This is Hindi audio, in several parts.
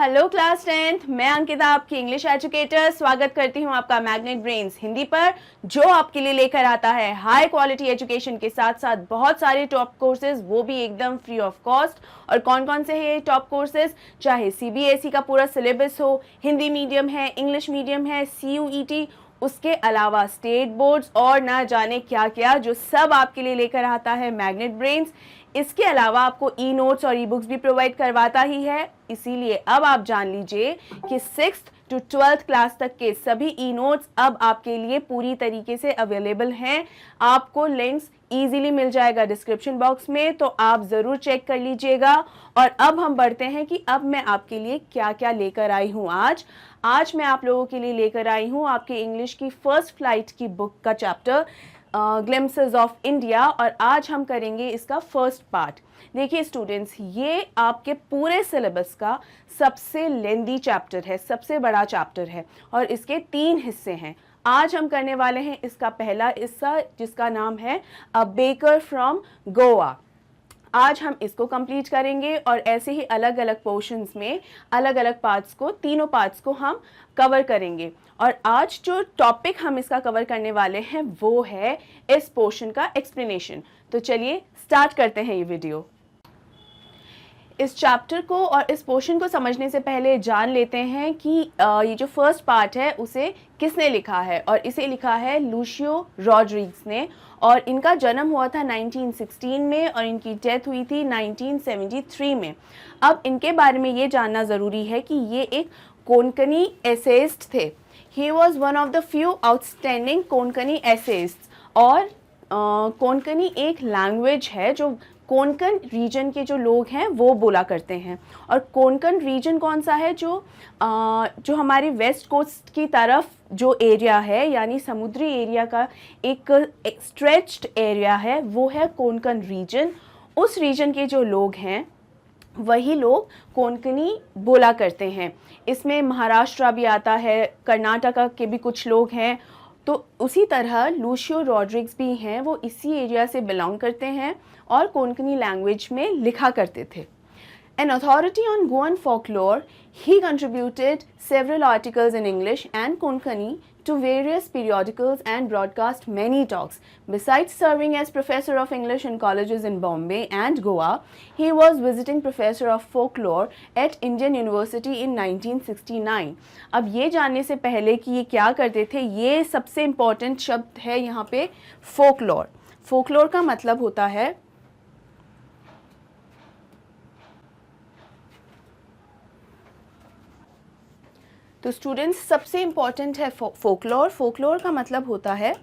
हेलो क्लास 10th, मैं अंकिता आपकी इंग्लिश एजुकेटर स्वागत करती हूं आपका मैग्नेट ब्रेन्स हिंदी पर, जो आपके लिए लेकर आता है हाई क्वालिटी एजुकेशन के साथ साथ बहुत सारे टॉप कोर्सेज, वो भी एकदम फ्री ऑफ कॉस्ट। और कौन कौन से हैं ये टॉप कोर्सेज? चाहे सीबीएसई का पूरा सिलेबस हो, हिंदी मीडियम है, इंग्लिश मीडियम है, सीयूईटी, उसके अलावा स्टेट बोर्ड्स और ना जाने क्या क्या, जो सब आपके लिए लेकर आता है मैग्नेट ब्रेन्स। इसके अलावा आपको ई नोट्स और ई बुक्स भी प्रोवाइड करवाता ही है। इसीलिए अब आप जान लीजिए कि 6th to 12th क्लास तक के सभी ई नोट्स अब आपके लिए पूरी तरीके से अवेलेबल हैं। आपको लिंक्स इजीली मिल जाएगा डिस्क्रिप्शन बॉक्स में, तो आप ज़रूर चेक कर लीजिएगा। और अब हम बढ़ते हैं कि अब मैं आपके लिए क्या क्या लेकर आई हूँ। आज मैं आप लोगों के लिए लेकर आई हूँ आपके इंग्लिश की फर्स्ट फ्लाइट की बुक का चैप्टर ग्लिम्पसेस ऑफ इंडिया, और आज हम करेंगे इसका फर्स्ट पार्ट। देखिए स्टूडेंट्स, ये आपके पूरे सिलेबस का सबसे लेंदी चैप्टर है, सबसे बड़ा चैप्टर है, और इसके 3 हिस्से हैं। आज हम करने वाले हैं इसका पहला हिस्सा, जिसका नाम है अ बेकर फ्रॉम गोवा। आज हम इसको कंप्लीट करेंगे और ऐसे ही अलग अलग पोर्शंस में अलग अलग पार्ट्स को, तीनों पार्ट्स को हम कवर करेंगे। और आज जो टॉपिक हम इसका कवर करने वाले हैं वो है इस पोर्शन का एक्सप्लेनेशन। तो चलिए स्टार्ट करते हैं ये वीडियो। इस चैप्टर को और इस पोर्शन को समझने से पहले जान लेते हैं कि ये जो फर्स्ट पार्ट है उसे किसने लिखा है। और इसे लिखा है लूशियो रॉड्रिग्स ने, और इनका जन्म हुआ था 1916 में और इनकी डेथ हुई थी 1973 में। अब इनके बारे में ये जानना ज़रूरी है कि ये एक कोंकणी एसेइस्ट थे। He was one of the few outstanding Konkani essayists. और कोंकणी एक लैंग्वेज है जो कोंकण रीजन के जो लोग हैं वो बोला करते हैं। और कोंकण रीजन कौन सा है? जो हमारी वेस्ट कोस्ट की तरफ जो एरिया है, यानी समुद्री एरिया का एक स्ट्रेच्ड एरिया है, वो है कोंकण रीजन। उस रीजन के जो लोग हैं वही लोग कोंकणी बोला करते हैं। इसमें महाराष्ट्र भी आता है, कर्नाटका के भी कुछ लोग हैं। तो उसी तरह लूशियो रॉड्रिग्स भी हैं, वो इसी एरिया से बिलोंग करते हैं और कोंकणी लैंग्वेज में लिखा करते थे। An authority on Goan folklore, he contributed several articles in English and Konkani to various periodicals and broadcast many talks. Besides serving as professor of English in colleges in Bombay and Goa, he was visiting professor of folklore at Indian University in 1969. अब ये जानने से पहले कि ये क्या करते थे, ये सबसे इम्पॉर्टेंट शब्द है यहाँ पे folklore। folklore का मतलब होता है तो स्टूडेंट्स सबसे इम्पॉर्टेंट है फोकलोर। फोकलोर का मतलब होता है,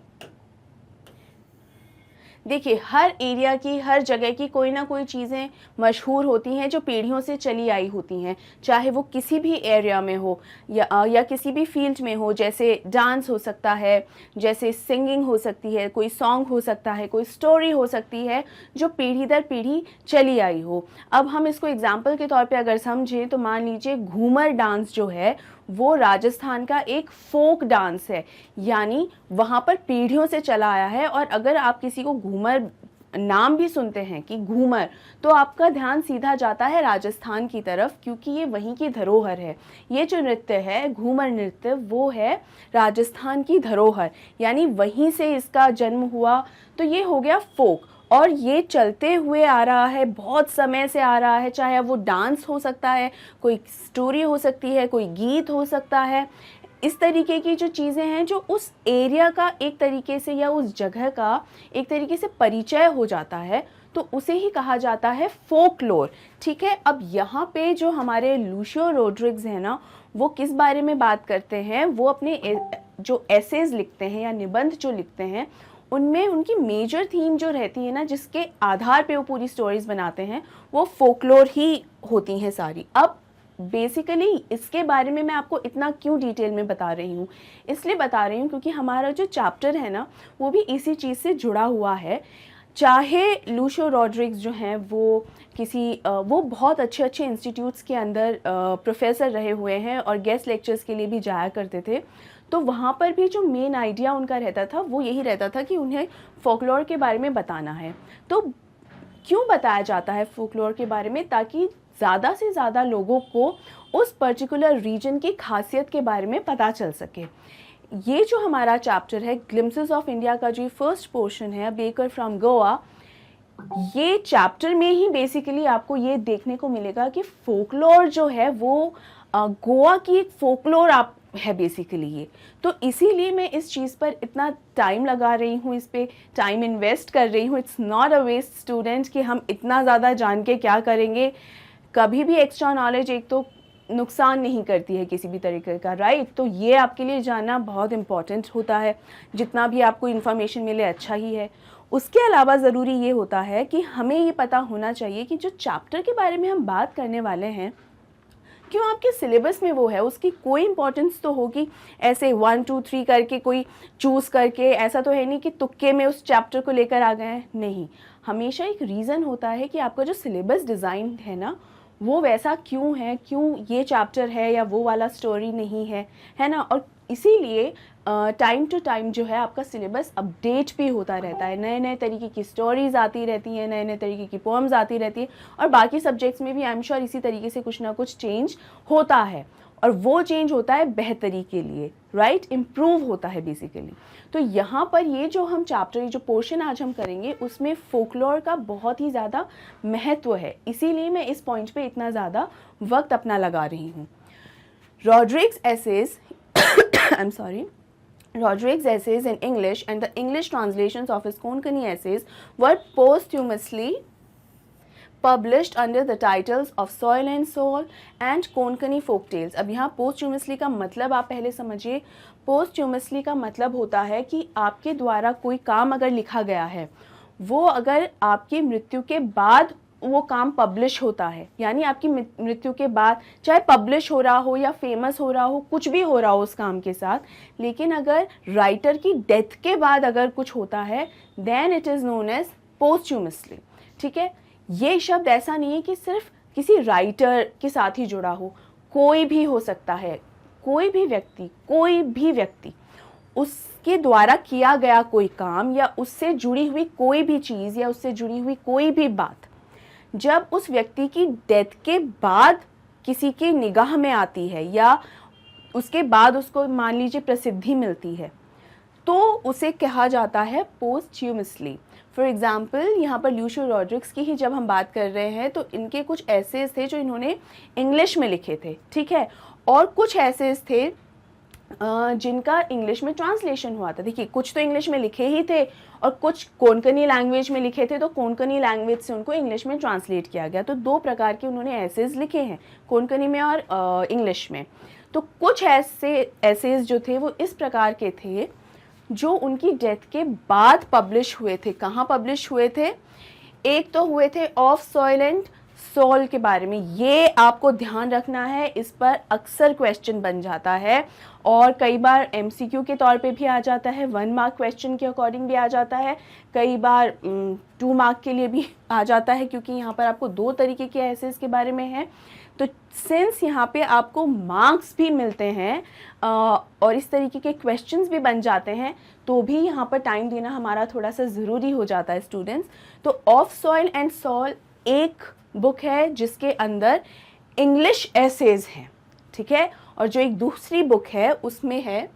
देखिए हर एरिया की, हर जगह की कोई ना कोई चीज़ें मशहूर होती हैं जो पीढ़ियों से चली आई होती हैं, चाहे वो किसी भी एरिया में हो या किसी भी फील्ड में हो। जैसे डांस हो सकता है, जैसे सिंगिंग हो सकती है, कोई सॉन्ग हो सकता है, कोई स्टोरी हो सकती है जो पीढ़ी दर पीढ़ी चली आई हो। अब हम इसको एग्जाम्पल के तौर पे अगर समझें तो मान लीजिए घूमर डांस जो है वो राजस्थान का एक फोक डांस है, यानी वहाँ पर पीढ़ियों से चला आया है। और अगर आप किसी को घूमर नाम भी सुनते हैं कि घूमर, तो आपका ध्यान सीधा जाता है राजस्थान की तरफ, क्योंकि ये वहीं की धरोहर है। ये जो नृत्य है घूमर नृत्य, वो है राजस्थान की धरोहर, यानी वहीं से इसका जन्म हुआ। तो ये हो गया फोक, और ये चलते हुए आ रहा है, बहुत समय से आ रहा है। चाहे वो डांस हो सकता है, कोई स्टोरी हो सकती है, कोई गीत हो सकता है। इस तरीके की जो चीज़ें हैं जो उस एरिया का एक तरीके से या उस जगह का एक तरीके से परिचय हो जाता है, तो उसे ही कहा जाता है फोकलोर। ठीक है, अब यहाँ पे जो हमारे लूशियो रॉड्रिग्स हैं ना, वो किस बारे में बात करते हैं? वो अपने जो एसेज लिखते हैं या निबंध जो लिखते हैं, उनमें उनकी मेजर थीम जो रहती है ना, जिसके आधार पे वो पूरी स्टोरीज बनाते हैं, वो फोकलोर ही होती हैं सारी। अब बेसिकली इसके बारे में मैं आपको इतना क्यों डिटेल में बता रही हूँ? इसलिए बता रही हूँ क्योंकि हमारा जो चैप्टर है ना, वो भी इसी चीज़ से जुड़ा हुआ है। चाहे लूशियो रॉड्रिग्स जो हैं वो बहुत अच्छे अच्छे इंस्टीट्यूट्स के अंदर प्रोफेसर रहे हुए हैं और गेस्ट लेक्चर्स के लिए भी जाया करते थे। तो वहाँ पर भी जो मेन आइडिया उनका रहता था वो यही रहता था कि उन्हें फोकलोर के बारे में बताना है। तो क्यों बताया जाता है फोकलोर के बारे में? ताकि ज़्यादा से ज़्यादा लोगों को उस पर्टिकुलर रीजन की खासियत के बारे में पता चल सके। ये जो हमारा चैप्टर है ग्लिम्पसेस ऑफ इंडिया का जो फर्स्ट पोर्शन है, बेकर फ्रॉम गोवा, ये चैप्टर में ही बेसिकली आपको ये देखने को मिलेगा कि फोकलोर जो है वो गोवा की एक फोकलोर आप है बेसिकली ये। तो इसीलिए मैं इस चीज़ पर इतना टाइम लगा रही हूँ, इस पर टाइम इन्वेस्ट कर रही हूँ। It's not a waste student कि हम इतना ज़्यादा जान के क्या करेंगे। कभी भी एक्स्ट्रा नॉलेज एक तो नुकसान नहीं करती है किसी भी तरीके का, राइट। तो ये आपके लिए जानना बहुत इम्पॉर्टेंट होता है। जितना भी आपको इन्फॉर्मेशन मिले अच्छा ही है। उसके अलावा ज़रूरी ये होता है कि हमें ये पता होना चाहिए कि जो चैप्टर के बारे में हम बात करने वाले हैं क्यों आपके सिलेबस में वो है, उसकी कोई इंपॉर्टेंस तो होगी। ऐसे 1 2 3 करके कोई चूज़ करके ऐसा तो है नहीं कि तुक्के में उस चैप्टर को लेकर आ गए हैं, नहीं। हमेशा एक रीज़न होता है कि आपका जो सिलेबस डिज़ाइन है ना वो वैसा क्यों है, क्यों ये चैप्टर है या वो वाला स्टोरी नहीं है ना। और इसीलिए टाइम टू टाइम जो है आपका सिलेबस अपडेट भी होता रहता है। नए नए तरीके की स्टोरीज़ आती रहती हैं, नए नए तरीके की पोएम्स आती रहती हैं, और बाकी सब्जेक्ट्स में भी आई एम श्योर इसी तरीके से कुछ ना कुछ चेंज होता है। और वो चेंज होता है बेहतरी के लिए, राइट, इम्प्रूव होता है बेसिकली। तो यहाँ पर ये जो हम चैप्टर, ये जो पोर्शन आज हम करेंगे उसमें फोकलोर का बहुत ही ज़्यादा महत्व है। इसीलिए मैं इस पॉइंट पे इतना ज़्यादा वक्त अपना लगा रही हूँ। Rodrigues' essays I'm sorry, Rodrigues' essays in English and the English translations of his Konkani essays were posthumously published under the titles of Soil and Soul and Konkani folk tales। अब यहाँ posthumously का मतलब आप पहले समझिए। posthumously का मतलब होता है कि आपके द्वारा कोई काम अगर लिखा गया है, वो अगर आपकी मृत्यु के बाद वो काम पब्लिश होता है, यानी आपकी मृत्यु के बाद चाहे पब्लिश हो रहा हो या फेमस हो रहा हो, कुछ भी हो रहा हो उस काम के साथ, लेकिन अगर राइटर की डेथ के बाद अगर कुछ होता है then it is known as posthumously. ठीक है, ये शब्द ऐसा नहीं है कि सिर्फ किसी राइटर के साथ ही जुड़ा हो, कोई भी हो सकता है, कोई भी व्यक्ति उसके द्वारा किया गया कोई काम या उससे जुड़ी हुई कोई भी चीज़ या उससे जुड़ी हुई कोई भी बात जब उस व्यक्ति की डेथ के बाद किसी की निगाह में आती है या उसके बाद उसको मान लीजिए प्रसिद्धि मिलती है, तो उसे कहा जाता है पोस्ट्यूमसली। फॉर एग्जाम्पल यहाँ पर ल्यूशियो रॉड्रिग्स की ही जब हम बात कर रहे हैं तो इनके कुछ एसेज थे जो इन्होंने इंग्लिश में लिखे थे, ठीक है, और कुछ एसेज थे जिनका इंग्लिश में ट्रांसलेशन हुआ था। देखिए, कुछ तो इंग्लिश में लिखे ही थे और कुछ कोंकणी लैंग्वेज में लिखे थे, तो कोंकणी लैंग्वेज से उनको इंग्लिश में ट्रांसलेट किया गया। तो दो प्रकार के उन्होंने एसेज लिखे हैं, कोंकणी में और इंग्लिश में। तो कुछ ऐसे एसेज जो थे वो इस प्रकार के थे जो उनकी डेथ के बाद पब्लिश हुए थे। कहाँ पब्लिश हुए थे? एक तो हुए थे ऑफ सॉइल एंड सोल के बारे में। ये आपको ध्यान रखना है, इस पर अक्सर क्वेश्चन बन जाता है और कई बार एमसीक्यू के तौर पे भी आ जाता है, 1 मार्क क्वेश्चन के अकॉर्डिंग भी आ जाता है, कई बार 2 मार्क के लिए भी आ जाता है, क्योंकि यहाँ पर आपको 2 तरीके के एसेज के बारे में है। तो सिंस यहाँ पे आपको मार्क्स भी मिलते हैं और इस तरीके के क्वेश्चंस भी बन जाते हैं, तो भी यहाँ पर टाइम देना हमारा थोड़ा सा ज़रूरी हो जाता है स्टूडेंट्स। तो ऑफ सॉइल एंड सोल एक बुक है जिसके अंदर इंग्लिश एसेज हैं, ठीक है, और जो एक दूसरी बुक है उसमें है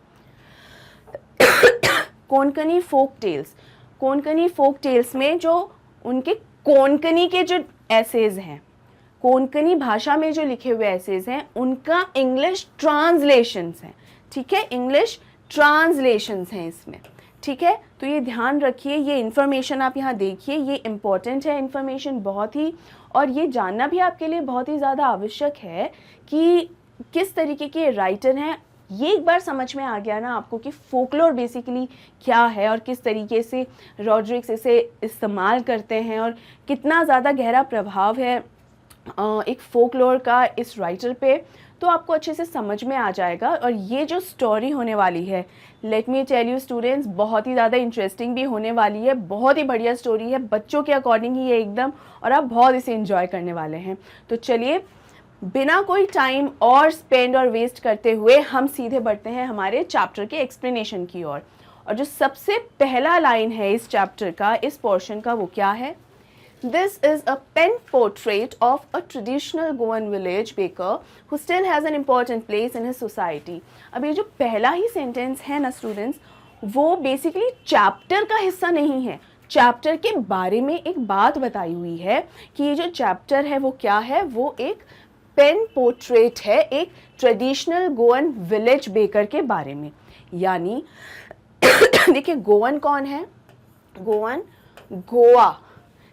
Konkani folk tales. Konkani folk tales में जो उनके कोंकणी के जो एसेज हैं, कोंकणी भाषा में जो लिखे हुए एसेज हैं, उनका इंग्लिश ट्रांसलेशंस हैं, ठीक है, इंग्लिश ट्रांसलेशंस हैं इसमें, ठीक है। तो ये ध्यान रखिए, ये इन्फॉर्मेशन आप यहाँ देखिए, ये इम्पॉर्टेंट है इन्फॉर्मेशन बहुत ही, और ये जानना भी आपके लिए बहुत ही ज़्यादा आवश्यक है कि किस तरीके के राइटर हैं। ये एक बार समझ में आ गया ना आपको कि फोकलोर बेसिकली क्या है और किस तरीके से रॉड्रिग्स इसे इस्तेमाल करते हैं और कितना ज़्यादा गहरा प्रभाव है एक फोकलोर का इस राइटर पे, तो आपको अच्छे से समझ में आ जाएगा। और ये जो स्टोरी होने वाली है, let me tell you students, बहुत ही ज़्यादा इंटरेस्टिंग भी होने वाली है, बहुत ही बढ़िया स्टोरी है, बच्चों के अकॉर्डिंग ही है एकदम, और आप बहुत इसे एंजॉय करने वाले हैं। तो चलिए बिना कोई टाइम और स्पेंड और वेस्ट करते हुए हम सीधे बढ़ते हैं हमारे चैप्टर के एक्सप्लेनेशन की ओर। और जो सबसे पहला लाइन है इस चैप्टर का, इस पोर्शन का, वो क्या है? This is a pen portrait of a traditional Goan village baker who still has an important place in his society. अब ये जो पहला ही सेंटेंस है ना स्टूडेंट्स, वो बेसिकली चैप्टर का हिस्सा नहीं है. चैप्टर के बारे में एक बात बताई हुई है कि ये जो चैप्टर है वो क्या है, वो एक पेन पोर्ट्रेट है एक ट्रेडिशनल गोवन विलेज बेकर के बारे में. यानी देखिए गोवन कौन है, गोवन गोवा,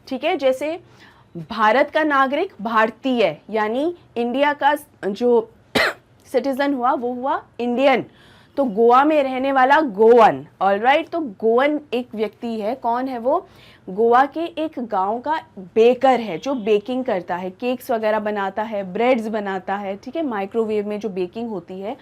ठीक है. जैसे भारत का नागरिक भारतीय यानी इंडिया का जो सिटीजन हुआ वो हुआ इंडियन, तो गोवा में रहने वाला गोवन. ऑलराइट, तो गोवन एक व्यक्ति है, कौन है वो, गोवा के एक गांव का बेकर है जो बेकिंग करता है, केक्स वगैरह बनाता है, ब्रेड्स बनाता है, ठीक है. माइक्रोवेव में जो बेकिंग होती है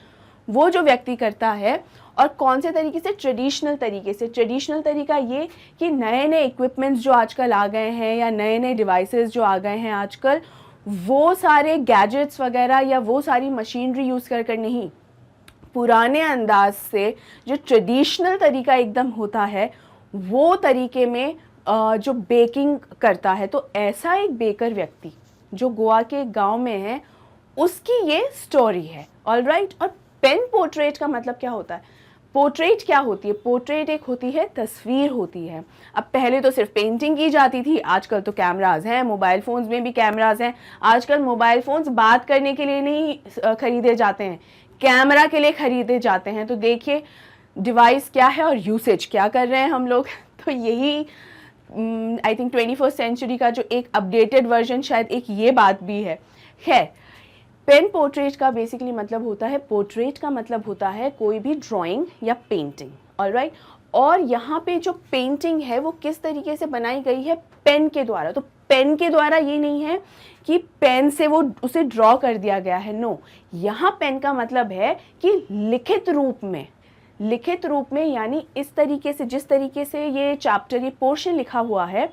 वो जो व्यक्ति करता है, और कौन से तरीके से, ट्रेडिशनल तरीके से. ट्रेडिशनल तरीका ये कि नए नए इक्विपमेंट्स जो आजकल आ गए हैं या नए नए डिवाइसेस जो आ गए हैं आजकल, वो सारे गैजेट्स वगैरह या वो सारी मशीनरी यूज़ कर कर नहीं, पुराने अंदाज से जो ट्रेडिशनल तरीका एकदम होता है वो तरीके में जो बेकिंग करता है. तो ऐसा एक बेकर व्यक्ति जो गोवा के गांव में है, उसकी ये स्टोरी है. ऑलराइट, और पेन पोर्ट्रेट का मतलब क्या होता है, पोर्ट्रेट क्या होती है, पोर्ट्रेट एक होती है तस्वीर होती है. अब पहले तो सिर्फ पेंटिंग की जाती थी, आजकल तो कैमराज हैं, मोबाइल फ़ोन्स में भी कैमराज हैं. आजकल मोबाइल फ़ोन्स बात करने के लिए नहीं खरीदे जाते हैं, कैमरा के लिए खरीदे जाते हैं. तो देखिए डिवाइस क्या है और यूसेज क्या कर रहे हैं हम लोग. तो यही आई थिंक 21st सेंचुरी का जो एक अपडेटेड वर्जन शायद एक ये बात भी है. पेन पोर्ट्रेट का बेसिकली मतलब होता है, पोर्ट्रेट का मतलब होता है कोई भी ड्राइंग या पेंटिंग. ऑलराइट, और यहाँ पे जो पेंटिंग है वो किस तरीके से बनाई गई है, पेन के द्वारा. तो पेन के द्वारा ये नहीं है कि पेन से वो उसे ड्रॉ कर दिया गया है, नो. यहाँ पेन का मतलब है कि लिखित रूप में, लिखित रूप में यानी इस तरीके से, जिस तरीके से ये चैप्टर, ये पोर्शन लिखा हुआ है,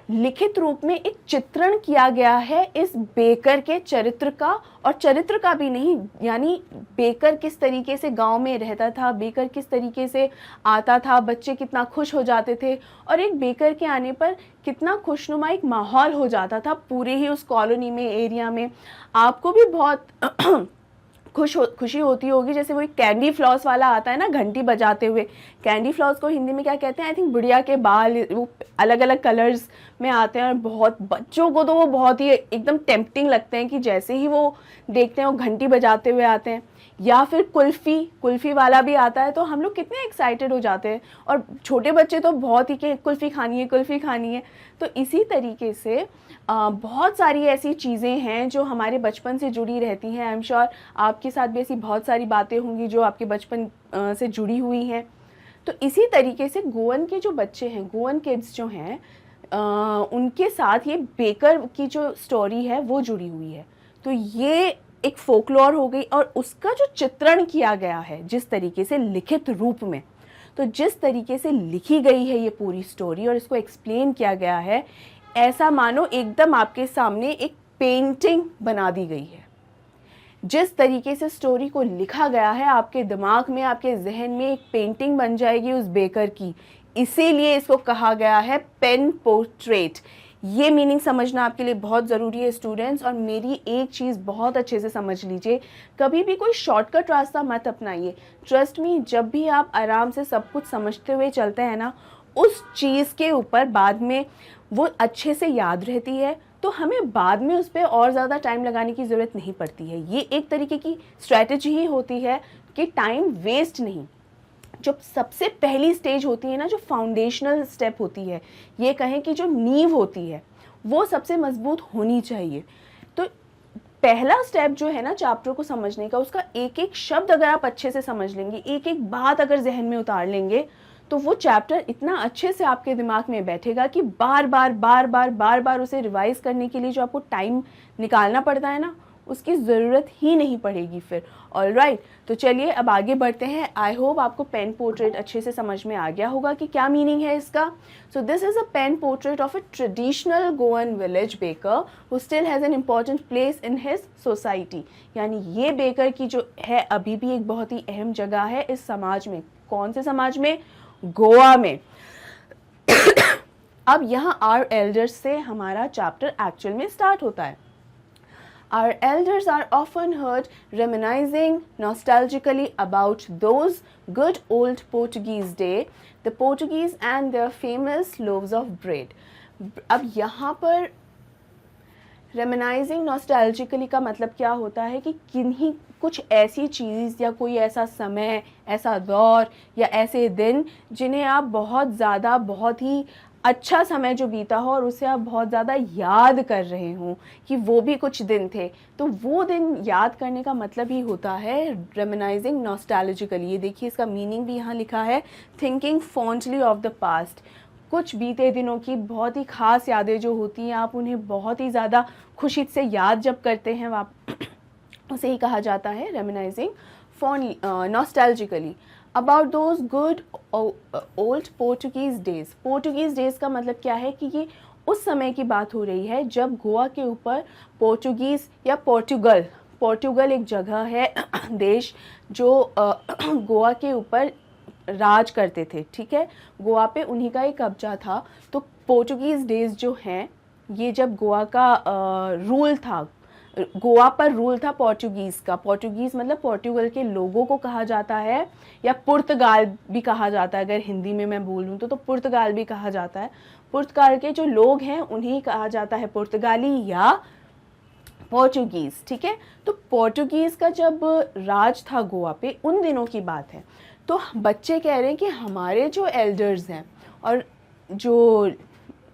लिखित रूप में एक चित्रण किया गया है इस बेकर के चरित्र का. और चरित्र का भी नहीं, यानी बेकर किस तरीके से गांव में रहता था, बेकर किस तरीके से आता था, बच्चे कितना खुश हो जाते थे, और एक बेकर के आने पर कितना खुशनुमा एक माहौल हो जाता था पूरे ही उस कॉलोनी में, एरिया में. आपको भी बहुत खुशी होती होगी. जैसे वो एक कैंडी फ्लॉस वाला आता है ना, घंटी बजाते हुए. कैंडी फ्लॉस को हिंदी में क्या कहते हैं, आई थिंक बुढ़िया के बाल, वो अलग अलग कलर्स में आते हैं, और बहुत बच्चों को तो वो बहुत ही एकदम टेम्पटिंग लगते हैं कि जैसे ही वो देखते हैं वो घंटी बजाते हुए आते हैं. या फिर कुल्फ़ी वाला भी आता है, तो हम लोग कितने एक्साइटेड हो जाते हैं, और छोटे बच्चे तो बहुत ही कि कुल्फ़ी खानी है. तो इसी तरीके से बहुत सारी ऐसी चीज़ें हैं जो हमारे बचपन से जुड़ी रहती हैं. आई एम श्योर आपके साथ भी ऐसी बहुत सारी बातें होंगी जो आपके बचपन से जुड़ी हुई हैं. तो इसी तरीके से गोवन के जो बच्चे हैं, गोवन किड्स जो हैं, उनके साथ ये बेकर की जो स्टोरी है वो जुड़ी हुई है. तो ये एक फोकलोर हो गई, और उसका जो चित्रण किया गया है जिस तरीके से लिखित रूप में, तो जिस तरीके से लिखी गई है ये पूरी स्टोरी और इसको एक्सप्लेन किया गया है, ऐसा मानो एकदम आपके सामने एक पेंटिंग बना दी गई है. जिस तरीके से स्टोरी को लिखा गया है, आपके दिमाग में, आपके जहन में एक पेंटिंग बन जाएगी उस बेकर की. इसीलिए इसको कहा गया है पेन पोर्ट्रेट. ये मीनिंग समझना आपके लिए बहुत ज़रूरी है स्टूडेंट्स. और मेरी एक चीज़ बहुत अच्छे से समझ लीजिए, कभी भी कोई शॉर्टकट रास्ता मत अपनाइए. ट्रस्ट मी, जब भी आप आराम से सब कुछ समझते हुए चलते हैं ना, उस चीज़ के ऊपर बाद में वो अच्छे से याद रहती है, तो हमें बाद में उस पर और ज़्यादा टाइम लगाने की ज़रूरत नहीं पड़ती है. ये एक तरीके की स्ट्रैटेजी ही होती है कि टाइम वेस्ट नहीं. जो सबसे पहली स्टेज होती है ना, जो फाउंडेशनल स्टेप होती है, ये कहें कि जो नींव होती है, वो सबसे मजबूत होनी चाहिए. तो पहला स्टेप जो है ना चैप्टर को समझने का, उसका एक एक शब्द अगर आप अच्छे से समझ लेंगे, एक एक बात अगर जहन में उतार लेंगे, तो वो चैप्टर इतना अच्छे से आपके दिमाग में बैठेगा कि बार बार उसे रिवाइज करने के लिए जो आपको टाइम निकालना पड़ता है ना, उसकी ज़रूरत ही नहीं पड़ेगी फिर. ऑलराइट, तो चलिए अब आगे बढ़ते हैं. आई होप आपको पेन पोर्ट्रेट अच्छे से समझ में आ गया होगा कि क्या मीनिंग है इसका. So this is a pen portrait of a traditional Goan village baker who still has an important place in his society. यानी ये बेकर की जो है अभी भी एक बहुत ही अहम जगह है इस समाज में. कौन से समाज में? गोवा में. अब यहाँ आवर एल्डर्स से हमारा चैप्टर एक्चुअल में स्टार्ट होता है. Our elders are often heard reminiscing nostalgically about those good old Portuguese day, the Portuguese and their famous loaves of bread. अब यहाँ पर reminiscing nostalgically का मतलब क्या होता है कि किन्हीं कुछ ऐसी चीज़ या कोई ऐसा समय, ऐसा दौर या ऐसे दिन जिन्हें आप बहुत ज़्यादा, बहुत ही अच्छा समय जो बीता हो और उसे आप बहुत ज़्यादा याद कर रहे हों कि वो भी कुछ दिन थे, तो वो दिन याद करने का मतलब ही होता है रेमिनाइजिंग नॉस्टैल्जिकली. ये देखिए इसका मीनिंग भी यहाँ लिखा है, thinking fondly of the past. कुछ बीते दिनों की बहुत ही ख़ास यादें जो होती हैं, आप उन्हें बहुत ही ज़्यादा खुशी से याद जब करते हैं, आप उसे ही कहा जाता है reminiscing nostalgically. About those good old Portuguese days. Portuguese days का मतलब क्या है कि ये उस समय की बात हो रही है जब गोवा के ऊपर पोर्टुगीज़ या पोर्टुगल एक जगह है देश जो गोवा के ऊपर राज करते थे. ठीक है, गोवा पे उन्हीं का ही कब्जा था. तो पोर्टुगीज़ डेज़ जो हैं, ये जब गोवा का रूल था, गोवा पर रूल था पोर्टुगीज़ का. पोर्टुगीज़ मतलब पोर्टुगल के लोगों को कहा जाता है, या पुर्तगाल भी कहा जाता है. अगर हिंदी में मैं बोलूँ तो पुर्तगाल भी कहा जाता है. पुर्तगाल के जो लोग हैं उन्हें कहा जाता है पुर्तगाली या पोर्टुगीज़. ठीक है, तो पोर्टुगीज़ का जब राज था गोवा पे, उन दिनों की बात है. तो बच्चे कह रहे हैं कि हमारे जो एल्डर्स हैं और जो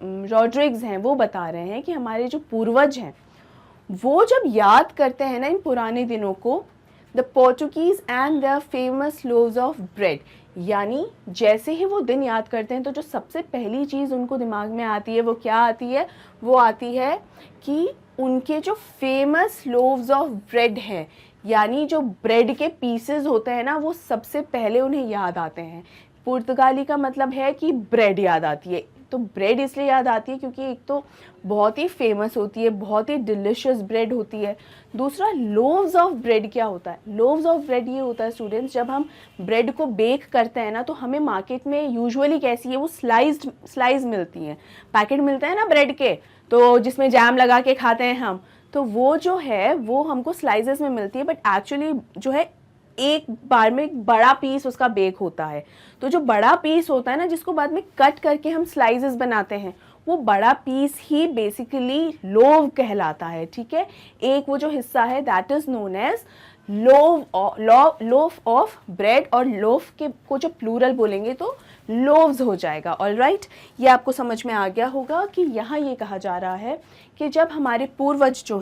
रॉड्रिग्स हैं वो बता रहे हैं कि हमारे जो पूर्वज हैं वो जब याद करते हैं ना इन पुराने दिनों को, the Portuguese and the famous loaves of bread, यानी जैसे ही वो दिन याद करते हैं तो जो सबसे पहली चीज़ उनको दिमाग में आती है वो क्या आती है? वो आती है कि उनके जो फेमस लोव्स ऑफ ब्रेड हैं, यानी जो ब्रेड के पीसेस होते हैं ना, वो सबसे पहले उन्हें याद आते हैं. पुर्तगाली का मतलब है कि ब्रेड याद आती है. तो ब्रेड इसलिए याद आती है क्योंकि एक तो बहुत ही फेमस होती है, बहुत ही डिलिशियस ब्रेड होती है. दूसरा, लोव्स ऑफ ब्रेड क्या होता है? लोव्स ऑफ ब्रेड ये होता है स्टूडेंट्स, जब हम ब्रेड को बेक करते हैं ना, तो हमें मार्केट में यूजुअली कैसी है, वो स्लाइस मिलती हैं. पैकेट मिलते हैं ना ब्रेड के, तो जिसमें जैम लगा के खाते हैं हम, तो वो जो है वो हमको स्लाइसेस में मिलती है. बट एक्चुअली जो है एक बार में एक बड़ा पीस उसका बेक होता है. तो जो बड़ा पीस होता है ना, जिसको बाद में कट करके हम स्लाइसेस बनाते हैं, वो बड़ा पीस ही बेसिकली लोव कहलाता है. ठीक है, एक वो जो हिस्सा है that is known as loaf of bread, और लोफ के को जो प्लूरल बोलेंगे तो लोव्स हो जाएगा. ऑल राइट, ये आपको समझ में आ गया होगा कि यहाँ ये कहा जा रहा है कि जब हमारे पूर्वज जो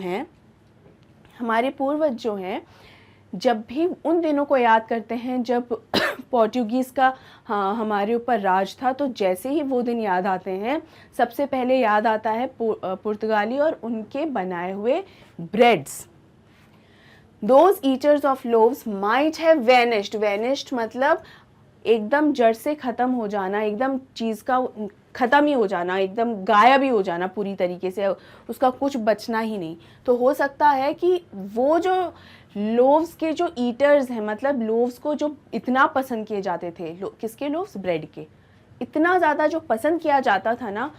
हैं जब भी उन दिनों को याद करते हैं जब पोर्टुगीज़ का हमारे ऊपर राज था, तो जैसे ही वो दिन याद आते हैं, सबसे पहले याद आता है पुर्तगाली और उनके बनाए हुए breads. Those eaters of loaves might have vanished मतलब एकदम जड़ से ख़त्म हो जाना, एकदम चीज़ का ख़त्म ही हो जाना, एकदम गायब ही हो जाना पूरी तरीके से, उसका कुछ बचना ही नहीं. तो हो सकता है कि वो जो लोव्स के जो ईटर्स हैं, मतलब लोव्स को जो इतना पसंद किए जाते थे, किसके लोव्स? ब्रेड के. इतना ज़्यादा जो पसंद किया जाता था ना,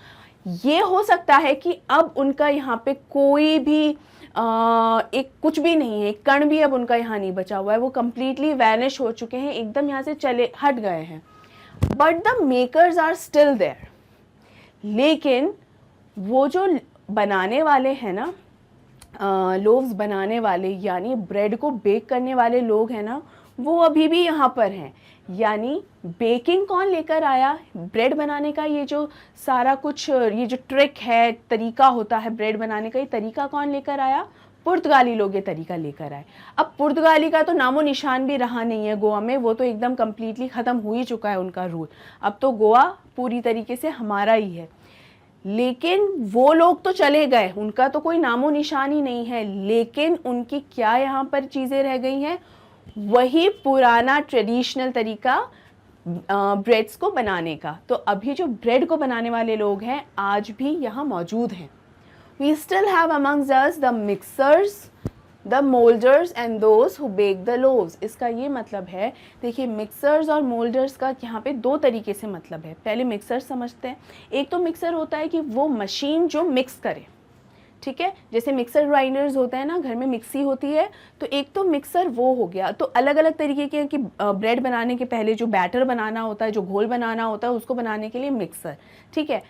ये हो सकता है कि अब उनका यहाँ पे कोई भी एक कुछ भी नहीं है, कण भी अब उनका यहाँ नहीं बचा हुआ है. वो कम्प्लीटली वैनिश हो चुके हैं, एकदम यहाँ से हट गए हैं. But the makers are still there. लेकिन वो जो बनाने वाले हैं ना, लोव्स बनाने वाले, यानी ब्रेड को बेक करने वाले लोग हैं ना, वो अभी भी यहाँ पर हैं. यानी बेकिंग कौन लेकर आया? ब्रेड बनाने का ये जो सारा कुछ, ये जो ट्रिक है, तरीका होता है ब्रेड बनाने का, ये तरीका कौन लेकर आया? पुर्तगाली लोग ये तरीका लेकर आए. अब पुर्तगाली का तो नामो निशान भी रहा नहीं है गोवा में, वो तो एकदम कम्प्लीटली ख़त्म हो ही चुका है उनका रूल. अब तो गोवा पूरी तरीके से हमारा ही है. लेकिन वो लोग तो चले गए, उनका तो कोई नामो निशान ही नहीं है. लेकिन उनकी क्या यहाँ पर चीज़ें रह गई हैं? वही पुराना ट्रेडिशनल तरीका ब्रेड्स को बनाने का. तो अभी जो ब्रेड को बनाने वाले लोग हैं आज भी यहाँ मौजूद हैं. We still have amongst us the mixers, the moulders and those who bake the loaves. इसका ये मतलब है, देखिए मिक्सर्स और मोल्डर्स का यहाँ पे दो तरीके से मतलब है। पहले मिक्सर समझते हैं। एक तो मिक्सर होता है कि वो मशीन जो मिक्स करे, ठीक है, जैसे मिक्सर ग्राइंडर्स होता है ना, घर में मिक्सी होती है, तो एक तो मिक्सर वो हो गया। तो अलग अलग तरीके के कि ब्रेड बनाने के पहले जो बैटर बनाना होता है, जो घोल बनाना होता है, उसको बनाने के लिए मिक्सर, ठीक है।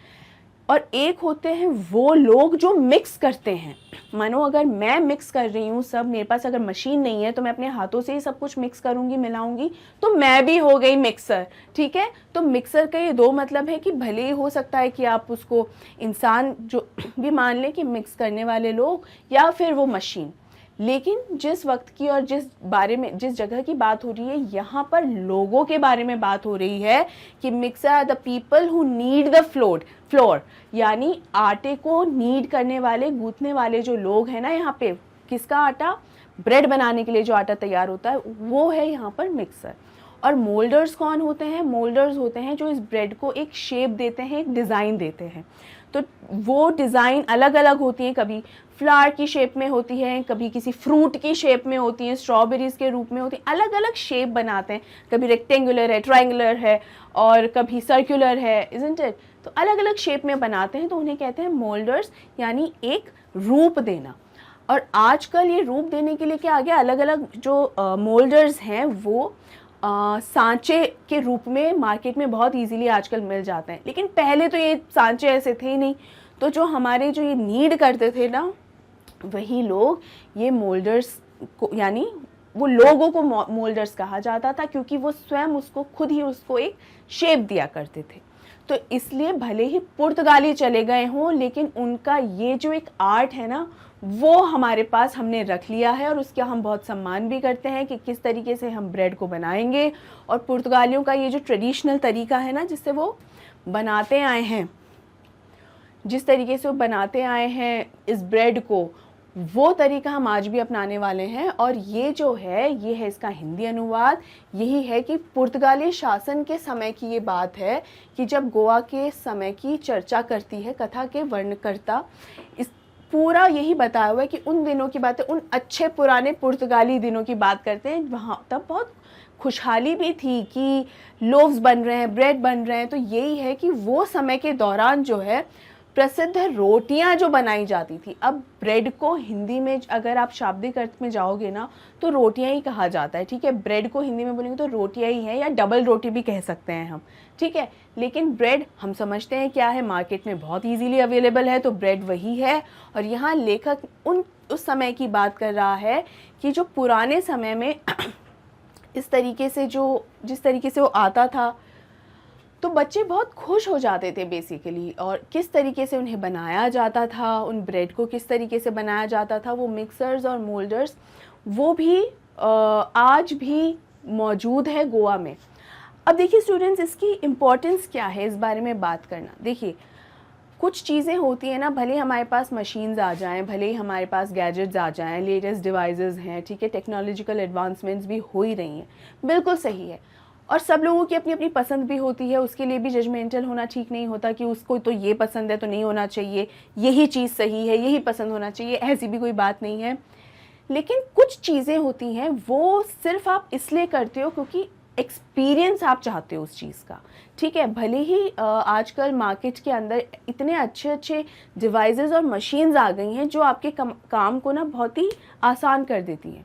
और एक होते हैं वो लोग जो मिक्स करते हैं। मानो अगर मैं मिक्स कर रही हूँ सब, मेरे पास अगर मशीन नहीं है तो मैं अपने हाथों से ही सब कुछ मिक्स करूँगी, मिलाऊंगी, तो मैं भी हो गई मिक्सर, ठीक है। तो मिक्सर का ये दो मतलब है कि भले ही हो सकता है कि आप उसको इंसान जो भी मान लें कि मिक्स करने वाले लोग, या फिर वो मशीन, लेकिन जिस वक्त की और जिस बारे में, जिस जगह की बात हो रही है, यहाँ पर लोगों के बारे में बात हो रही है कि mixer are the people who need the flour, यानी आटे को नीड करने वाले, गूंथने वाले जो लोग हैं ना यहाँ पे, किसका आटा, ब्रेड बनाने के लिए जो आटा तैयार होता है, वो है यहाँ पर मिक्सर। और मोल्डर्स कौन होते हैं? मोल्डर्स होते हैं जो इस ब्रेड को एक शेप देते हैं, एक डिज़ाइन देते हैं। तो वो डिज़ाइन अलग अलग होती हैं, कभी फ्लावर की शेप में होती है, कभी किसी फ्रूट की शेप में होती हैं, स्ट्रॉबेरीज के रूप में होती हैं, अलग अलग शेप बनाते हैं। कभी रेक्टेंगुलर है, ट्रायंगुलर है, और कभी सर्कुलर है, इजंट इट। तो अलग अलग शेप में बनाते हैं, तो उन्हें कहते हैं मोल्डर्स, यानी एक रूप देना। और आजकल ये रूप देने के लिए क्या आ गया, अलग अलग जो मोल्डर्स हैं वो सांचे के रूप में मार्केट में बहुत इजीली आजकल मिल जाते हैं। लेकिन पहले तो ये सांचे ऐसे थे ही नहीं। तो जो हमारे जो ये नीड करते थे ना, वही लोग ये मोल्डर्स को, यानी वो लोगों को मोल्डर्स कहा जाता था, क्योंकि वो स्वयं उसको खुद ही उसको एक शेप दिया करते थे। तो इसलिए भले ही पुर्तगाली चले गए हों, लेकिन उनका ये जो एक आर्ट है ना, वो हमारे पास हमने रख लिया है, और उसका हम बहुत सम्मान भी करते हैं कि किस तरीके से हम ब्रेड को बनाएंगे। और पुर्तगालियों का ये जो ट्रेडिशनल तरीका है ना, जिससे वो बनाते आए हैं, जिस तरीके से वो बनाते आए हैं इस ब्रेड को, वो तरीका हम आज भी अपनाने वाले हैं। और ये जो है, ये है इसका हिंदी अनुवाद। यही है कि पुर्तगाली शासन के समय की ये बात है कि जब गोवा के समय की चर्चा करती है कथा के वर्णकर्ता, इस पूरा यही बताया हुआ है कि उन दिनों की बातें, उन अच्छे पुराने पुर्तगाली दिनों की बात करते हैं। वहाँ तब बहुत खुशहाली भी थी कि लोव्स बन रहे हैं, ब्रेड बन रहे हैं। तो यही है कि वो समय के दौरान जो है प्रसिद्ध रोटियां जो बनाई जाती थी। अब ब्रेड को हिंदी में अगर आप शाब्दिक अर्थ में जाओगे ना, तो रोटियां ही कहा जाता है, ठीक है। ब्रेड को हिंदी में बोलेंगे तो रोटियां ही है, या डबल रोटी भी कह सकते हैं हम, ठीक है। लेकिन ब्रेड हम समझते हैं क्या है, मार्केट में बहुत इजीली अवेलेबल है, तो ब्रेड वही है। और यहाँ लेखक उस समय की बात कर रहा है कि जो पुराने समय में इस तरीके से जिस तरीके से वो आता था, तो बच्चे बहुत खुश हो जाते थे बेसिकली। और किस तरीके से उन्हें बनाया जाता था, उन ब्रेड को किस तरीके से बनाया जाता था, वो मिक्सर्स और मोल्डर्स वो भी आज भी मौजूद है गोवा में। अब देखिए स्टूडेंट्स, इसकी इम्पोर्टेंस क्या है, इस बारे में बात करना। देखिए कुछ चीज़ें होती हैं ना, भले हमारे पास मशीन्स आ जाएं, भले ही हमारे पास गैजेट्स आ जाएं, लेटेस्ट डिवाइसेस हैं, ठीक है, टेक्नोलॉजिकल एडवांसमेंट्स भी हो ही रही हैं, बिल्कुल सही है। और सब लोगों की अपनी अपनी पसंद भी होती है, उसके लिए भी जजमेंटल होना ठीक नहीं होता कि उसको तो ये पसंद है तो नहीं होना चाहिए, यही चीज़ सही है, यही पसंद होना चाहिए, ऐसी भी कोई बात नहीं है। लेकिन कुछ चीज़ें होती हैं वो सिर्फ आप इसलिए करते हो क्योंकि एक्सपीरियंस आप चाहते हो उस चीज़ का, ठीक है। भले ही आजकल मार्केट के अंदर इतने अच्छे अच्छे डिवाइसेस और मशीन्स आ गई हैं जो आपके काम को ना बहुत ही आसान कर देती हैं,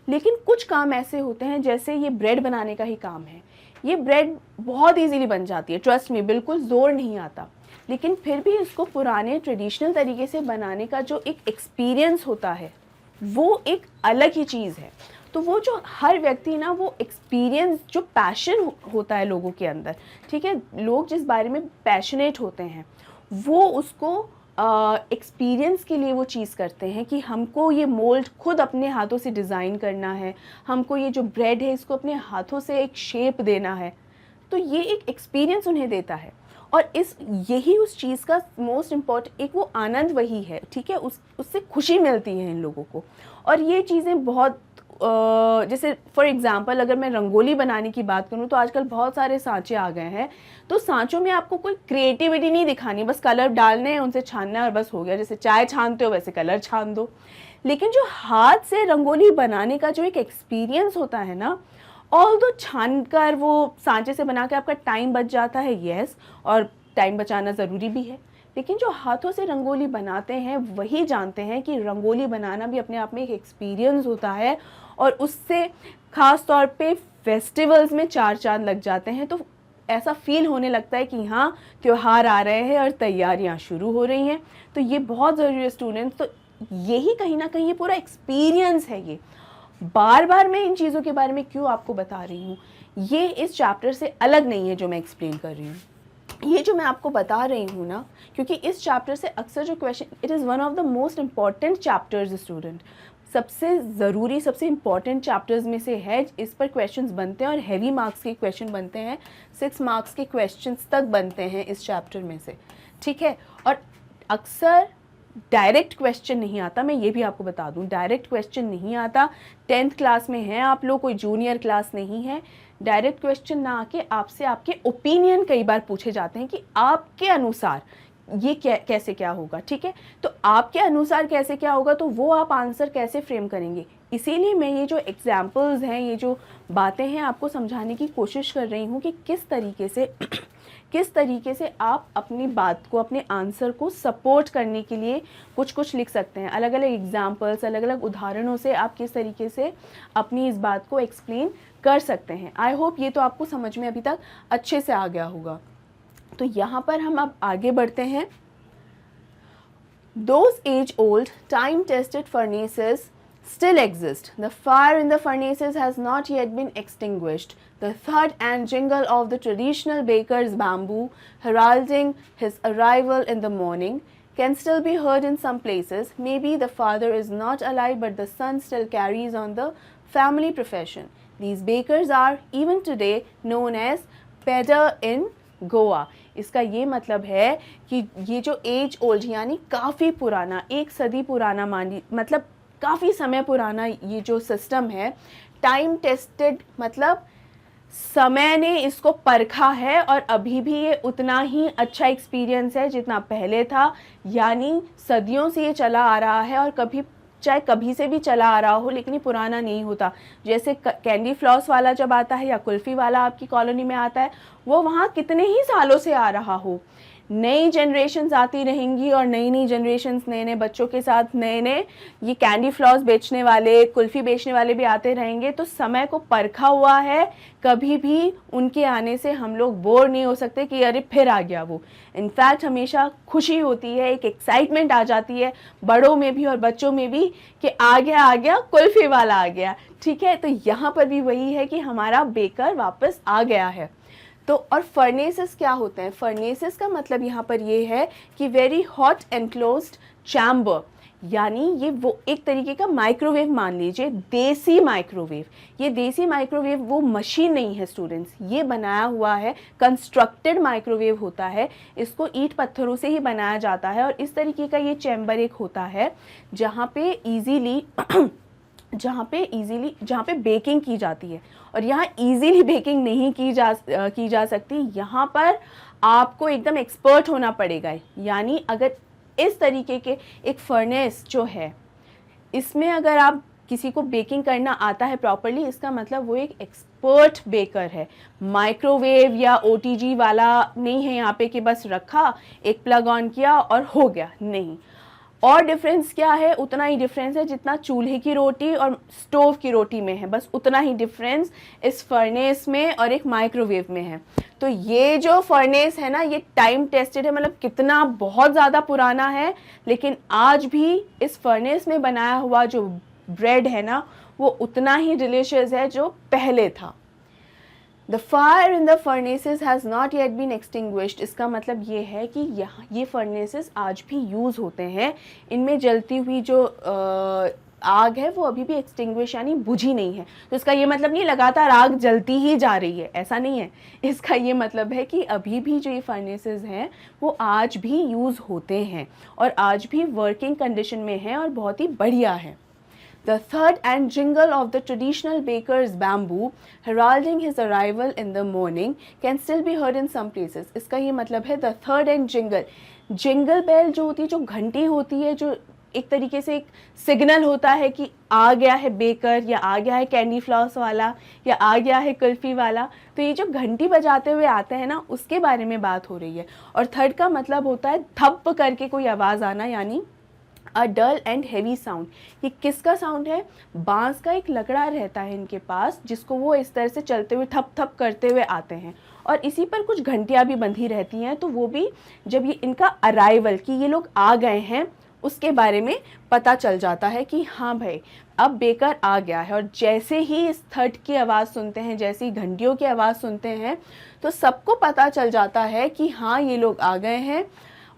लेकिन कुछ काम ऐसे होते हैं, जैसे ये ब्रेड बनाने का ही काम है। ये ब्रेड बहुत इजीली बन जाती है, ट्रस्ट मी, बिल्कुल ज़ोर नहीं आता। लेकिन फिर भी इसको पुराने ट्रेडिशनल तरीके से बनाने का जो एक एक्सपीरियंस होता है, वो एक अलग ही चीज़ है। तो वो जो हर व्यक्ति ना, वो एक्सपीरियंस, जो पैशन होता है लोगों के अंदर, ठीक है, लोग जिस बारे में पैशनेट होते हैं, वो उसको एक्सपीरियंस के लिए वो चीज़ करते हैं कि हमको ये मोल्ड खुद अपने हाथों से डिज़ाइन करना है, हमको ये जो ब्रेड है इसको अपने हाथों से एक शेप देना है। तो ये एक एक्सपीरियंस उन्हें देता है, और यही उस चीज़ का मोस्ट इम्पॉर्टेंट एक वो आनंद वही है, ठीक है, उससे खुशी मिलती है इन लोगों को। और ये चीज़ें बहुत जैसे फॉर एग्जांपल अगर मैं रंगोली बनाने की बात करूँ तो आजकल बहुत सारे सांचे आ गए हैं, तो सांचों में आपको कोई क्रिएटिविटी नहीं दिखानी, बस कलर डालने हैं, उनसे छानना है और बस हो गया। जैसे चाय छानते हो वैसे कलर छान दो। लेकिन जो हाथ से रंगोली बनाने का जो एक एक्सपीरियंस होता है ना, ऑल्दो छान कर वो सांचे से बना के आपका टाइम बच जाता है, यस, और टाइम बचाना ज़रूरी भी है, लेकिन जो हाथों से रंगोली बनाते हैं वही जानते हैं कि रंगोली बनाना भी अपने आप में एक एक्सपीरियंस होता है, और उससे ख़ास तौर पे फेस्टिवल्स में चार चांद लग जाते हैं। तो ऐसा फील होने लगता है कि हाँ, त्यौहार आ रहे हैं और तैयारियां शुरू हो रही हैं। तो ये बहुत ज़रूरी है स्टूडेंट्स। तो यही कहीं ना कहीं ये पूरा एक्सपीरियंस है। ये बार बार मैं इन चीज़ों के बारे में क्यों आपको बता रही हूँ, ये इस चैप्टर से अलग नहीं है जो मैं एक्सप्लेन कर रही हूँ। ये जो मैं आपको बता रही हूँ ना, क्योंकि इस चैप्टर से अक्सर जो question, it is one of the most important chapters student, सबसे ज़रूरी सबसे इम्पॉर्टेंट चैप्टर्स में से है। इस पर क्वेश्चंस बनते हैं और हैवी मार्क्स के क्वेश्चन बनते हैं, 6 मार्क्स के क्वेश्चंस तक बनते हैं इस चैप्टर में से, ठीक है। और अक्सर डायरेक्ट क्वेश्चन नहीं आता, मैं ये भी आपको बता दूं, डायरेक्ट क्वेश्चन नहीं आता। 10th क्लास में हैं आप लोग, कोई जूनियर क्लास नहीं है। डायरेक्ट क्वेश्चन ना आके आपसे आपके ओपिनियन कई बार पूछे जाते हैं कि आपके अनुसार ये कैसे क्या होगा, ठीक है। तो आपके अनुसार कैसे क्या होगा, तो वो आप आंसर कैसे फ्रेम करेंगे। इसीलिए मैं ये जो एग्जाम्पल्स हैं, ये जो बातें हैं, आपको समझाने की कोशिश कर रही हूँ कि किस तरीके से आप अपनी बात को, अपने आंसर को सपोर्ट करने के लिए कुछ कुछ लिख सकते हैं। अलग अलग एग्जाम्पल्स, अलग अलग उदाहरणों से आप किस तरीके से अपनी इस बात को एक्सप्लेन कर सकते हैं। आई होप ये तो आपको समझ में अभी तक अच्छे से आ गया होगा। तो यहाँ पर हम अब आगे बढ़ते हैं। Those age-old, time-tested furnaces still exist. The fire in the furnaces has not yet been extinguished. The thud and jingle of the traditional baker's bamboo, heralding his arrival in the morning, can still be heard in some places. Maybe the father is not alive, but the son still carries on the family profession. These bakers are, even today, known as pedder in Goa. इसका ये मतलब है कि ये जो एज ओल्ड यानी काफ़ी पुराना, 1 सदी पुराना, मतलब काफ़ी समय पुराना ये जो सिस्टम है, टाइम टेस्टेड मतलब समय ने इसको परखा है और अभी भी ये उतना ही अच्छा एक्सपीरियंस है जितना पहले था। यानी सदियों से ये चला आ रहा है और कभी से भी चला आ रहा हो, लेकिन ये पुराना नहीं होता। जैसे कैंडी फ्लॉस वाला जब आता है या कुल्फ़ी वाला आपकी कॉलोनी में आता है, वो वहाँ कितने ही सालों से आ रहा हो। नई जनरेशन्स आती रहेंगी और नई जनरेशन्स, नए बच्चों के साथ नए ये कैंडी फ्लॉस बेचने वाले, कुल्फ़ी बेचने वाले भी आते रहेंगे। तो समय को परखा हुआ है, कभी भी उनके आने से हम लोग बोर नहीं हो सकते कि अरे फिर आ गया वो। इनफैक्ट हमेशा खुशी होती है, एक एक्साइटमेंट आ जाती है बड़ों में भी और बच्चों में भी कि आ गया कुल्फ़ी वाला आ गया, ठीक है। तो यहाँ पर भी वही है कि हमारा बेकर वापस आ गया है। तो और फर्नेसेस क्या होते हैं, फर्नेसेस का मतलब यहाँ पर ये है कि वेरी हॉट एनक्लोज्ड चैम्बर, यानी ये वो एक तरीके का माइक्रोवेव मान लीजिए, देसी माइक्रोवेव। ये देसी माइक्रोवेव वो मशीन नहीं है स्टूडेंट्स, ये बनाया हुआ है, कंस्ट्रक्टेड माइक्रोवेव होता है। इसको ईंट पत्थरों से ही बनाया जाता है और इस तरीके का ये चैम्बर एक होता है जहाँ पे इजीली बेकिंग की जाती है। और यहाँ इजीली बेकिंग नहीं की जा सकती, यहाँ पर आपको एकदम एक्सपर्ट होना पड़ेगा। यानी अगर इस तरीके के एक फर्नेस जो है, इसमें अगर आप किसी को बेकिंग करना आता है प्रॉपरली, इसका मतलब वो एक एक्सपर्ट बेकर है। माइक्रोवेव या ओटीजी वाला नहीं है यहाँ पे कि बस रखा, एक प्लग ऑन किया और हो गया, नहीं। और डिफरेंस क्या है, उतना ही डिफरेंस है जितना चूल्हे की रोटी और स्टोव की रोटी में है, बस उतना ही डिफरेंस इस फर्नेस में और एक माइक्रोवेव में है। तो ये जो फर्नेस है ना, ये टाइम टेस्टेड है, मतलब कितना बहुत ज़्यादा पुराना है, लेकिन आज भी इस फर्नेस में बनाया हुआ जो ब्रेड है ना, वो उतना ही डिलीशियस है जो पहले था। The fire in the furnaces has not yet been extinguished। इसका मतलब ये है कि ये फर्नेसेस आज भी यूज़ होते हैं, इनमें जलती हुई जो आग है वो अभी भी एक्सटिंग्विश यानी बुझी नहीं है। तो इसका ये मतलब नहीं लगातार आग जलती ही जा रही है, ऐसा नहीं है। इसका ये मतलब है कि अभी भी जो ये फर्नेसेस हैं वो आज भी यूज़ होते हैं और आज भी वर्किंग कंडीशन में हैं और बहुत ही बढ़िया है। The third and jingle of the traditional bakers bamboo heralding his arrival in the morning can still be heard in some places. इसका ये मतलब है the third and jingle, jingle bell जो होती है, जो घंटी होती है, जो एक तरीके से एक सिग्नल होता है कि आ गया है बेकर, या आ गया है कैंडी फ्लॉस वाला, या आ गया है कुल्फी वाला। तो ये जो घंटी बजाते हुए आते हैं ना, उसके बारे में बात हो रही है। और थर्ड का मतलब होता है थप करके कोई आवाज़ आना, यानी अ डल एंड हैवी साउंड। ये किसका साउंड है? बांस का एक लकड़ा रहता है इनके पास, जिसको वो इस तरह से चलते हुए थप थप करते हुए आते हैं, और इसी पर कुछ घंटियाँ भी बंधी रहती हैं। तो वो भी जब ये इनका अराइवल, कि ये लोग आ गए हैं, उसके बारे में पता चल जाता है कि हाँ भाई अब बेकर आ गया है। और जैसे ही इस थर्ड की आवाज़ सुनते हैं, जैसे ही घंटियों की आवाज़ सुनते हैं, तो सबको पता चल जाता है कि हाँ ये लोग आ गए हैं।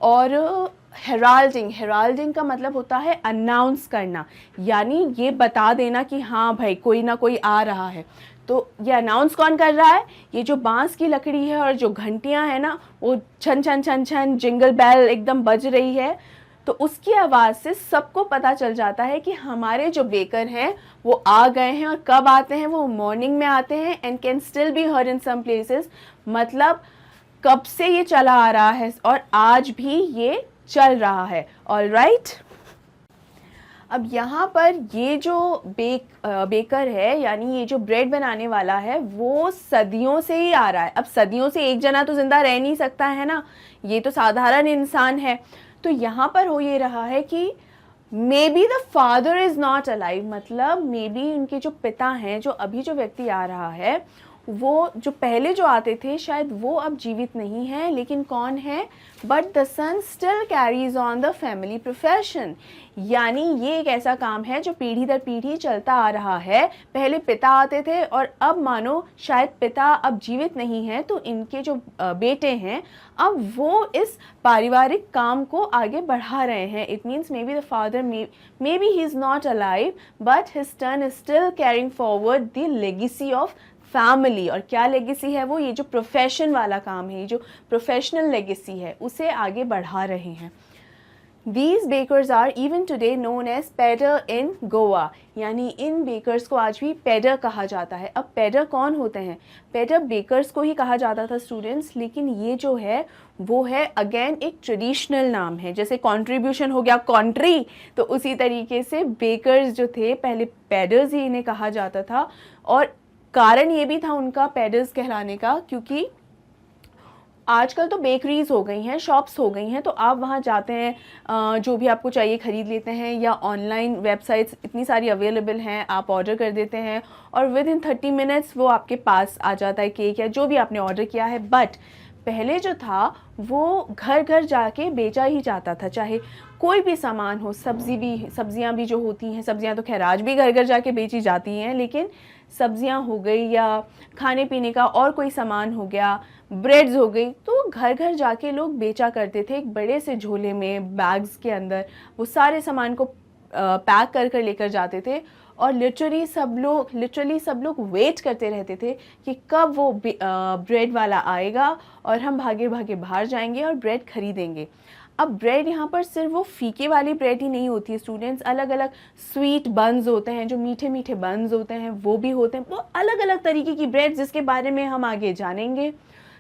और हेराल्डिंग, हेराल्डिंग का मतलब होता है अनाउंस करना, यानी ये बता देना कि हाँ भाई कोई ना कोई आ रहा है। तो ये अनाउंस कौन कर रहा है? ये जो बांस की लकड़ी है और जो घंटियां हैं ना, वो छन छन छन छन जिंगल बेल एकदम बज रही है। तो उसकी आवाज़ से सबको पता चल जाता है कि हमारे जो बेकर हैं वो आ गए हैं। और कब आते हैं? वो मॉर्निंग में आते हैं। And can still be heard in some places, मतलब कब से ये चला आ रहा है और आज भी ये चल रहा है। ऑल राइट, अब यहाँ पर ये जो बेकर है, यानी ये जो ब्रेड बनाने वाला है, वो सदियों से ही आ रहा है। अब सदियों से एक जना तो जिंदा रह नहीं सकता है ना, ये तो साधारण इंसान है। तो यहाँ पर हो ये रहा है कि may be the father is not alive, मतलब मे बी उनके जो पिता हैं, जो अभी जो व्यक्ति आ रहा है, वो जो पहले जो आते थे शायद वो अब जीवित नहीं है, लेकिन कौन है? But the son still carries on the family profession, यानी ये एक ऐसा काम है जो पीढ़ी दर पीढ़ी चलता आ रहा है। पहले पिता आते थे और अब मानो शायद पिता अब जीवित नहीं है, तो इनके जो बेटे हैं अब वो इस पारिवारिक काम को आगे बढ़ा रहे हैं। It means may be the father may be he is not alive, but his son is still carrying forward the legacy of family. और क्या लेगेसी है वो? ये जो प्रोफेशन वाला काम है, ये जो प्रोफेशनल लेगेसी है, उसे आगे बढ़ा रहे हैं। These bakers are even today known as pedder in Goa, यानी इन बेकर्स को आज भी पेडर कहा जाता है। अब पेडर कौन होते हैं? पेडर बेकर्स को ही कहा जाता था स्टूडेंट्स, लेकिन ये जो है वो है अगेन एक ट्रेडिशनल नाम है। जैसे कंट्रीब्यूशन हो गया कंट्री, तो उसी तरीके से बेकर्स जो थे पहले पेडर्स ही इन्हें कहा जाता था। और कारण ये भी था उनका पेडर्स कहलाने का, क्योंकि आजकल तो बेकरीज हो गई हैं, शॉप्स हो गई हैं, तो आप वहाँ जाते हैं, जो भी आपको चाहिए ख़रीद लेते हैं, या ऑनलाइन वेबसाइट्स इतनी सारी अवेलेबल हैं, आप ऑर्डर कर देते हैं और विद इन 30 मिनट्स वो आपके पास आ जाता है, केक या जो भी आपने ऑर्डर किया है। बट पहले जो था वो घर घर जाके बेचा ही जाता था, चाहे कोई भी सामान हो। सब्जियां भी जो होती हैं, सब्जियां तो खैर आज भी घर घर जाके बेची जाती हैं, लेकिन सब्जियां हो गई या खाने पीने का और कोई सामान हो गया, ब्रेड्स हो गई, तो घर घर जाके लोग बेचा करते थे। एक बड़े से झोले में, बैग्स के अंदर वो सारे सामान को पैक कर कर लेकर जाते थे। और लिटरली सब लोग वेट करते रहते थे कि कब वो ब्रेड वाला आएगा और हम भागे भागे बाहर जाएंगे और ब्रेड खरीदेंगे। अब ब्रेड यहाँ पर सिर्फ वो फीके वाली ब्रेड ही नहीं होती है स्टूडेंट्स, अलग अलग स्वीट बन्स होते हैं, जो मीठे मीठे बन्स होते हैं वो भी होते हैं। वो अलग अलग तरीके की ब्रेड, जिसके बारे में हम आगे जानेंगे,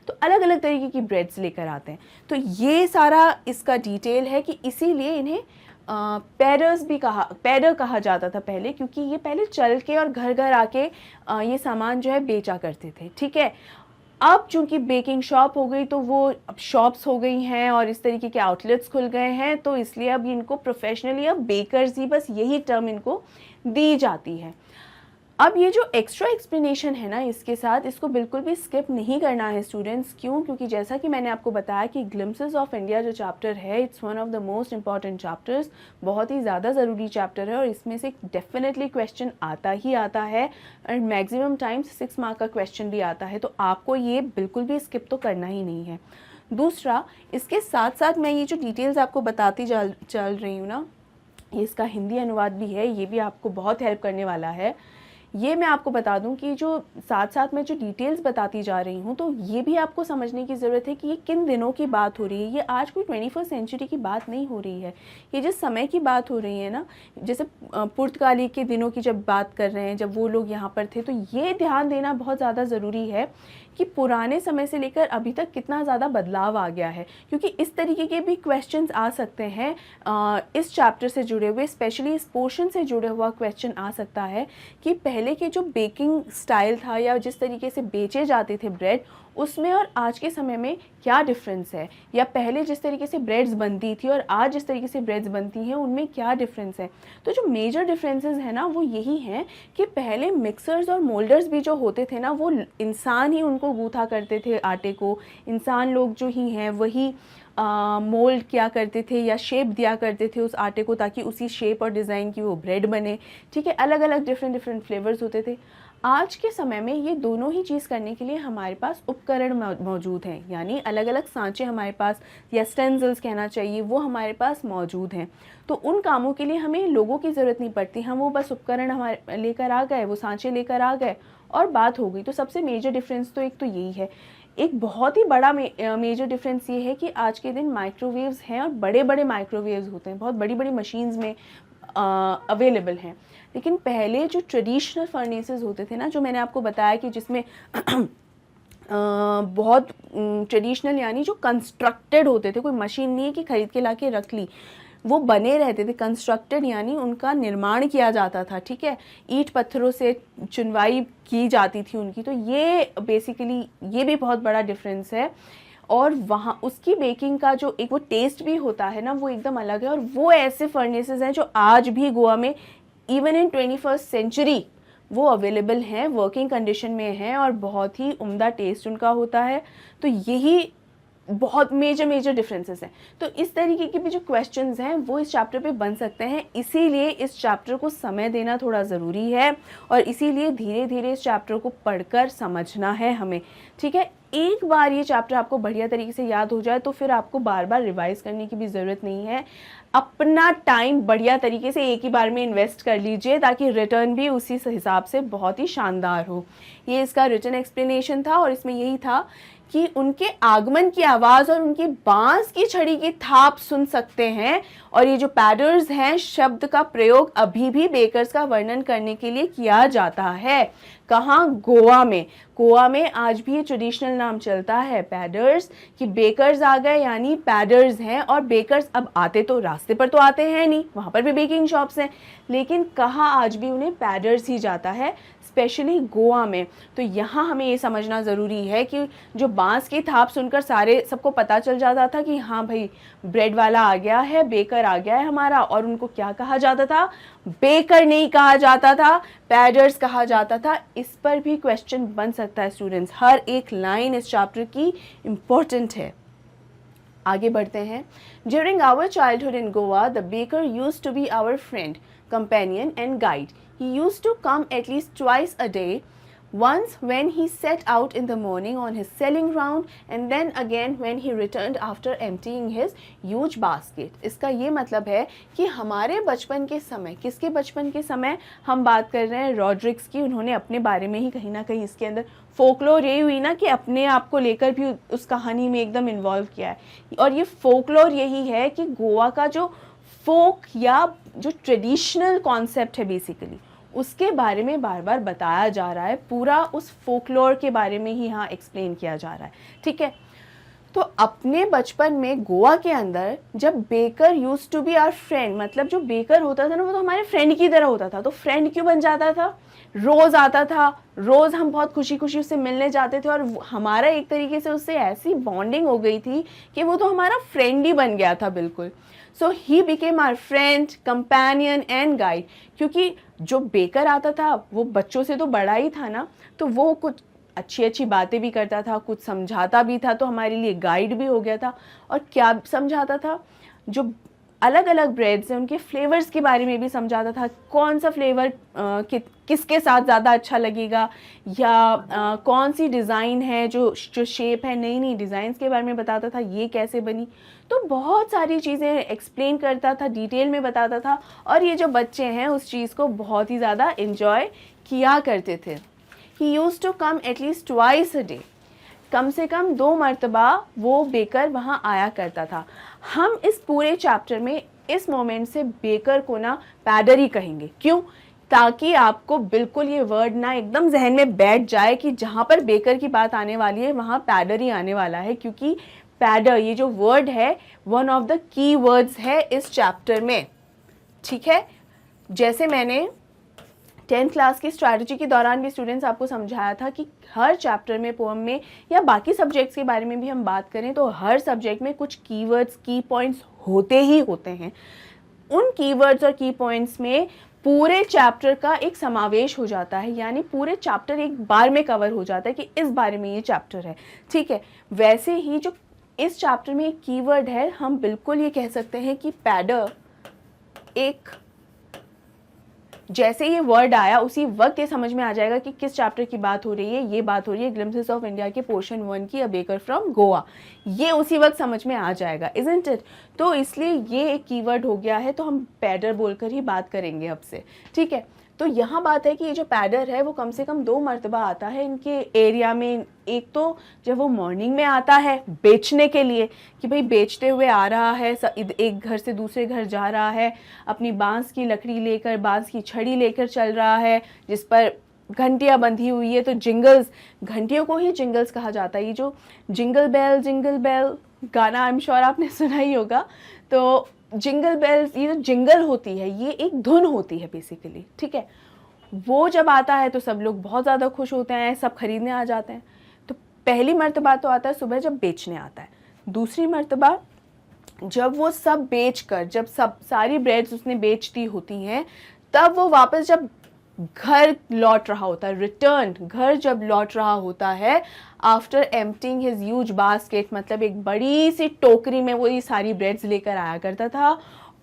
तो अलग अलग तरीके की ब्रेड्स लेकर आते हैं। तो ये सारा इसका डिटेल है कि इसीलिए इन्हें पैडर कहा जाता था पहले, क्योंकि ये पहले चल के और घर घर आके ये सामान जो है बेचा करते थे। ठीक है, अब चूंकि बेकिंग शॉप हो गई तो वो अब शॉप्स हो गई हैं और इस तरीके के आउटलेट्स खुल गए हैं, तो इसलिए अब इनको प्रोफेशनली अब बेकर्स ही, बस यही टर्म इनको दी जाती है। अब ये जो एक्स्ट्रा एक्सप्लेनेशन है ना इसके साथ, इसको बिल्कुल भी स्किप नहीं करना है स्टूडेंट्स। क्यों? क्योंकि जैसा कि मैंने आपको बताया कि ग्लिम्पसेस ऑफ इंडिया जो चैप्टर है, it's one of the most important chapters, बहुत ही ज़्यादा ज़रूरी चैप्टर है और इसमें से डेफिनेटली क्वेश्चन आता ही आता है और मैक्सिमम टाइम्स 6 मार्क का क्वेश्चन भी आता है, तो आपको ये बिल्कुल भी स्किप तो करना ही नहीं है। दूसरा, इसके साथ साथ मैं ये जो डिटेल्स आपको बताती चल रही हूँ ना, इसका हिंदी अनुवाद भी है, ये भी आपको बहुत हेल्प करने वाला है। ये मैं आपको बता दूं कि जो साथ साथ मैं जो डिटेल्स बताती जा रही हूँ, तो ये भी आपको समझने की ज़रूरत है कि ये किन दिनों की बात हो रही है। ये आज कोई 21st सेंचुरी की बात नहीं हो रही है, ये जिस समय की बात हो रही है ना, जैसे पुर्तगाली के दिनों की जब बात कर रहे हैं, जब वो लोग यहाँ पर थे, तो ये ध्यान देना बहुत ज़्यादा ज़रूरी है कि पुराने समय से लेकर अभी तक कितना ज़्यादा बदलाव आ गया है, क्योंकि इस तरीके के भी क्वेश्चंस आ सकते हैं इस चैप्टर से जुड़े हुए, स्पेशली इस पोर्शन से जुड़े हुआ क्वेश्चन आ सकता है कि पहले के जो बेकिंग स्टाइल था या जिस तरीके से बेचे जाते थे ब्रेड, उसमें और आज के समय में क्या डिफरेंस है, या पहले जिस तरीके से ब्रेड्स बनती थी और आज जिस तरीके से ब्रेड्स बनती हैं उनमें क्या डिफरेंस है। तो जो मेजर डिफरेंसेस हैं ना, वो यही हैं कि पहले मिक्सर्स और मोल्डर्स भी जो होते थे ना, वो इंसान ही उनको गूथा करते थे आटे को, इंसान लोग जो ही हैं वही मोल्ड किया करते थे या शेप दिया करते थे उस आटे को, ताकि उसी शेप और डिज़ाइन की वो ब्रेड बने। ठीक है, अलग अलग डिफरेंट फ्लेवर्स होते थे। आज के समय में ये दोनों ही चीज़ करने के लिए हमारे पास उपकरण मौजूद हैं, यानी अलग अलग सांचे हमारे पास, या स्टेंसिल्स कहना चाहिए, वो हमारे पास मौजूद हैं। तो उन कामों के लिए हमें लोगों की ज़रूरत नहीं पड़ती, हम वो बस उपकरण हमारे लेकर आ गए, वो सांचे लेकर आ गए और बात हो गई। तो सबसे मेजर डिफरेंस तो एक तो यही है। एक बहुत ही बड़ा मेजर डिफरेंस ये है कि आज के दिन माइक्रोवेव्स हैं और बड़े बड़े माइक्रोवेव्स होते हैं, बहुत बड़ी बड़ी मशीन्स में अवेलेबल हैं। लेकिन पहले जो ट्रेडिशनल फर्नेसेस होते थे ना, जो मैंने आपको बताया कि जिसमें बहुत ट्रेडिशनल यानी जो कंस्ट्रक्टेड होते थे, कोई मशीन नहीं है कि खरीद के लाके रख ली, वो बने रहते थे, कंस्ट्रक्टेड यानी उनका निर्माण किया जाता था। ठीक है, ईंट पत्थरों से चुनवाई की जाती थी उनकी। तो ये बेसिकली ये भी बहुत बड़ा डिफरेंस है। और वहाँ उसकी बेकिंग का जो एक वो टेस्ट भी होता है ना, वो एकदम अलग है। और वो ऐसे फर्नेसेस हैं जो आज भी गोवा में इवन इन 21st सेंचुरी वो अवेलेबल हैं, वर्किंग कंडीशन में हैं और बहुत ही उम्दा टेस्ट उनका होता है। तो यही बहुत मेजर डिफरेंसेस हैं। तो इस तरीके के भी जो क्वेश्चंस हैं वो इस चैप्टर पे बन सकते हैं, इसीलिए इस चैप्टर को समय देना थोड़ा ज़रूरी है और इसीलिए धीरे धीरे इस चैप्टर को पढ़कर समझना है हमें। ठीक है, एक बार ये चैप्टर आपको बढ़िया तरीके से याद हो जाए तो फिर आपको बार बार रिवाइज करने की भी ज़रूरत नहीं है। अपना टाइम बढ़िया तरीके से एक ही बार में इन्वेस्ट कर लीजिए ताकि रिटर्न भी उसी हिसाब से बहुत ही शानदार हो। ये इसका रिटन एक्सप्लेनेशन था और इसमें यही था कि उनके आगमन की आवाज़ और उनकी बांस की छड़ी की थाप सुन सकते हैं। और ये जो पैडर्स हैं, शब्द का प्रयोग अभी भी बेकर्स का वर्णन करने के लिए किया जाता है। कहाँ? गोवा में। गोवा में आज भी ये ट्रेडिशनल नाम चलता है पैडर्स, कि बेकर्स आ गए यानी पैडर्स हैं। और बेकर्स अब आते तो रास्ते पर तो आते हैं नहीं, वहाँ पर भी बेकिंग शॉप्स हैं, लेकिन कहाँ आज भी उन्हें पैडर्स ही जाता है, स्पेशली गोवा में। तो यहाँ हमें ये समझना ज़रूरी है कि जो बांस की थाप सुनकर सबको पता चल जाता था कि हाँ भाई ब्रेड वाला आ गया है, बेकर आ गया है हमारा। और उनको क्या कहा जाता था? बेकर नहीं कहा जाता था, पैडर्स कहा जाता था। इस पर भी क्वेश्चन बन सकता है स्टूडेंट्स, हर एक लाइन इस चैप्टर की इम्पोर्टेंट है। आगे बढ़ते हैं। During our childhood in Goa the baker used to be our friend, companion and guide. He used to come at least twice a day, once when he set out in the morning on his selling round and then again when he returned after emptying his huge basket. इसका ये मतलब है कि हमारे बचपन के समय, किसके बचपन के समय हम बात कर रहे हैं? रॉड्रिक्स की। उन्होंने अपने बारे में ही कहीं ना कहीं इसके अंदर फोकलोर यही हुई ना कि अपने आप को लेकर भी उस कहानी में एकदम इन्वॉल्व किया है। और ये फोकलोर यही है कि गोवा का जो फोक या जो ट्रेडिशनल कॉन्सेप्ट है बेसिकली, उसके बारे में बार बार बताया जा रहा है। पूरा उस फोकलोर के बारे में ही यहाँ एक्सप्लेन किया जा रहा है। ठीक है, तो अपने बचपन में गोवा के अंदर जब baker used to be our friend, मतलब जो बेकर होता था ना वो तो हमारे फ्रेंड की तरह होता था। तो फ्रेंड क्यों बन जाता था? रोज़ आता था, रोज़ हम बहुत खुशी खुशी उससे मिलने जाते थे और हमारा एक तरीके से उससे ऐसी बॉन्डिंग हो गई थी कि वो तो हमारा फ्रेंड ही बन गया था बिल्कुल। So he became our friend, companion and guide. क्योंकि जो बेकर आता था वो बच्चों से तो बड़ा ही था ना, तो वो कुछ अच्छी बातें भी करता था, कुछ समझाता भी था, तो हमारे लिए गाइड भी हो गया था। और क्या समझाता था? जो अलग अलग ब्रेड्स हैं उनके फ्लेवर्स के बारे में भी समझाता था। कौन सा फ्लेवर किसके साथ ज़्यादा अच्छा लगेगा, या कौन सी डिज़ाइन है, जो शेप है, नई नई डिज़ाइंस के बारे में बताता था, ये कैसे बनी। तो बहुत सारी चीज़ें एक्सप्लेन करता था, डिटेल में बताता था। और ये जो बच्चे हैं उस चीज़ को बहुत ही ज़्यादा एंजॉय किया करते थे। He used to come at least twice a day, कम से कम 2 मरतबा वो बेकर वहाँ आया करता था। हम इस पूरे चैप्टर में इस मोमेंट से बेकर को ना पैडर ही कहेंगे। क्यों? ताकि आपको बिल्कुल ये वर्ड ना एकदम जहन में बैठ जाए कि जहाँ पर बेकर की बात आने वाली है वहाँ पैडर ही आने वाला है, क्योंकि पैडर ये जो वर्ड है one of the key words है इस चैप्टर में। ठीक है, जैसे मैंने 10th क्लास की स्ट्रैटेजी के दौरान भी स्टूडेंट्स आपको समझाया था कि हर चैप्टर में, पोएम में या बाकी सब्जेक्ट्स के बारे में भी हम बात करें तो हर सब्जेक्ट में कुछ कीवर्ड्स, की पॉइंट्स होते ही होते हैं। उन कीवर्ड्स और की पॉइंट्स में पूरे चैप्टर का एक समावेश हो जाता है, यानी पूरे चैप्टर एक बार में कवर हो जाता है कि इस बारे में ये चैप्टर है। ठीक है, वैसे ही जो इस चैप्टर में एक कीवर्ड है, हम बिल्कुल ये कह सकते हैं कि पैडर एक, जैसे ये वर्ड आया उसी वक्त ये समझ में आ जाएगा कि किस चैप्टर की बात हो रही है। ये बात हो रही है ग्लिम्पसेस ऑफ इंडिया के पोर्शन 1 की, अ बेकर फ्रॉम गोवा। ये उसी वक्त समझ में आ जाएगा, इजंट इट? तो इसलिए ये एक कीवर्ड हो गया है, तो हम पैडर बोलकर ही बात करेंगे अब से। ठीक है, तो यहाँ बात है कि ये जो पैडर है वो कम से कम 2 मरतबा आता है इनके एरिया में। एक तो जब वो मॉर्निंग में आता है बेचने के लिए, कि भाई बेचते हुए आ रहा है, एक घर से दूसरे घर जा रहा है, अपनी बांस की लकड़ी लेकर, बांस की छड़ी लेकर चल रहा है जिस पर घंटियाँ बंधी हुई है। तो जिंगल्स, घंटियों को ही जिंगल्स कहा जाता है। ये जो जिंगल बेल गाना आई एम श्योर आपने सुना ही होगा। तो जिंगल बेल्स, ये जो जिंगल होती है ये एक धुन होती है बेसिकली। ठीक है, वो जब आता है तो सब लोग बहुत ज़्यादा खुश होते हैं, सब खरीदने आ जाते हैं। तो पहली मर्तबा तो आता है सुबह जब बेचने आता है। दूसरी मर्तबा जब वो सब बेच कर, जब सब सारी ब्रेड्स उसने बेच दी होती हैं, तब वो वापस जब घर लौट रहा होता है, रिटर्न घर जब लौट रहा होता है after emptying his huge basket, मतलब एक बड़ी सी टोकरी में वो ये सारी ब्रेड्स लेकर आया करता था।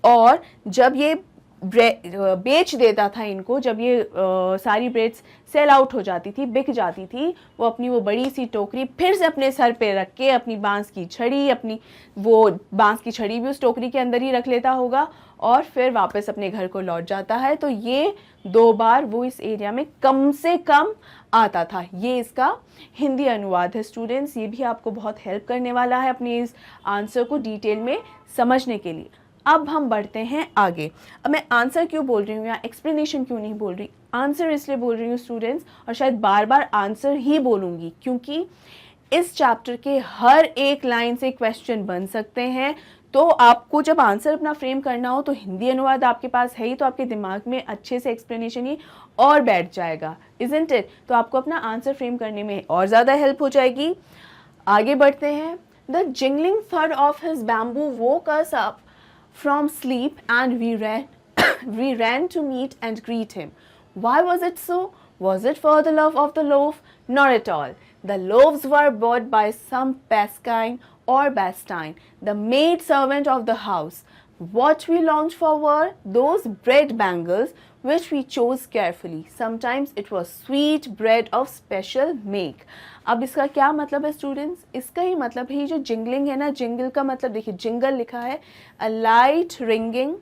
और जब ये बेच देता था इनको, जब ये सारी ब्रेड्स सेल आउट हो जाती थी, बिक जाती थी, वो अपनी वो बड़ी सी टोकरी फिर से अपने सर पे रख के अपनी बांस की छड़ी, अपनी वो बांस की छड़ी भी उस टोकरी के अंदर ही रख लेता होगा और फिर वापस अपने घर को लौट जाता है। तो ये 2 बार वो इस एरिया में कम से कम आता था। ये इसका हिंदी अनुवाद है स्टूडेंट्स। ये भी आपको बहुत हेल्प करने वाला है अपने इस आंसर को डिटेल में समझने के लिए। अब हम बढ़ते हैं आगे। अब मैं आंसर क्यों बोल रही हूँ या एक्सप्लेनेशन क्यों नहीं बोल रही, आंसर इसलिए बोल रही हूँ स्टूडेंट्स, और शायद बार बार आंसर ही बोलूँगी क्योंकि इस चैप्टर के हर एक लाइन से क्वेश्चन बन सकते हैं। तो आपको जब आंसर अपना फ्रेम करना हो तो हिंदी अनुवाद आपके पास है ही, तो आपके दिमाग में अच्छे से एक्सप्लेनेशन ही और बैठ जाएगा, इजंट इट? तो आपको अपना आंसर फ्रेम करने में और ज़्यादा हेल्प हो जाएगी। आगे बढ़ते हैं। द जिंगलिंग थड of his bamboo woke us up from sleep and we ran to meet and greet him. Why was it so? Was it for the love of the loaf? Not at all. The loaves were bought by some Pasquine or Bastine, the maid servant of the house. What we longed for were those bread bangles which we chose carefully. Sometimes it was sweet bread of special make. अब इसका क्या मतलब है स्टूडेंट्स? इसका ही मतलब है, ये जो जिंगलिंग है ना, जिंगल का मतलब देखिए, जिंगल लिखा है a light ringing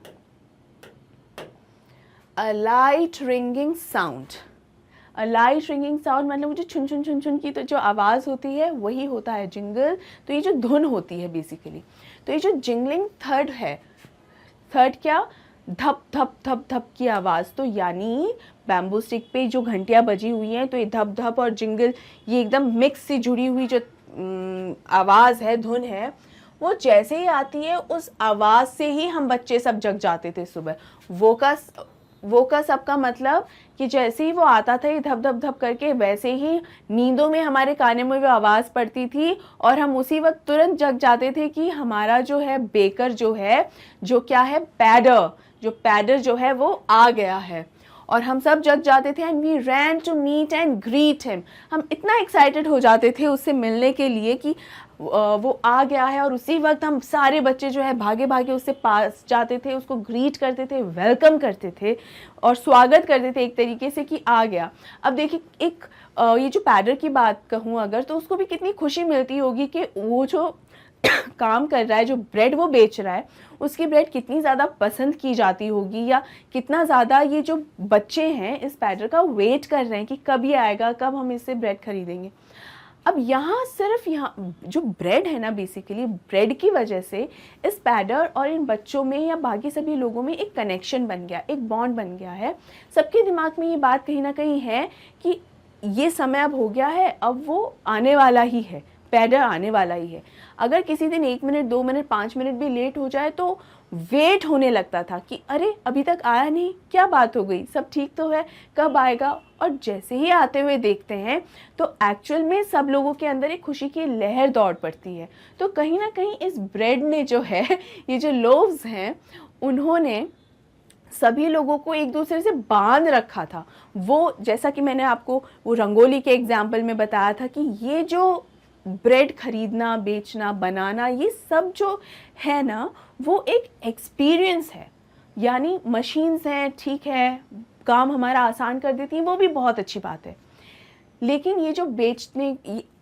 sound. A light ringing sound मतलब मुझे छुन छुन छुन छुन की तो जो आवाज़ होती है वही होता है जिंगल। तो ये जो धुन होती है बेसिकली, तो ये जो जिंगलिंग थर्ड है, थर्ड क्या, धप धप धप धप की आवाज़। तो यानी बैम्बू स्टिक पे जो घंटियाँ बजी हुई हैं, तो ये धप धप और जिंगल ये एकदम मिक्स से जुड़ी हुई जो आवाज़ है, धुन है, वो जैसे ही आती है उस आवाज़ से ही हम बच्चे सब जग जाते थे सुबह। वो का सबका मतलब कि जैसे ही वो आता था ये धप धप धप करके, वैसे ही नींदों में हमारे कानों में वो आवाज़ पड़ती थी और हम उसी वक्त तुरंत जग जाते थे कि हमारा जो है बेकर जो है, जो क्या है, पैडर जो है वो आ गया है। और हम सब जग जाते थे and we ran to meet and greet him. हम इतना एक्साइटेड हो जाते थे उससे मिलने के लिए कि वो आ गया है, और उसी वक्त हम सारे बच्चे जो है भागे भागे उससे पास जाते थे, उसको ग्रीट करते थे, वेलकम करते थे और स्वागत करते थे एक तरीके से कि आ गया। अब देखिए, ये जो पैडर की बात कहूँ अगर, तो उसको भी कितनी खुशी मिलती होगी कि वो जो काम कर रहा है, जो ब्रेड वो बेच रहा है, उसकी ब्रेड कितनी ज़्यादा पसंद की जाती होगी, या कितना ज़्यादा ये जो बच्चे हैं इस पैडर का वेट कर रहे हैं कि कब ये आएगा, कब हम इससे ब्रेड खरीदेंगे। अब यहाँ सिर्फ यहाँ जो ब्रेड है ना, बेसिकली ब्रेड की वजह से इस पैडर और इन बच्चों में या बाकी सभी लोगों में एक कनेक्शन बन गया, एक बॉन्ड बन गया है। सबके दिमाग में ये बात कहीं ना कहीं है कि ये समय अब हो गया है, अब वो आने वाला ही है, पैडर आने वाला ही है। अगर किसी दिन 1 मिनट 2 मिनट 5 मिनट भी लेट हो जाए तो वेट होने लगता था कि अरे अभी तक आया नहीं, क्या बात हो गई, सब ठीक तो है, कब आएगा। और जैसे ही आते हुए देखते हैं तो एक्चुअल में सब लोगों के अंदर एक खुशी की लहर दौड़ पड़ती है। तो कहीं ना कहीं इस ब्रेड ने जो है, ये जो लोव्स हैं, उन्होंने सभी लोगों को एक दूसरे से बांध रखा था। वो जैसा कि मैंने आपको वो रंगोली के एग्जाम्पल में बताया था कि ये जो ब्रेड खरीदना, बेचना, बनाना, ये सब जो है ना, वो एक एक्सपीरियंस है। यानी मशीन्स हैं, ठीक है, काम हमारा आसान कर देती हैं, वो भी बहुत अच्छी बात है, लेकिन ये जो बेचने,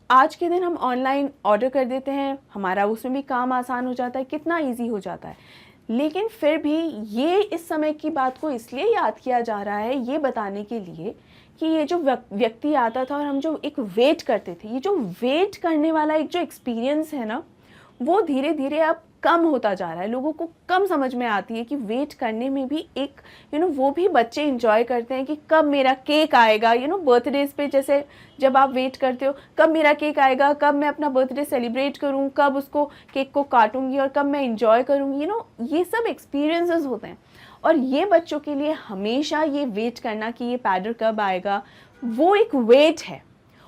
आज के दिन हम ऑनलाइन ऑर्डर कर देते हैं, हमारा उसमें भी काम आसान हो जाता है, कितना इजी हो जाता है। लेकिन फिर भी ये इस समय की बात को इसलिए याद किया जा रहा है, ये बताने के लिए कि ये जो व्यक्ति आता था और हम जो एक वेट करते थे, ये जो वेट करने वाला एक जो एक्सपीरियंस है ना, वो धीरे धीरे अब कम होता जा रहा है। लोगों को कम समझ में आती है कि वेट करने में भी एक वो भी बच्चे इंजॉय करते हैं कि कब मेरा केक आएगा। बर्थडेज पे जैसे जब आप वेट करते हो कब मेरा केक आएगा, कब मैं अपना बर्थडे सेलिब्रेट करूं, कब उसको केक को काटूंगी और कब मैं इंजॉय करूंगी। ये सब एक्सपीरियंसेस होते हैं। और ये बच्चों के लिए हमेशा ये वेट करना कि ये पैडर कब आएगा, वो एक वेट है।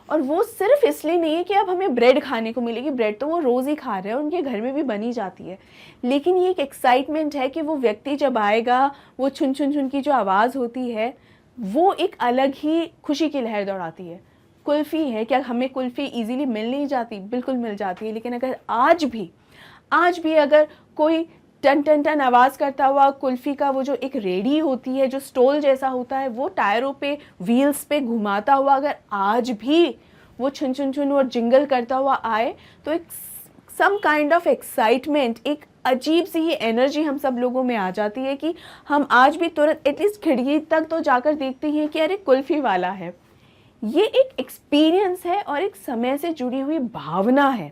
और वो सिर्फ इसलिए नहीं है कि अब हमें ब्रेड खाने को मिलेगी, ब्रेड तो वो रोज़ ही खा रहे हैं, उनके घर में भी बनी जाती है, लेकिन ये एक एक्साइटमेंट है कि वो व्यक्ति जब आएगा, वो छुन छुन छुन की जो आवाज़ होती है, वो एक अलग ही खुशी की लहर दौड़ाती है। कुल्फ़ी है, क्या हमें कुल्फ़ी इजीली मिल नहीं जाती? बिल्कुल मिल जाती है। लेकिन अगर आज भी अगर कोई टन टन टन आवाज़ करता हुआ कुल्फ़ी का वो जो एक रेडी होती है, जो स्टॉल जैसा होता है, वो टायरों पे, व्हील्स पे घुमाता हुआ अगर आज भी वो छुन छुन छुन और जिंगल करता हुआ आए, तो एक सम काइंड ऑफ एक्साइटमेंट, एक अजीब सी ही एनर्जी हम सब लोगों में आ जाती है कि हम आज भी तुरंत एटलीस्ट खिड़की तक तो जाकर देखते हैं कि अरे कुल्फ़ी वाला है। ये एक एक्सपीरियंस है और एक समय से जुड़ी हुई भावना है।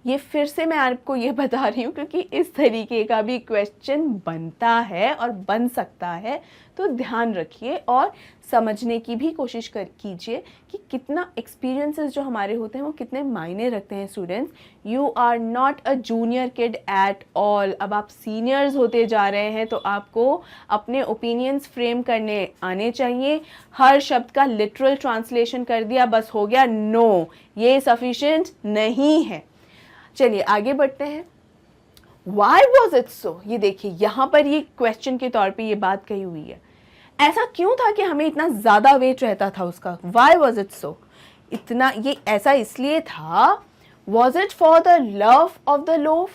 ये फिर से मैं आपको ये बता रही हूँ क्योंकि इस तरीके का भी क्वेश्चन बनता है और बन सकता है, तो ध्यान रखिए और समझने की भी कोशिश कीजिए कि कितना एक्सपीरियंसेस जो हमारे होते हैं वो कितने मायने रखते हैं। Students, you are not a junior kid at all. अब आप सीनियर्स होते जा रहे हैं तो आपको अपने ओपिनियंस फ्रेम करने आने चाहिए। हर शब्द का लिटरल ट्रांसलेशन कर दिया बस हो गया, नो, ये सफिशिएंट नहीं है। चलिए आगे बढ़ते हैं। Why was it so? ये देखिए यहाँ पर ये क्वेश्चन के तौर पे ये बात कही हुई है। ऐसा क्यों था कि हमें इतना ज़्यादा वेट रहता था उसका? Why was it so? इतना ये ऐसा इसलिए था, Was it for the love of the loaf?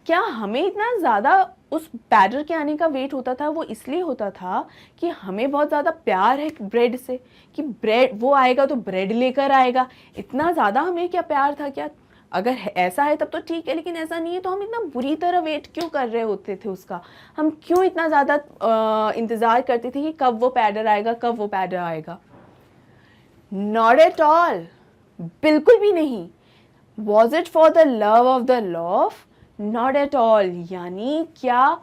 क्या हमें इतना ज़्यादा उस बैटर के आने का वेट होता था? वो इसलिए होता था कि हमें बहुत ज़्यादा प्यार है ब्रेड से, कि ब्रेड वो आएगा तो ब्रेड लेकर आएगा। इतना ज़्यादा हमें क्या प्यार था क्या? अगर ऐसा है तब तो ठीक है, लेकिन ऐसा नहीं है तो हम इतना बुरी तरह वेट क्यों कर रहे होते थे उसका? हम क्यों इतना ज़्यादा इंतज़ार करते थे कि कब वो पैडर आएगा, कब वो पैडर आएगा? नॉट एट ऑल, बिल्कुल भी नहीं। Was it for the love of the loaf? Not at all. यानी क्या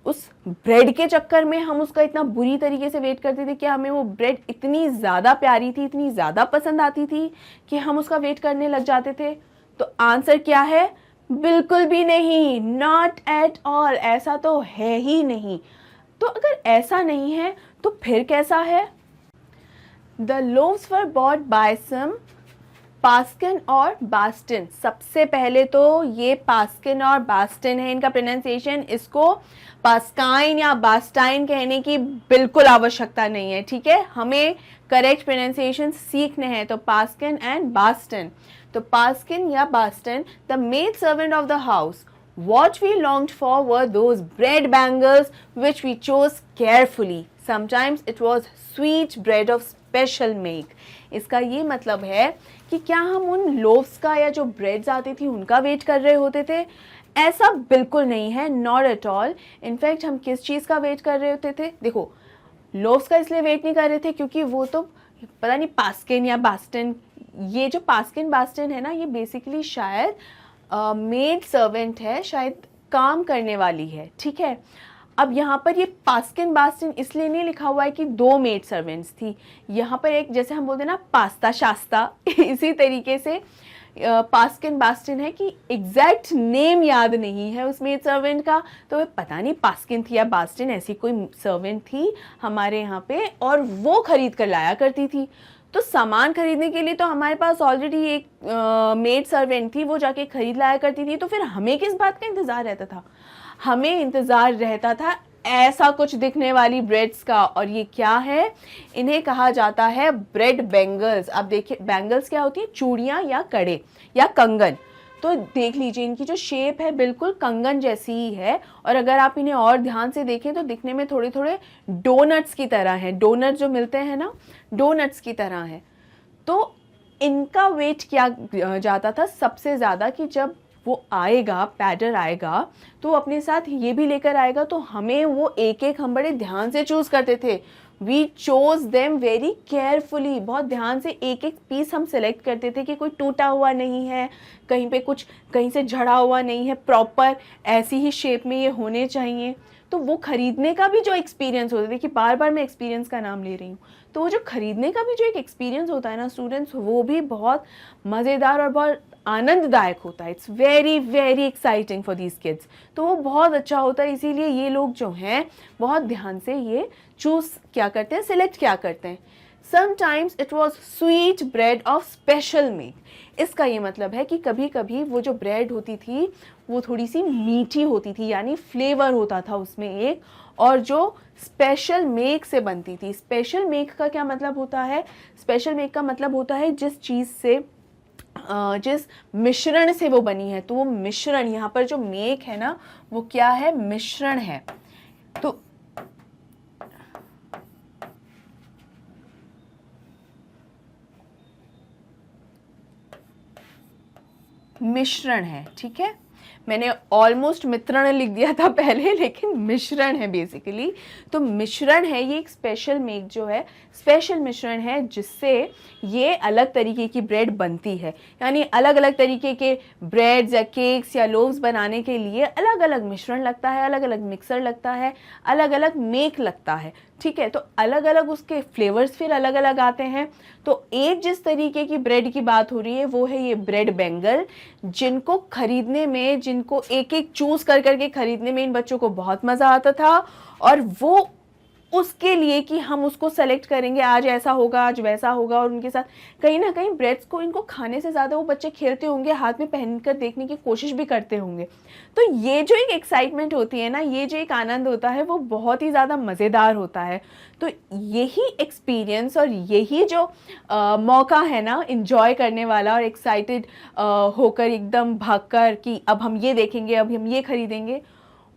उस ब्रेड के चक्कर में हम उसका इतना बुरी तरीके से वेट करते थे? क्या हमें वो ब्रेड इतनी ज़्यादा प्यारी थी, इतनी ज़्यादा पसंद आती थी कि हम उसका वेट करने लग जाते थे? तो आंसर क्या है? बिल्कुल भी नहीं, नॉट एट ऑल। ऐसा तो है ही नहीं। तो अगर ऐसा नहीं है तो फिर कैसा है? The loaves were bought by some Paskin और बास्टिन। सबसे पहले तो ये पास्किन और बास्टिन है, इनका प्रोनाउंसिएशन, इसको पास्काइन या बास्टाइन कहने की बिल्कुल आवश्यकता नहीं है, ठीक है? हमें करेक्ट प्रोनाउंसिएशन सीखने हैं, तो पास्किन एंड बास्टिन। तो पास्किन या Bastin, the maid servant of the house, what we longed for were those bread bangles which we chose carefully. Sometimes it was sweet bread of special make. इसका ये मतलब है कि क्या हम उन लोव्स का या जो ब्रेड्स आती थी उनका वेट कर रहे होते थे? ऐसा बिल्कुल नहीं है, नॉट एट ऑल। इनफैक्ट हम किस चीज़ का वेट कर रहे होते थे? देखो, लोव्स का इसलिए वेट नहीं कर रहे थे क्योंकि वो तो पता नहीं पास्किन या बास्टन, ये जो पास्किन बास्टन है ना, ये बेसिकली शायद मेड सर्वेंट है, शायद काम करने वाली है, ठीक है। अब यहाँ पर ये पास्किन बास्टन इसलिए नहीं लिखा हुआ है कि 2 मेड सर्वेंट्स थी, यहाँ पर एक, जैसे हम बोलते हैं ना पास्ता शास्ता इसी तरीके से पास्किन बास्टन है कि एग्जैक्ट नेम याद नहीं है उस मेड सर्वेंट का, तो पता नहीं पास्किन थी या बास्टन, ऐसी कोई सर्वेंट थी हमारे यहाँ पे और वो खरीद कर लाया करती थी। तो सामान खरीदने के लिए तो हमारे पास ऑलरेडी एक मेड सर्वेंट थी, वो जाके खरीद लाया करती थी, तो फिर हमें किस बात का इंतज़ार रहता था? हमें इंतज़ार रहता था ऐसा कुछ दिखने वाली ब्रेड्स का, और ये क्या है? इन्हें कहा जाता है ब्रेड बैंगल्स। अब देखिए, बैंगल्स क्या होती है? चूड़ियाँ या कड़े या कंगन। तो देख लीजिए, इनकी जो शेप है बिल्कुल कंगन जैसी ही है, और अगर आप इन्हें और ध्यान से देखें तो दिखने में थोड़े थोड़े डोनट्स की तरह है। डोनट जो मिलते हैं ना, डोनट्स की तरह है। तो इनका वेट किया जाता था सबसे ज़्यादा कि जब वो आएगा, पैडर आएगा, तो अपने साथ ये भी लेकर आएगा, तो हमें वो एक एक हम बड़े ध्यान से चूज़ करते थे। We chose them very carefully, बहुत ध्यान से एक एक पीस हम सेलेक्ट करते थे कि कोई टूटा हुआ नहीं है, कहीं पे कुछ कहीं से झड़ा हुआ नहीं है, प्रॉपर ऐसी ही शेप में ये होने चाहिए। तो वो खरीदने का भी जो एक्सपीरियंस होता है, देखिए बार बार मैं एक्सपीरियंस का नाम ले रही हूँ, तो वो जो खरीदने का भी जो एक एक्सपीरियंस होता है ना स्टूडेंट्स, वो भी बहुत मज़ेदार और बहुत आनंददायक होता है। It's very very exciting for these kids. तो वो बहुत अच्छा होता है, इसीलिए ये लोग जो हैं बहुत ध्यान से ये चूज़ क्या करते हैं, सिलेक्ट क्या करते हैं। Sometimes it was sweet bread of special make. इसका ये मतलब है कि कभी कभी वो जो ब्रेड होती थी वो थोड़ी सी मीठी होती थी, यानी फ्लेवर होता था उसमें एक, और जो स्पेशल मेक से बनती थी। स्पेशल मेक का क्या मतलब होता है? स्पेशल मेक का मतलब होता है जिस चीज़ से, जिस मिश्रण से वो बनी है। तो वो मिश्रण, यहाँ पर जो मेक है ना, वो क्या है? मिश्रण है। तो मिश्रण है, ठीक है। मैंने ऑलमोस्ट मिश्रण लिख दिया था पहले, लेकिन मिश्रण है बेसिकली। तो मिश्रण है ये, एक स्पेशल मेक जो है, स्पेशल मिश्रण है जिससे ये अलग तरीके की ब्रेड बनती है। यानी अलग अलग तरीके के ब्रेड्स या केक्स या लोव्स बनाने के लिए अलग अलग मिश्रण लगता है, अलग अलग मिक्सर लगता है, अलग अलग मेक लगता है, ठीक है। तो अलग अलग उसके फ्लेवर्स फिर अलग अलग आते हैं। तो एक जिस तरीके की ब्रेड की बात हो रही है वो है ये ब्रेड बैंगल, जिनको खरीदने में, जिनको एक एक चूज कर करके खरीदने में इन बच्चों को बहुत मज़ा आता था। और वो उसके लिए कि हम उसको सेलेक्ट करेंगे, आज ऐसा होगा, आज वैसा होगा, और उनके साथ कहीं ना कहीं ब्रेड्स को, इनको खाने से ज़्यादा वो बच्चे खेलते होंगे, हाथ में पहनकर देखने की कोशिश भी करते होंगे। तो ये जो एक एक्साइटमेंट होती है ना, ये जो एक आनंद होता है, वो बहुत ही ज़्यादा मज़ेदार होता है। तो यही एक्सपीरियंस और यही जो मौका है ना इंजॉय करने वाला, और एक्साइटेड होकर एकदम भागकर कि अब हम ये देखेंगे, अब हम ये खरीदेंगे,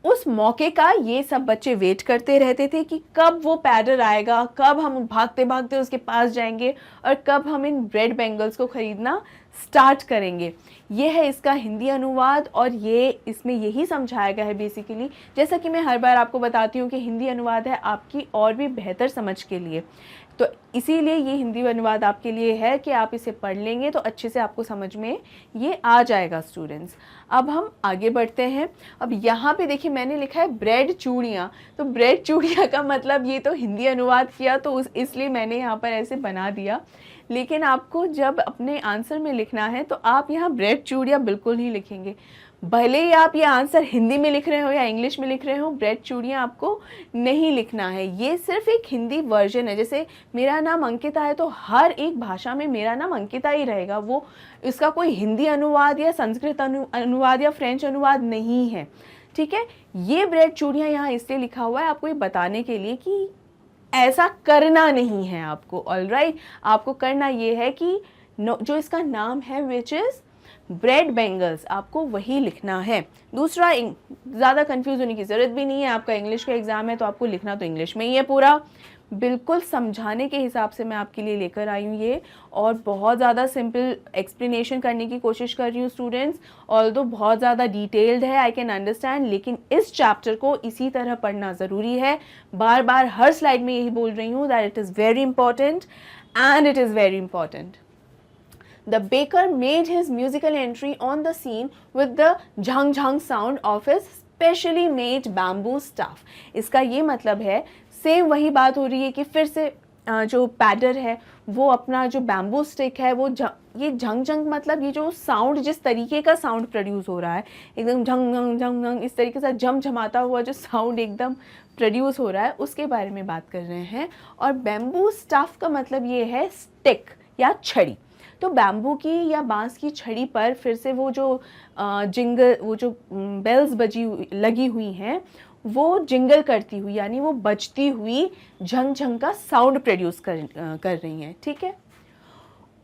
उस मौके का ये सब बच्चे वेट करते रहते थे कि कब वो पैडर आएगा, कब हम भागते भागते उसके पास जाएंगे, और कब हम इन ब्रेड बैंगल्स को ख़रीदना स्टार्ट करेंगे। ये है इसका हिंदी अनुवाद, और ये इसमें यही समझाया गया है बेसिकली। जैसा कि मैं हर बार आपको बताती हूँ कि हिंदी अनुवाद है आपकी और भी बेहतर समझ के लिए, तो इसीलिए ये हिंदी अनुवाद आपके लिए है कि आप इसे पढ़ लेंगे तो अच्छे से आपको समझ में ये आ जाएगा स्टूडेंट्स। अब हम आगे बढ़ते हैं। अब यहाँ पे देखिए मैंने लिखा है ब्रेड चूड़ियाँ। तो ब्रेड चूड़ियाँ का मतलब ये तो हिंदी अनुवाद किया तो इसलिए मैंने यहाँ पर ऐसे बना दिया, लेकिन आपको जब अपने आंसर में लिखना है तो आप यहाँ ब्रेड चूड़ियाँ बिल्कुल ही लिखेंगे। भले ही आप ये आंसर हिंदी में लिख रहे हो या इंग्लिश में लिख रहे हो, ब्रेड चूड़ियाँ आपको नहीं लिखना है। ये सिर्फ एक हिंदी वर्जन है। जैसे मेरा नाम अंकिता है तो हर एक भाषा में मेरा नाम अंकिता ही रहेगा, वो इसका कोई हिंदी अनुवाद या संस्कृत अनुवाद या फ्रेंच अनुवाद नहीं है, ठीक है। ये ब्रेड चूड़ियाँ यहाँ इसलिए लिखा हुआ है आपको ये बताने के लिए कि ऐसा करना नहीं है आपको। ऑलराइट, आपको करना ये है कि जो इसका नाम है विच इज़ ब्रेड बैंगल्स, आपको वही लिखना है। दूसरा, ज़्यादा कंफ्यूज होने की ज़रूरत भी नहीं है, आपका इंग्लिश का एग्ज़ाम है तो आपको लिखना तो इंग्लिश में ही है पूरा। बिल्कुल समझाने के हिसाब से मैं आपके लिए लेकर आई हूँ ये, और बहुत ज़्यादा सिंपल एक्सप्लेनेशन करने की कोशिश कर रही हूँ स्टूडेंट्स। ऑल्दो बहुत ज़्यादा डिटेल्ड है, आई कैन अंडरस्टैंड, लेकिन इस चैप्टर को इसी तरह पढ़ना ज़रूरी है। बार बार हर स्लाइड में यही बोल रही हूँ that it is very important and it is very important. The baker made his musical entry on the scene with the jhang jhang sound of his specially made bamboo staff। इसका ये मतलब है, सेम वही बात हो रही है कि फिर से जो पैडर है वो अपना जो बैम्बू स्टिक है वो ये झंग झंग मतलब ये जो साउंड, जिस तरीके का साउंड प्रोड्यूस हो रहा है एकदम झंग झंग झंग झंग, इस तरीके से झमझमाता हुआ जो साउंड एकदम प्रोड्यूस हो रहा है उसके बारे में बात कर रहे हैं। और बैम्बू स्टफ का मतलब ये है स्टिक या छड़ी। तो बैम्बू की या बांस की छड़ी पर फिर से वो जो जिंगल, वो जो बेल्स लगी हुई हैं वो जिंगल करती हुई यानी वो बजती हुई झंग झंग का साउंड प्रोड्यूस कर रही हैं। ठीक है।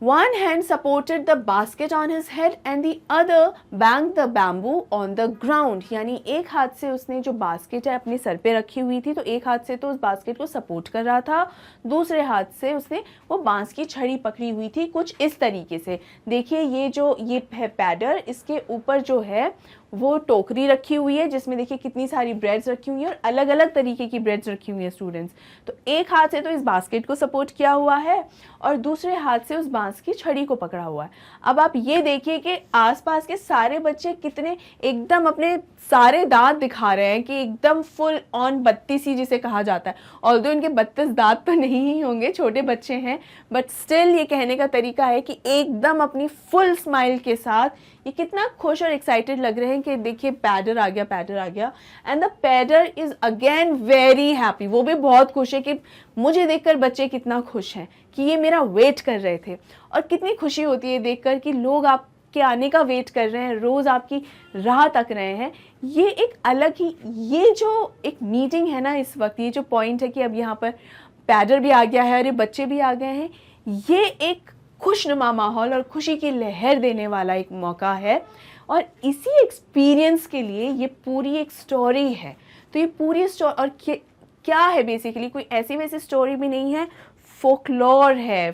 One hand supported the basket on his head and the other banged the bamboo on the ground। यानी एक हाथ से उसने जो बास्केट है अपने सर पे रखी हुई थी, तो एक हाथ से तो उस बास्केट को सपोर्ट कर रहा था, दूसरे हाथ से उसने वो बांस की छड़ी पकड़ी हुई थी कुछ इस तरीके से। देखिए ये है पैडर, इसके ऊपर जो है वो टोकरी रखी हुई है जिसमें देखिए कितनी सारी ब्रेड्स रखी हुई है और अलग अलग तरीके की ब्रेड्स रखी हुई है स्टूडेंट्स। तो एक हाथ से तो इस बास्केट को सपोर्ट किया हुआ है और दूसरे हाथ से उस बांस की छड़ी को पकड़ा हुआ है। अब आप ये देखिए कि आसपास के सारे बच्चे कितने एकदम अपने सारे दांत दिखा रहे हैं कि एकदम फुल ऑन 32 जिसे कहा जाता है। ऑल्दो इनके 32 दांत तो नहीं ही होंगे, छोटे बच्चे हैं, बट स्टिल ये कहने का तरीका है कि एकदम अपनी फुल स्माइल के साथ ये कितना खुश और एक्साइटेड लग रहे हैं कि देखिए पैडर आ गया, पैडर आ गया। And the pader is again very happy. वो भी बहुत खुश है कि मुझे देखकर बच्चे कितना खुश हैं कि ये मेरा वेट कर रहे थे। और कितनी खुशी होती है देखकर कि लोग आपके आने का वेट कर रहे हैं, रोज़ आपकी राह तक रहे हैं। ये एक अलग ही, ये जो एक मीटिंग है ना इस वक्त, ये जो पॉइंट है कि अब यहाँ पर पैडर भी आ गया है और ये बच्चे भी आ गए हैं, ये एक खुशनुमा माहौल और खुशी की लहर देने वाला एक मौका है। और इसी एक्सपीरियंस के लिए ये पूरी एक स्टोरी है। तो ये पूरी स्टोरी और क्या है बेसिकली, कोई ऐसी वैसी स्टोरी भी नहीं है, फोकलोर है।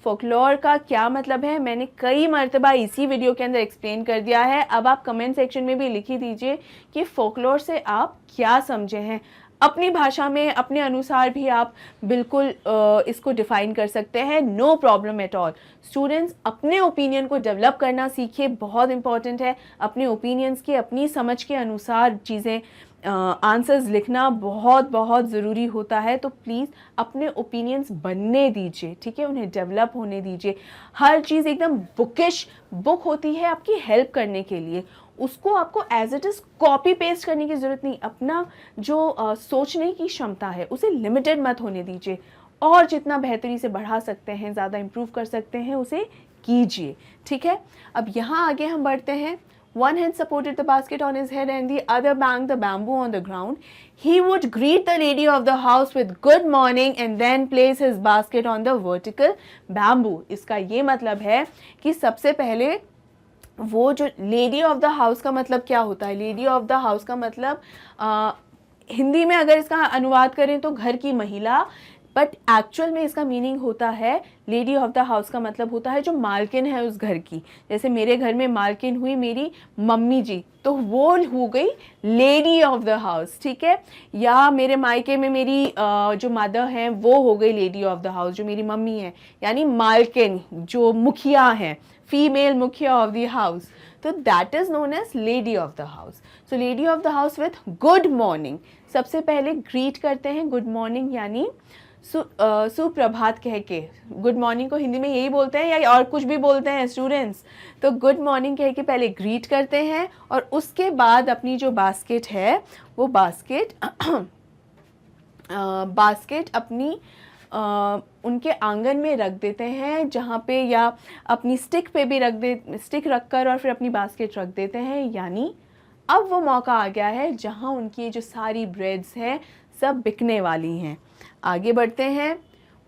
फोकलोर का क्या मतलब है मैंने कई मर्तबा इसी वीडियो के अंदर एक्सप्लेन कर दिया है। अब आप कमेंट सेक्शन में भी लिख ही दीजिए कि फोकलोर से आप क्या समझे हैं। अपनी भाषा में अपने अनुसार भी आप बिल्कुल इसको डिफ़ाइन कर सकते हैं, no problem at all. Students अपने ओपिनियन को डेवलप करना सीखिए, बहुत इंपॉर्टेंट है। अपने ओपिनियंस के, अपनी समझ के अनुसार चीज़ें आंसर्स लिखना बहुत बहुत ज़रूरी होता है। तो प्लीज़ अपने ओपिनियंस बनने दीजिए, ठीक है, उन्हें डेवलप होने दीजिए। हर चीज़ एकदम बुकिश बुक होती है आपकी हेल्प करने के लिए, उसको आपको as it is copy paste करने की ज़रूरत नहीं। अपना जो सोचने की क्षमता है उसे लिमिटेड मत होने दीजिए, और जितना बेहतरी से बढ़ा सकते हैं, ज़्यादा इम्प्रूव कर सकते हैं, उसे कीजिए। ठीक है, अब यहाँ आगे हम बढ़ते हैं। One hand supported the basket on his head and the other banged the bamboo on the ground. He would greet the lady of the house with good morning and then place his basket on the vertical bamboo। इसका ये मतलब है कि सबसे पहले वो जो लेडी ऑफ द हाउस का मतलब क्या होता है, लेडी ऑफ द हाउस का मतलब हिंदी में अगर इसका अनुवाद करें तो घर की महिला, बट एक्चुअल में इसका मीनिंग होता है लेडी ऑफ द हाउस का मतलब होता है जो मालकिन है उस घर की। जैसे मेरे घर में मालकिन हुई मेरी मम्मी जी, तो वो हो गई लेडी ऑफ द हाउस, ठीक है। या मेरे मायके में मेरी जो मदर हैं वो हो गई लेडी ऑफ द हाउस, जो मेरी मम्मी है, यानी मालकिन, जो मुखिया हैं, फीमेल मुखिया ऑफ द हाउस, तो that is known as lady of the house. So lady of the house with good morning, सबसे पहले ग्रीट करते हैं गुड मॉर्निंग यानी सुप्रभात कह के। गुड मॉर्निंग को हिंदी में यही बोलते हैं या और कुछ भी बोलते हैं स्टूडेंट्स। तो गुड मॉर्निंग कह के पहले ग्रीट करते हैं और उसके बाद अपनी जो बास्केट है वो बास्केट अपनी उनके आंगन में रख देते हैं, जहाँ पे या अपनी स्टिक पे भी स्टिक रखकर और फिर अपनी बास्केट रख देते हैं। यानी अब वो मौका आ गया है जहाँ उनकी जो सारी ब्रेड्स हैं सब बिकने वाली हैं। आगे बढ़ते हैं।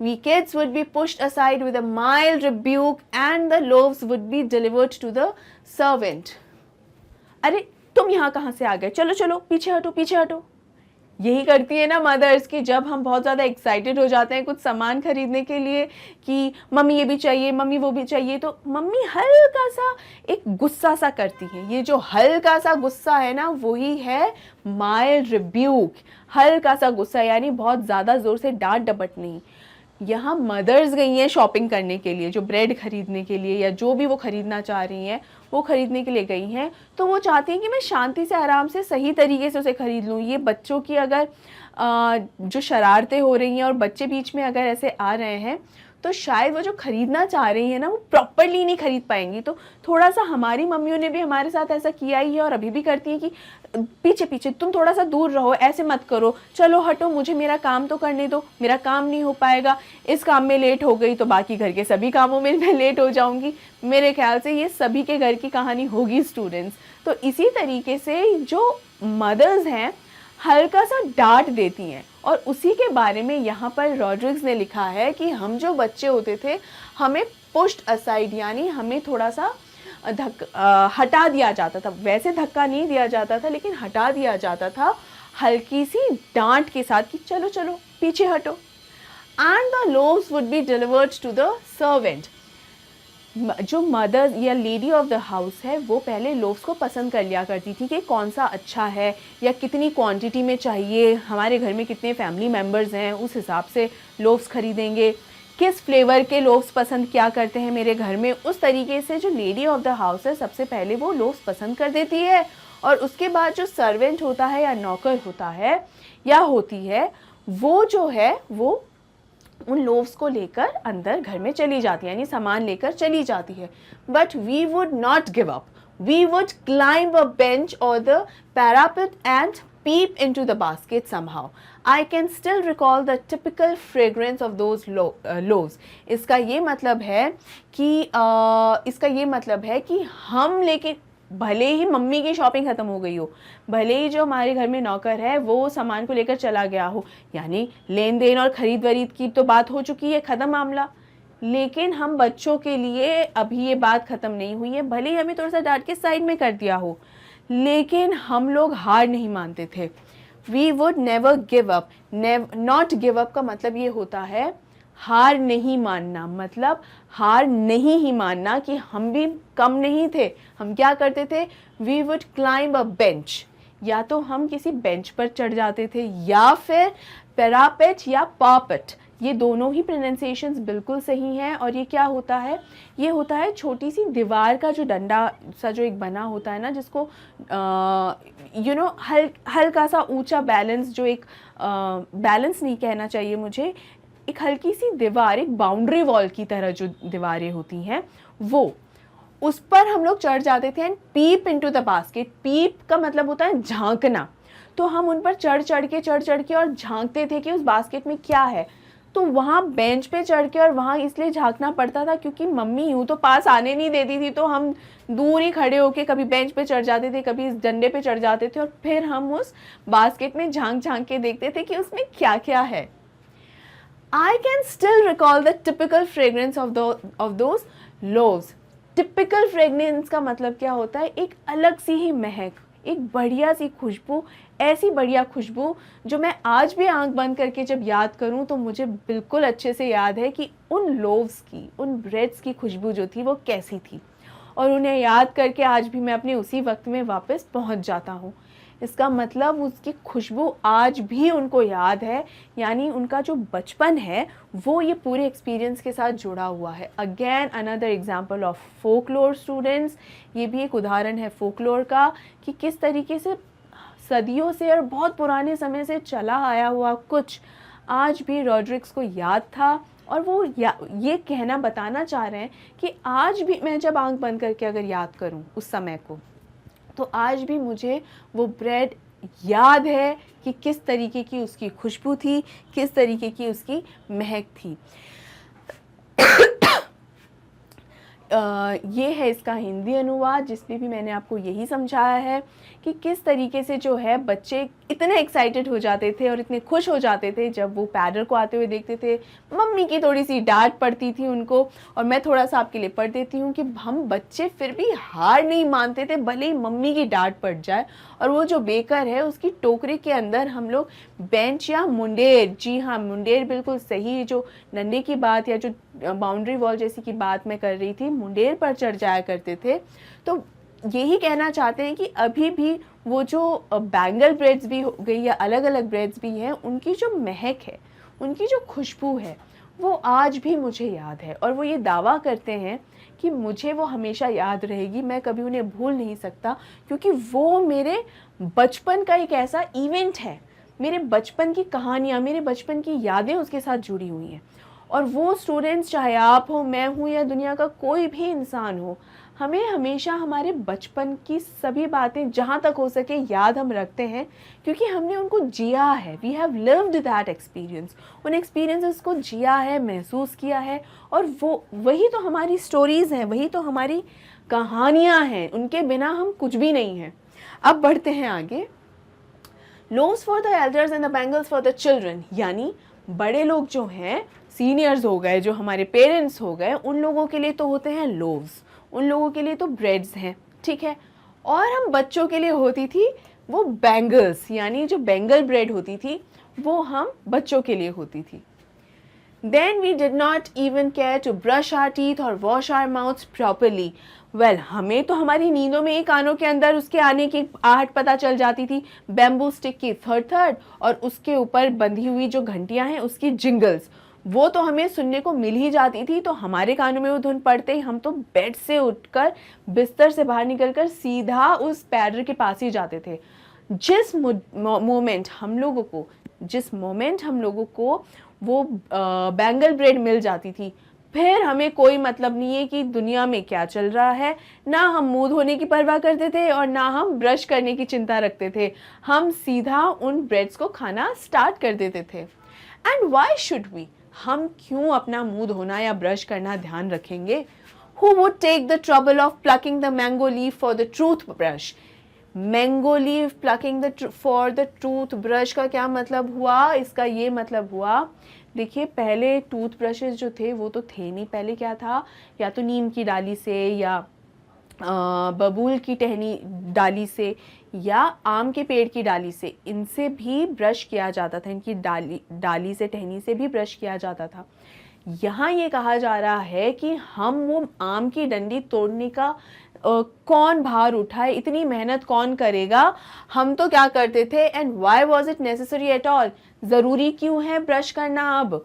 Wickets would be pushed aside with a mild rebuke and the loaves would be delivered to the servant। अरे तुम यहाँ कहाँ से आ गए, चलो चलो पीछे हटो पीछे हटो। यही करती है ना मदर्स कि जब हम बहुत ज़्यादा एक्साइटेड हो जाते हैं कुछ सामान खरीदने के लिए कि मम्मी ये भी चाहिए, मम्मी वो भी चाहिए, तो मम्मी हल्का सा एक गुस्सा सा करती है। ये जो हल्का सा गुस्सा है ना, वही है माइल्ड रिब्यूक। हल्का सा गुस्सा यानी बहुत ज़्यादा ज़ोर से डांट डपट नहीं। यहाँ मदर्स गई हैं शॉपिंग करने के लिए, जो ब्रेड खरीदने के लिए या जो भी वो खरीदना चाह रही हैं वो खरीदने के लिए गई हैं, तो वो चाहती हैं कि मैं शांति से आराम से सही तरीके से उसे खरीद लूँ। ये बच्चों की अगर जो शरारतें हो रही हैं और बच्चे बीच में अगर ऐसे आ रहे हैं तो शायद वो जो खरीदना चाह रही है ना वो प्रॉपरली नहीं खरीद पाएंगी। तो थोड़ा सा हमारी मम्मियों ने भी हमारे साथ ऐसा किया ही है और अभी भी करती हैं कि पीछे पीछे तुम थोड़ा सा दूर रहो, ऐसे मत करो, चलो हटो, मुझे मेरा काम तो करने दो, मेरा काम नहीं हो पाएगा, इस काम में लेट हो गई तो बाकी घर के सभी कामों में मैं लेट हो जाऊंगी। मेरे ख्याल से ये सभी के घर की कहानी होगी स्टूडेंट्स। तो इसी तरीके से जो मदर्स हैं हल्का सा डांट देती हैं, और उसी के बारे में यहाँ पर रॉड्रिग्स ने लिखा है कि हम जो बच्चे होते थे हमें पुश्ड असाइड यानी हमें थोड़ा सा हटा दिया जाता था। वैसे धक्का नहीं दिया जाता था लेकिन हटा दिया जाता था हल्की सी डांट के साथ कि चलो चलो पीछे हटो। And the loaves would be delivered to the servant. जो मदर या लेडी ऑफ द हाउस है वो पहले लोव्स को पसंद कर लिया करती थी कि कौन सा अच्छा है या कितनी क्वांटिटी में चाहिए, हमारे घर में कितने फैमिली मेम्बर्स हैं उस हिसाब से लोव्स खरीदेंगे, किस फ्लेवर के लोव्स पसंद क्या करते हैं मेरे घर में, उस तरीके से जो लेडी ऑफ द हाउस है सबसे पहले वो लोव्स पसंद कर देती है। और उसके बाद जो सर्वेंट होता है या नौकर होता है या होती है वो जो है वो उन लोव्स को लेकर अंदर घर में चली जाती है, यानी सामान लेकर चली जाती है। But we would not give up, we would climb a bench और the parapet and peep into the basket somehow. I can still recall the typical fragrance of those loaves. इसका ये मतलब है कि हम लेके भले ही मम्मी की शॉपिंग ख़त्म हो गई हो, भले ही जो हमारे घर में नौकर है वो सामान को लेकर चला गया हो, यानी लेन देन और ख़रीद वरीद की तो बात हो चुकी है, ख़त्म मामला, लेकिन हम बच्चों के लिए अभी ये बात ख़त्म नहीं हुई है। भले ही हमें थोड़ा सा डांट के साइड में कर दिया हो लेकिन हम लोग हार नहीं मानते थे। We would never give up. Not give up का मतलब ये होता है हार नहीं मानना, मतलब हार नहीं ही मानना कि हम भी कम नहीं थे। हम क्या करते थे? We would climb a bench, या तो हम किसी बेंच पर चढ़ जाते थे या फिर पैरापेट या पापेट, ये दोनों ही प्रोनाउंसिएशंस बिल्कुल सही हैं। और ये क्या होता है? ये होता है छोटी सी दीवार का जो डंडा सा जो एक बना होता है ना, जिसको हल्का सा ऊंचा बैलेंस, जो एक बैलेंस नहीं कहना चाहिए मुझे, एक हल्की सी दीवार, एक बाउंड्री वॉल की तरह जो दीवारें होती हैं वो, उस पर हम लोग चढ़ जाते थे and peep into the basket. Peep का मतलब होता है झांकना। तो हम उन पर चढ़ चढ़ के और झांकते थे कि उस बास्केट में क्या है। तो वहाँ बेंच पे चढ़ के, और वहाँ इसलिए झांकना पड़ता था क्योंकि मम्मी यूँ तो पास आने नहीं देती थी, तो हम दूर ही खड़े होके कभी बेंच पे चढ़ जाते थे, कभी इस डंडे पे चढ़ जाते थे, और फिर हम उस बास्केट में झांक झांक के देखते थे कि उसमें क्या क्या है। I can still recall the typical fragrance of those loaves. Typical fragrance का मतलब क्या होता है? एक अलग सी ही महक, एक बढ़िया सी खुशबू, ऐसी बढ़िया खुशबू जो मैं आज भी आंख बंद करके जब याद करूं तो मुझे बिल्कुल अच्छे से याद है कि उन लोव्स की, उन ब्रेड्स की खुशबू जो थी वो कैसी थी, और उन्हें याद करके आज भी मैं अपने उसी वक्त में वापस पहुंच जाता हूं। इसका मतलब उसकी खुशबू आज भी उनको याद है, यानी उनका जो बचपन है वो ये पूरे एक्सपीरियंस के साथ जुड़ा हुआ है। Again another example of folklore students, ये भी एक उदाहरण है फोकलोर का कि किस तरीके से सदियों से और बहुत पुराने समय से चला आया हुआ कुछ आज भी रॉड्रिग्स को याद था, और वो ये कहना बताना चाह रहे हैं कि आज भी मैं जब आंख बंद करके अगर याद करूं उस समय को, तो आज भी मुझे वो ब्रेड याद है कि किस तरीके की उसकी खुशबू थी, किस तरीके की उसकी महक थी। ये है इसका हिंदी अनुवाद, जिसमें भी मैंने आपको यही समझाया है कि किस तरीके से जो है बच्चे इतने एक्साइटेड हो जाते थे और इतने खुश हो जाते थे जब वो पैडल को आते हुए देखते थे। मम्मी की थोड़ी सी डांट पड़ती थी उनको, और मैं थोड़ा सा आपके लिए पढ़ देती हूँ कि हम बच्चे फिर भी हार नहीं मानते थे, भले ही मम्मी की डांट पड़ जाए। और वो जो बेकर है उसकी टोकरी के अंदर हम लोग बेंच या मुंडेर, जी हाँ मुंडेर बिल्कुल सही, जो नन्हे की बात या जो बाउंड्री वॉल जैसी की बात मैं कर रही थी, मुंडेर पर चढ़ जाया करते थे। तो यही कहना चाहते हैं कि अभी भी वो जो बैंगल ब्रेड्स भी हो गई या अलग अलग ब्रेड्स भी हैं, उनकी जो महक है, उनकी जो खुशबू है, वो आज भी मुझे याद है। और वो ये दावा करते हैं कि मुझे वो हमेशा याद रहेगी, मैं कभी उन्हें भूल नहीं सकता, क्योंकि वो मेरे बचपन का एक ऐसा इवेंट है, मेरे बचपन की कहानियाँ, मेरे बचपन की यादें उसके साथ जुड़ी हुई हैं। और वो स्टूडेंट्स, चाहे आप हो, मैं हूँ या दुनिया का कोई भी इंसान हो, हमें हमेशा हमारे बचपन की सभी बातें जहाँ तक हो सके याद हम रखते हैं, क्योंकि हमने उनको जिया है। We have lived that experience, उन एक्सपीरियंसेस को जिया है, महसूस किया है, और वो वही तो हमारी स्टोरीज़ हैं, वही तो हमारी कहानियाँ हैं, उनके बिना हम कुछ भी नहीं हैं। अब बढ़ते हैं आगे। Loaves for the elders and the bangles for the children, यानी बड़े लोग जो हैं, सीनियर्स हो गए, जो हमारे पेरेंट्स हो गए, उन लोगों के लिए तो होते हैं लोव्स, उन लोगों के लिए तो ब्रेड्स हैं, ठीक है। और हम बच्चों के लिए होती थी वो बैंगल्स, यानी जो बेंगल ब्रेड होती थी वो हम बच्चों के लिए होती थी। Then we did not even care to brush our teeth or wash our mouths properly. Well, हमें तो हमारी नींदों में ही कानों के अंदर उसके आने की आहट पता चल जाती थी, बैम्बू स्टिक की थर्ड थर्ड, और उसके ऊपर बंधी हुई जो घंटियां हैं उसकी जिंगल्स, वो तो हमें सुनने को मिल ही जाती थी। तो हमारे कानों में वो धुन पड़ते ही हम तो बेड से उठकर बिस्तर से बाहर निकलकर सीधा उस पैडल के पास ही जाते थे। जिस मोमेंट हम लोगों को वो बैंगल ब्रेड मिल जाती थी, फिर हमें कोई मतलब नहीं है कि दुनिया में क्या चल रहा है, ना हम मुंह धोने की परवाह करते थे और ना हम ब्रश करने की चिंता रखते थे, हम सीधा उन ब्रेड्स को खाना स्टार्ट कर देते थे। एंड वाई शुड वी, हम क्यों अपना मुंह धोना या ब्रश करना ध्यान रखेंगे? Who would take the trouble of plucking the mango leaf for the toothbrush? Mango leaf plucking for the tooth brush का क्या मतलब हुआ? इसका ये मतलब हुआ, देखिए पहले टूथ ब्रशेस जो थे वो तो थे नहीं, पहले क्या था, या तो नीम की डाली से या बबूल की टहनी डाली से या आम के पेड़ की डाली से, इनसे भी ब्रश किया जाता था, इनकी डाली से, टहनी से भी ब्रश किया जाता था। यहाँ ये कहा जा रहा है कि हम वो आम की डंडी तोड़ने का कौन भार उठाए, इतनी मेहनत कौन करेगा, हम तो क्या करते थे। And why was it necessary at all, ज़रूरी क्यों है ब्रश करना? अब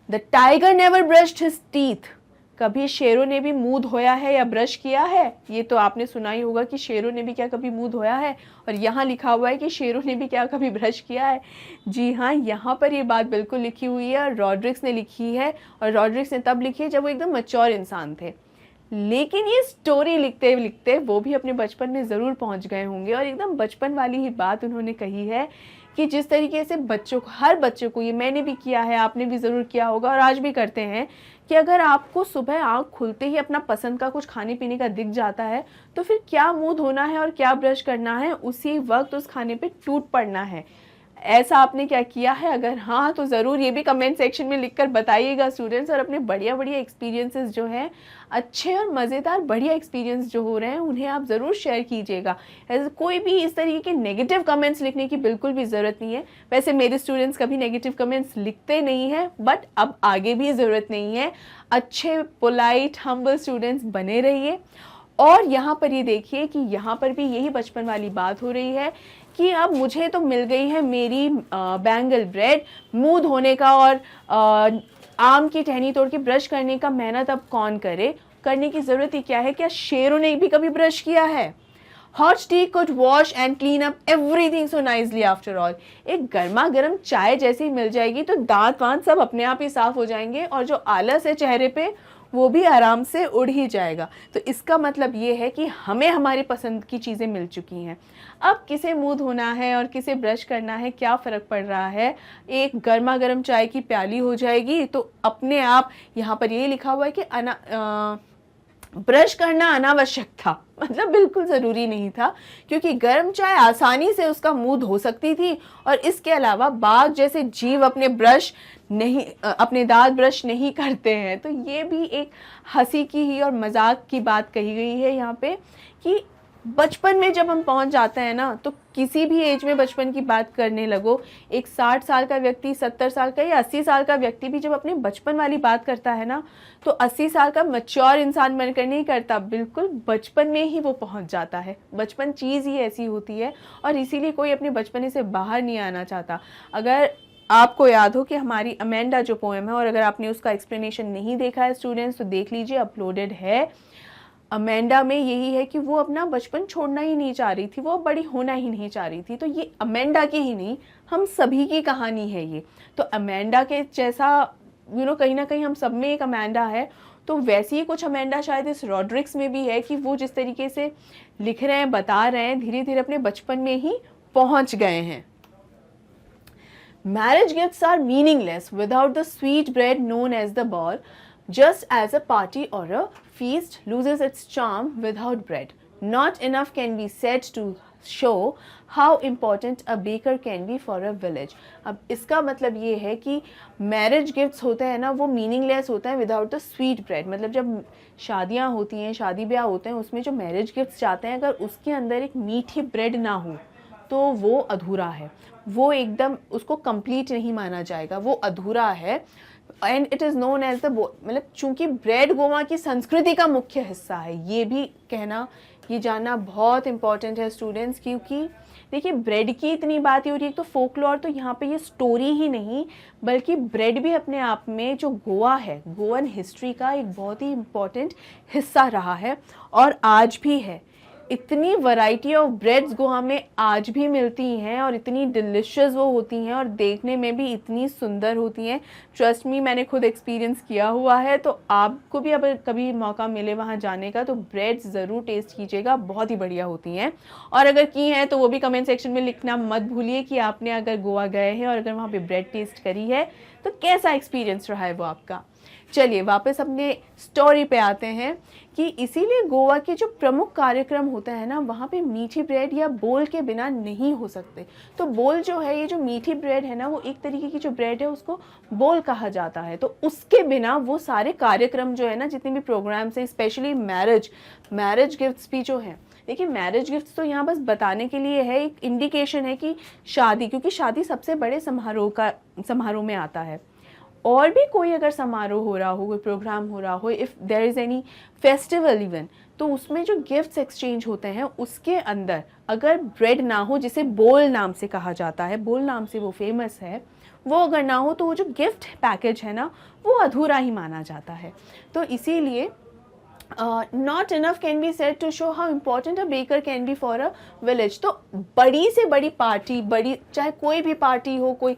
the tiger never brushed his teeth, कभी शेरों ने भी मुंह धोया है या ब्रश किया है? ये तो आपने सुना ही होगा कि शेरों ने भी क्या कभी मुंह धोया है, और यहाँ लिखा हुआ है कि शेरों ने भी क्या कभी ब्रश किया है। जी हाँ, यहाँ पर ये बात बिल्कुल लिखी हुई है, और रॉड्रिक्स ने लिखी है, और रॉड्रिक्स ने तब लिखी है जब वो एकदम मैच्योर इंसान थे। लेकिन ये स्टोरी लिखते लिखते वो भी अपने बचपन में ज़रूर पहुंच गए होंगे, और एकदम बचपन वाली ही बात उन्होंने कही है कि जिस तरीके से बच्चों को, हर बच्चे को, ये मैंने भी किया है, आपने भी ज़रूर किया होगा और आज भी करते हैं, कि अगर आपको सुबह आँख खुलते ही अपना पसंद का कुछ खाने पीने का दिख जाता है, तो फिर क्या मुंह धोना है और क्या ब्रश करना है, उसी वक्त उस खाने पे टूट पड़ना है। ऐसा आपने क्या किया है? अगर हाँ तो ज़रूर ये भी कमेंट सेक्शन में लिखकर बताइएगा स्टूडेंट्स, और अपने बढ़िया बढ़िया एक्सपीरियंसेस जो हैं, अच्छे और मज़ेदार बढ़िया एक्सपीरियंस जो हो रहे हैं, उन्हें आप ज़रूर शेयर कीजिएगा। ऐसे कोई भी इस तरीके के नेगेटिव कमेंट्स लिखने की बिल्कुल भी ज़रूरत नहीं है। वैसे मेरे स्टूडेंट्स कभी नेगेटिव कमेंट्स लिखते नहीं हैं, बट अब आगे भी ज़रूरत नहीं है। अच्छे पोलाइट हम्बल स्टूडेंट्स बने रहिए। और यहाँ पर ये देखिए कि यहाँ पर भी यही बचपन वाली बात हो रही है कि अब मुझे तो मिल गई है मेरी बैंगल ब्रेड, मुंह धोने का और आम की टहनी तोड़ के ब्रश करने का मेहनत अब कौन करे? करने की ज़रूरत ही क्या है? क्या शेरों ने भी कभी ब्रश किया है? Hot T could wash and clean up everything so nicely after all. एक गर्मा गर्म चाय जैसे ही मिल जाएगी तो दांत वांत सब अपने आप ही साफ हो जाएंगे, और जो आलस है चेहरे पे वो भी आराम से उड़ ही जाएगा। तो इसका मतलब ये है कि हमें हमारी पसंद की चीज़ें मिल चुकी हैं। अब किसे मुंह धोना है और किसे ब्रश करना है, क्या फ़र्क पड़ रहा है? एक गर्मा गर्म चाय की प्याली हो जाएगी तो अपने आप। यहाँ पर ये लिखा हुआ है कि ब्रश करना अनावश्यक था, मतलब बिल्कुल ज़रूरी नहीं था, क्योंकि गर्म चाय आसानी से उसका मुंह धो सकती थी। और इसके अलावा बाघ जैसे जीव अपने दांत ब्रश नहीं करते हैं। तो ये भी एक हंसी की ही और मजाक की बात कही गई है यहाँ पे कि बचपन में जब हम पहुंच जाते हैं ना, तो किसी भी एज में बचपन की बात करने लगो, एक 60 साल का व्यक्ति, 70 साल का या 80 साल का व्यक्ति भी जब अपने बचपन वाली बात करता है ना, तो 80 साल का मैच्योर इंसान बनकर नहीं करता, बिल्कुल बचपन में ही वो पहुंच जाता है। बचपन चीज़ ही ऐसी होती है और इसीलिए कोई अपने बचपने से बाहर नहीं आना चाहता। अगर आपको याद हो कि हमारी अमेंडा जो पोएम है, और अगर आपने उसका एक्सप्लेनेशन नहीं देखा है स्टूडेंट्स, तो देख लीजिए, अपलोडेड है। अमेंडा में यही है कि वो अपना बचपन छोड़ना ही नहीं चाह रही थी, वो बड़ी होना ही नहीं चाह रही थी। तो ये अमेंडा की ही नहीं, हम सभी की कहानी है ये। तो अमेंडा के जैसा कहीं ना कहीं हम सब में एक अमेंडा है, तो वैसी ही कुछ अमेंडा शायद इस रॉड्रिक्स में भी है कि वो जिस तरीके से लिख रहे हैं, बता रहे हैं, धीरे धीरे अपने बचपन में ही पहुंच गए हैं। Marriage gifts are meaningless without the sweet bread known as the ball, just as a party or a feast loses its charm without bread. Not enough can be said to show how important a baker can be for a village. अब इसका मतलब ये है कि मैरिज गिफ्ट्स होते हैं ना, वो मीनिंगलेस होते हैं विदाउट द स्वीट ब्रेड। मतलब जब शादियाँ होती हैं, शादी ब्याह होते हैं, उसमें जो मैरिज गिफ्ट्स जाते हैं, अगर उसके अंदर एक मीठी ब्रेड ना हो तो वो अधूरा है, वो एकदम उसको कंप्लीट नहीं माना जाएगा, वो अधूरा है। And it is known as the, मतलब चूंकि ब्रेड गोवा की संस्कृति का मुख्य हिस्सा है, ये भी कहना, ये जानना बहुत इंपॉर्टेंट है स्टूडेंट्स। क्योंकि देखिए, ब्रेड की इतनी बात हो रही है, तो फोकलोर तो यहाँ पे ये स्टोरी ही नहीं, बल्कि ब्रेड भी अपने आप में जो गोवा है, गोवन हिस्ट्री का एक बहुत ही इम्पॉर्टेंट हिस्सा रहा है और आज भी है। इतनी वैरायटी ऑफ ब्रेड्स गोवा में आज भी मिलती हैं और इतनी डिलिशियस वो होती हैं और देखने में भी इतनी सुंदर होती हैं। ट्रस्ट मी, मैंने खुद एक्सपीरियंस किया हुआ है, तो आपको भी अगर कभी मौका मिले वहाँ जाने का, तो ब्रेड्स ज़रूर टेस्ट कीजिएगा, बहुत ही बढ़िया होती हैं। और अगर की हैं तो वो भी कमेंट सेक्शन में लिखना मत भूलिए कि आपने अगर गोवा गए हैं और अगर वहाँ पर ब्रेड टेस्ट करी है तो कैसा एक्सपीरियंस रहा है वो आपका। चलिए वापस अपने स्टोरी पे आते हैं कि इसीलिए गोवा के जो प्रमुख कार्यक्रम होते हैं ना, वहाँ पे मीठी ब्रेड या बोल के बिना नहीं हो सकते। तो बोल जो है, ये जो मीठी ब्रेड है ना, वो एक तरीके की जो ब्रेड है उसको बोल कहा जाता है। तो उसके बिना वो सारे कार्यक्रम जो है ना, जितने भी प्रोग्राम्स हैं, स्पेशली मैरिज गिफ्ट्स भी जो हैं, देखिए मैरिज गिफ्ट्स तो यहाँ बस बताने के लिए है, एक इंडिकेशन है कि शादी, क्योंकि शादी सबसे बड़े समारोह में आता है। और भी कोई अगर समारोह हो रहा हो, कोई प्रोग्राम हो रहा हो, if there is any festival even, तो उसमें जो गिफ्ट्स एक्सचेंज होते हैं उसके अंदर अगर ब्रेड ना हो, जिसे बोल नाम से कहा जाता है, बोल नाम से वो फेमस है, वो अगर ना हो तो वो जो गिफ्ट पैकेज है ना, वो अधूरा ही माना जाता है। तो इसीलिए not enough can be said to show how important a baker can be for a village. तो बड़ी से बड़ी पार्टी, बड़ी चाहे कोई भी पार्टी हो, कोई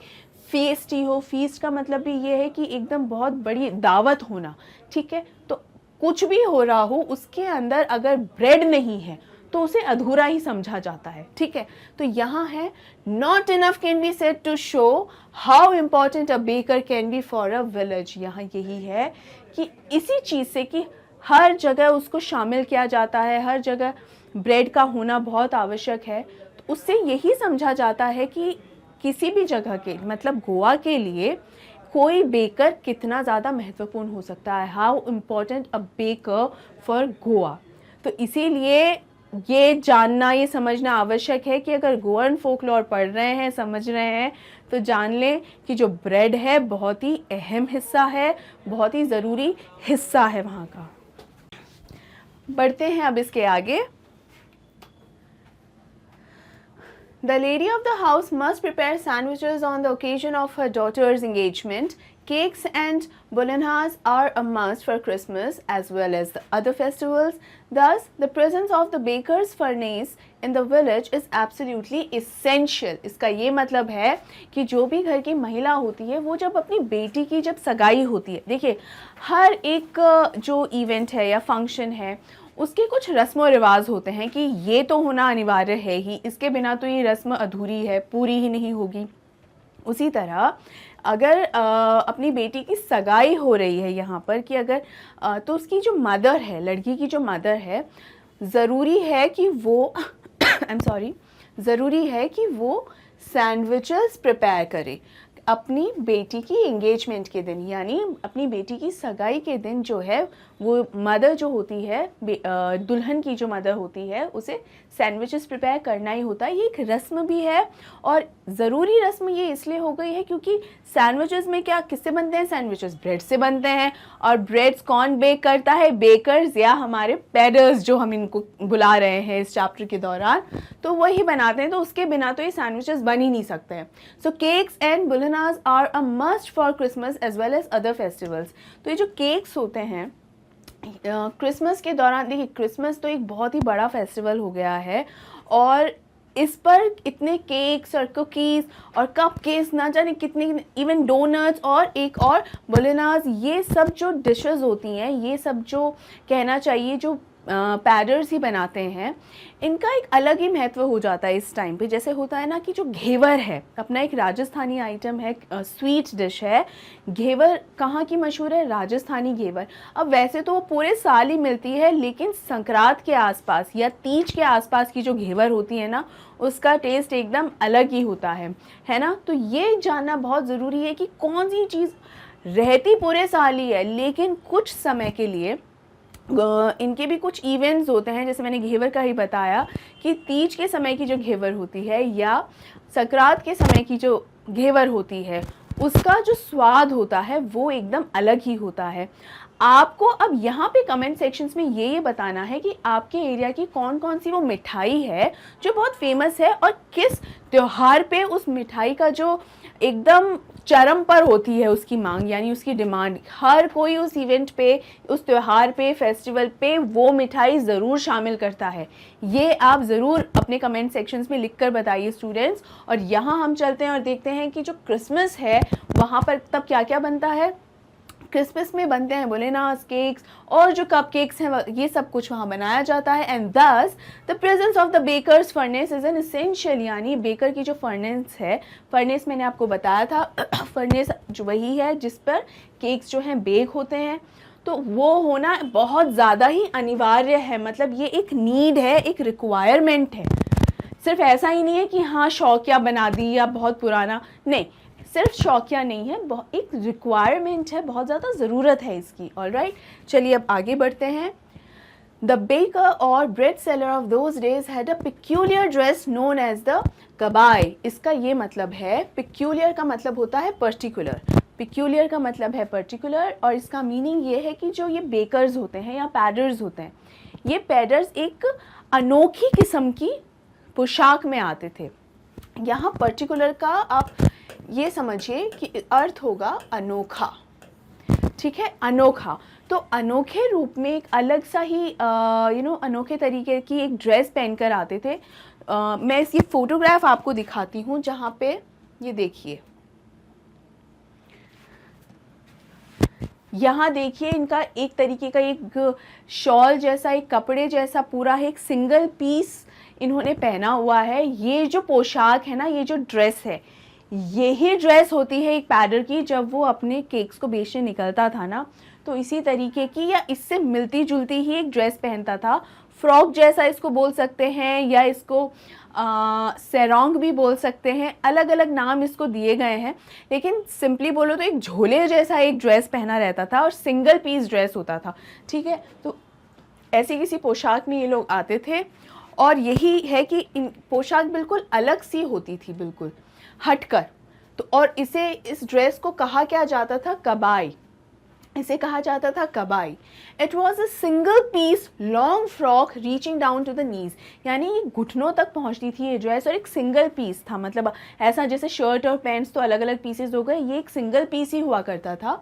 फेस्ट ही हो, फीस्ट का मतलब भी ये है कि एकदम बहुत बड़ी दावत होना, ठीक है। तो कुछ भी हो रहा हो, उसके अंदर अगर ब्रेड नहीं है तो उसे अधूरा ही समझा जाता है, ठीक है। तो यहाँ है not enough can be said to show how important a baker can be for a village. यहाँ यही है कि इसी चीज़ से कि हर जगह उसको शामिल किया जाता है, हर जगह ब्रेड का होना बहुत आवश्यक है। तो उससे यही समझा जाता है कि किसी भी जगह के, मतलब गोवा के लिए कोई बेकर कितना ज़्यादा महत्वपूर्ण हो सकता है, how important a baker for Goa. तो इसीलिए ये जानना, ये समझना आवश्यक है कि अगर गोवन फोकलोर पढ़ रहे हैं, समझ रहे हैं, तो जान लें कि जो ब्रेड है बहुत ही अहम हिस्सा है, बहुत ही ज़रूरी हिस्सा है वहाँ का। बढ़ते हैं अब इसके आगे। The lady of the house must prepare sandwiches on the occasion of her daughter's engagement. Cakes and bolognese are a must for Christmas as well as the other festivals. Thus, the presence of the baker's furnace in the village is absolutely essential. इसका ये मतलब है कि जो भी घर की महिला होती है, वो जब अपनी बेटी की जब सगाई होती है, देखिए हर एक जो इवेंट है या फंक्शन है, उसके कुछ रस्म और रिवाज होते हैं कि ये तो होना अनिवार्य है ही, इसके बिना तो ये रस्म अधूरी है, पूरी ही नहीं होगी। उसी तरह अगर अपनी बेटी की सगाई हो रही है यहाँ पर कि अगर तो उसकी जो मदर है, लड़की की जो मदर है, ज़रूरी है कि वो आई एम सॉरी, ज़रूरी है कि वो सैंडविचेस प्रिपेयर करे अपनी बेटी की एंगेजमेंट के दिन, यानी अपनी बेटी की सगाई के दिन जो है वो मदर जो होती है, दुल्हन की जो मदर होती है, उसे सैंडविचेस प्रिपेयर करना ही होता है। ये एक रस्म भी है और ज़रूरी रस्म ये इसलिए हो गई है क्योंकि सैंडविचेस में क्या किससे बनते हैं? सैंडविचेस ब्रेड से बनते हैं। और ब्रेड्स कौन बेक करता है? बेकर्स या हमारे पेडर्स जो हम इनको बुला रहे हैं इस चैप्टर के दौरान, तो वही बनाते हैं। तो उसके बिना तो ये सैंडविचेस बन ही नहीं सकते हैं। सो केक्स एंड बुलेनाज are a must for Christmas as well as other festivals. तो ये जो केक्स होते हैं क्रिसमस के दौरान, देखिए क्रिसमस तो एक बहुत ही बड़ा फेस्टिवल हो गया है और इस पर इतने केक्स और कुकीज़ और कप केक्स ना जाने कितने, इवन डोनट्स और एक और बुलेनाज, ये सब जो डिशेस होती हैं, ये सब जो कहना चाहिए जो पैडर्स ही बनाते हैं, इनका एक अलग ही महत्व हो जाता है इस टाइम पे। जैसे होता है ना कि जो घेवर है, अपना एक राजस्थानी आइटम है, स्वीट डिश है घेवर। कहाँ की मशहूर है? राजस्थानी घेवर। अब वैसे तो वो पूरे साल ही मिलती है, लेकिन संक्रांत के आसपास या तीज के आसपास की जो घेवर होती है ना, उसका टेस्ट एकदम अलग ही होता है ना। तो ये जानना बहुत ज़रूरी है कि कौन सी चीज़ रहती पूरे साल ही है, लेकिन कुछ समय के लिए इनके भी कुछ इवेंट्स होते हैं। जैसे मैंने घेवर का ही बताया कि तीज के समय की जो घेवर होती है या संक्रांत के समय की जो घेवर होती है, उसका जो स्वाद होता है वो एकदम अलग ही होता है। आपको अब यहाँ पे कमेंट सेक्शंस में ये बताना है कि आपके एरिया की कौन कौन सी वो मिठाई है जो बहुत फेमस है और किस त्योहार पे उस मिठाई का जो एकदम चरम पर होती है उसकी मांग, यानी उसकी डिमांड। हर कोई उस इवेंट पे, उस त्योहार पे, फेस्टिवल पे वो मिठाई ज़रूर शामिल करता है। ये आप ज़रूर अपने कमेंट सेक्शंस में लिखकर बताइए स्टूडेंट्स। और यहाँ हम चलते हैं और देखते हैं कि जो क्रिसमस है वहाँ पर तब क्या क्या बनता है। क्रिसमस में बनते हैं बुलेनास, केक्स और जो कप केक्स हैं, ये सब कुछ वहाँ बनाया जाता है। And thus the presence of the bakers furnace is an essential, यानी बेकर की जो फर्नेस है, फर्नेस मैंने आपको बताया था फर्नेस जो वही है जिस पर केक्स जो हैं बेक होते हैं, तो वो होना बहुत ज़्यादा ही अनिवार्य है। मतलब ये एक नीड है, एक रिक्वायरमेंट है। सिर्फ ऐसा ही नहीं है कि हाँ शौकिया बना दी या बहुत पुराना, नहीं, सिर्फ शौकिया नहीं है, एक रिक्वायरमेंट है, बहुत ज़्यादा ज़रूरत है इसकी। ऑलराइट, चलिए अब आगे बढ़ते हैं। द बेकर और bread seller of those days had a peculiar dress known as the kabai. इसका ये मतलब है, पिक्यूलियर का मतलब होता है पर्टिकुलर, पिक्यूलियर का मतलब है पर्टिकुलर, और इसका मीनिंग ये है कि जो ये बेकर्स होते हैं या पैडर्स होते हैं, ये पैडर्स एक अनोखी किस्म की पोशाक में आते थे। यहाँ पर्टिकुलर का आप ये समझिए कि अर्थ होगा अनोखा, ठीक है, अनोखा। तो अनोखे रूप में एक अलग सा ही अनोखे तरीके की एक ड्रेस पहनकर आते थे। मैं इसकी फोटोग्राफ आपको दिखाती हूँ, जहाँ पे ये देखिए, यहाँ देखिए इनका एक तरीके का एक शॉल जैसा, एक कपड़े जैसा पूरा है, एक सिंगल पीस इन्होंने पहना हुआ है। ये जो पोशाक है ना, ये जो ड्रेस है, यही ड्रेस होती है एक पैडर की। जब वो अपने केक्स को बेचने निकलता था ना, तो इसी तरीके की या इससे मिलती जुलती ही एक ड्रेस पहनता था। फ्रॉक जैसा इसको बोल सकते हैं या इसको सेरोंग भी बोल सकते हैं, अलग अलग नाम इसको दिए गए हैं, लेकिन सिंपली बोलो तो एक झोले जैसा एक ड्रेस पहना रहता था और सिंगल पीस ड्रेस होता था, ठीक है। तो ऐसी किसी पोशाक में ये लोग आते थे और यही है कि इन पोशाक बिल्कुल अलग सी होती थी, बिल्कुल हटकर। तो और इस ड्रेस को कहा क्या जाता था? कबाई, इसे कहा जाता था कबाई। It was a single piece long frock reaching down to the knees, यानी ये घुटनों तक पहुंचती थी ये ड्रेस, और एक सिंगल पीस था। मतलब ऐसा जैसे शर्ट और पैंट्स तो अलग अलग पीसेस हो गए, ये एक सिंगल पीस ही हुआ करता था।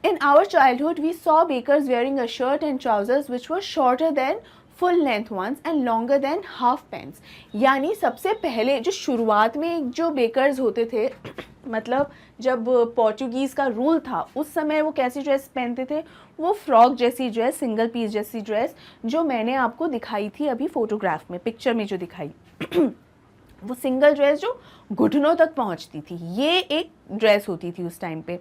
In our childhood, we saw bakers wearing a shirt and trousers which were shorter than full length ones and longer than half pants. यानी सबसे पहले जो शुरुआत में जो बेकर्स होते थे, मतलब जब पोर्चुगीज़ का रूल था, उस समय वो कैसी ड्रेस पहनते थे? वो फ्रॉक जैसी ड्रेस, सिंगल पीस जैसी ड्रेस, जो मैंने आपको दिखाई थी अभी फोटोग्राफ में, पिक्चर में जो दिखाई वो सिंगल ड्रेस जो घुटनों तक पहुंचती थी, ये एक ड्रेस होती थी उस टाइम पे।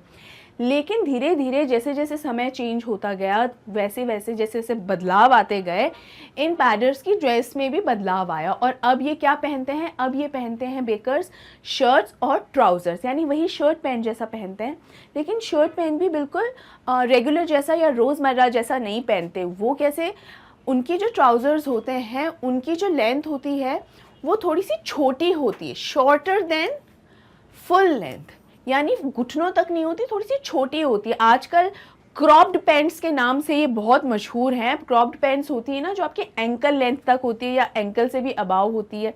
लेकिन धीरे धीरे जैसे जैसे समय चेंज होता गया, वैसे वैसे जैसे जैसे बदलाव आते गए, इन पैडर्स की ड्रेस में भी बदलाव आया। और अब ये क्या पहनते हैं, अब ये पहनते हैं बेकर्स शर्ट्स और ट्राउज़र्स, यानी वही शर्ट पैंट जैसा पहनते हैं, लेकिन शर्ट पैंट भी बिल्कुल रेगुलर जैसा या रोज़मर्रा जैसा नहीं पहनते। वो कैसे, उनकी जो ट्राउज़र्स होते हैं उनकी जो लेंथ होती है वो थोड़ी सी छोटी होती है, शॉर्टर देन फुल लेंथ, यानी घुटनों तक नहीं होती, थोड़ी सी छोटी होती है। आजकल क्रॉप्ड पैंट्स के नाम से ये बहुत मशहूर हैं। क्रॉप्ड पैंट्स होती है ना जो आपके एंकल लेंथ तक होती है या एंकल से भी अबाव होती है,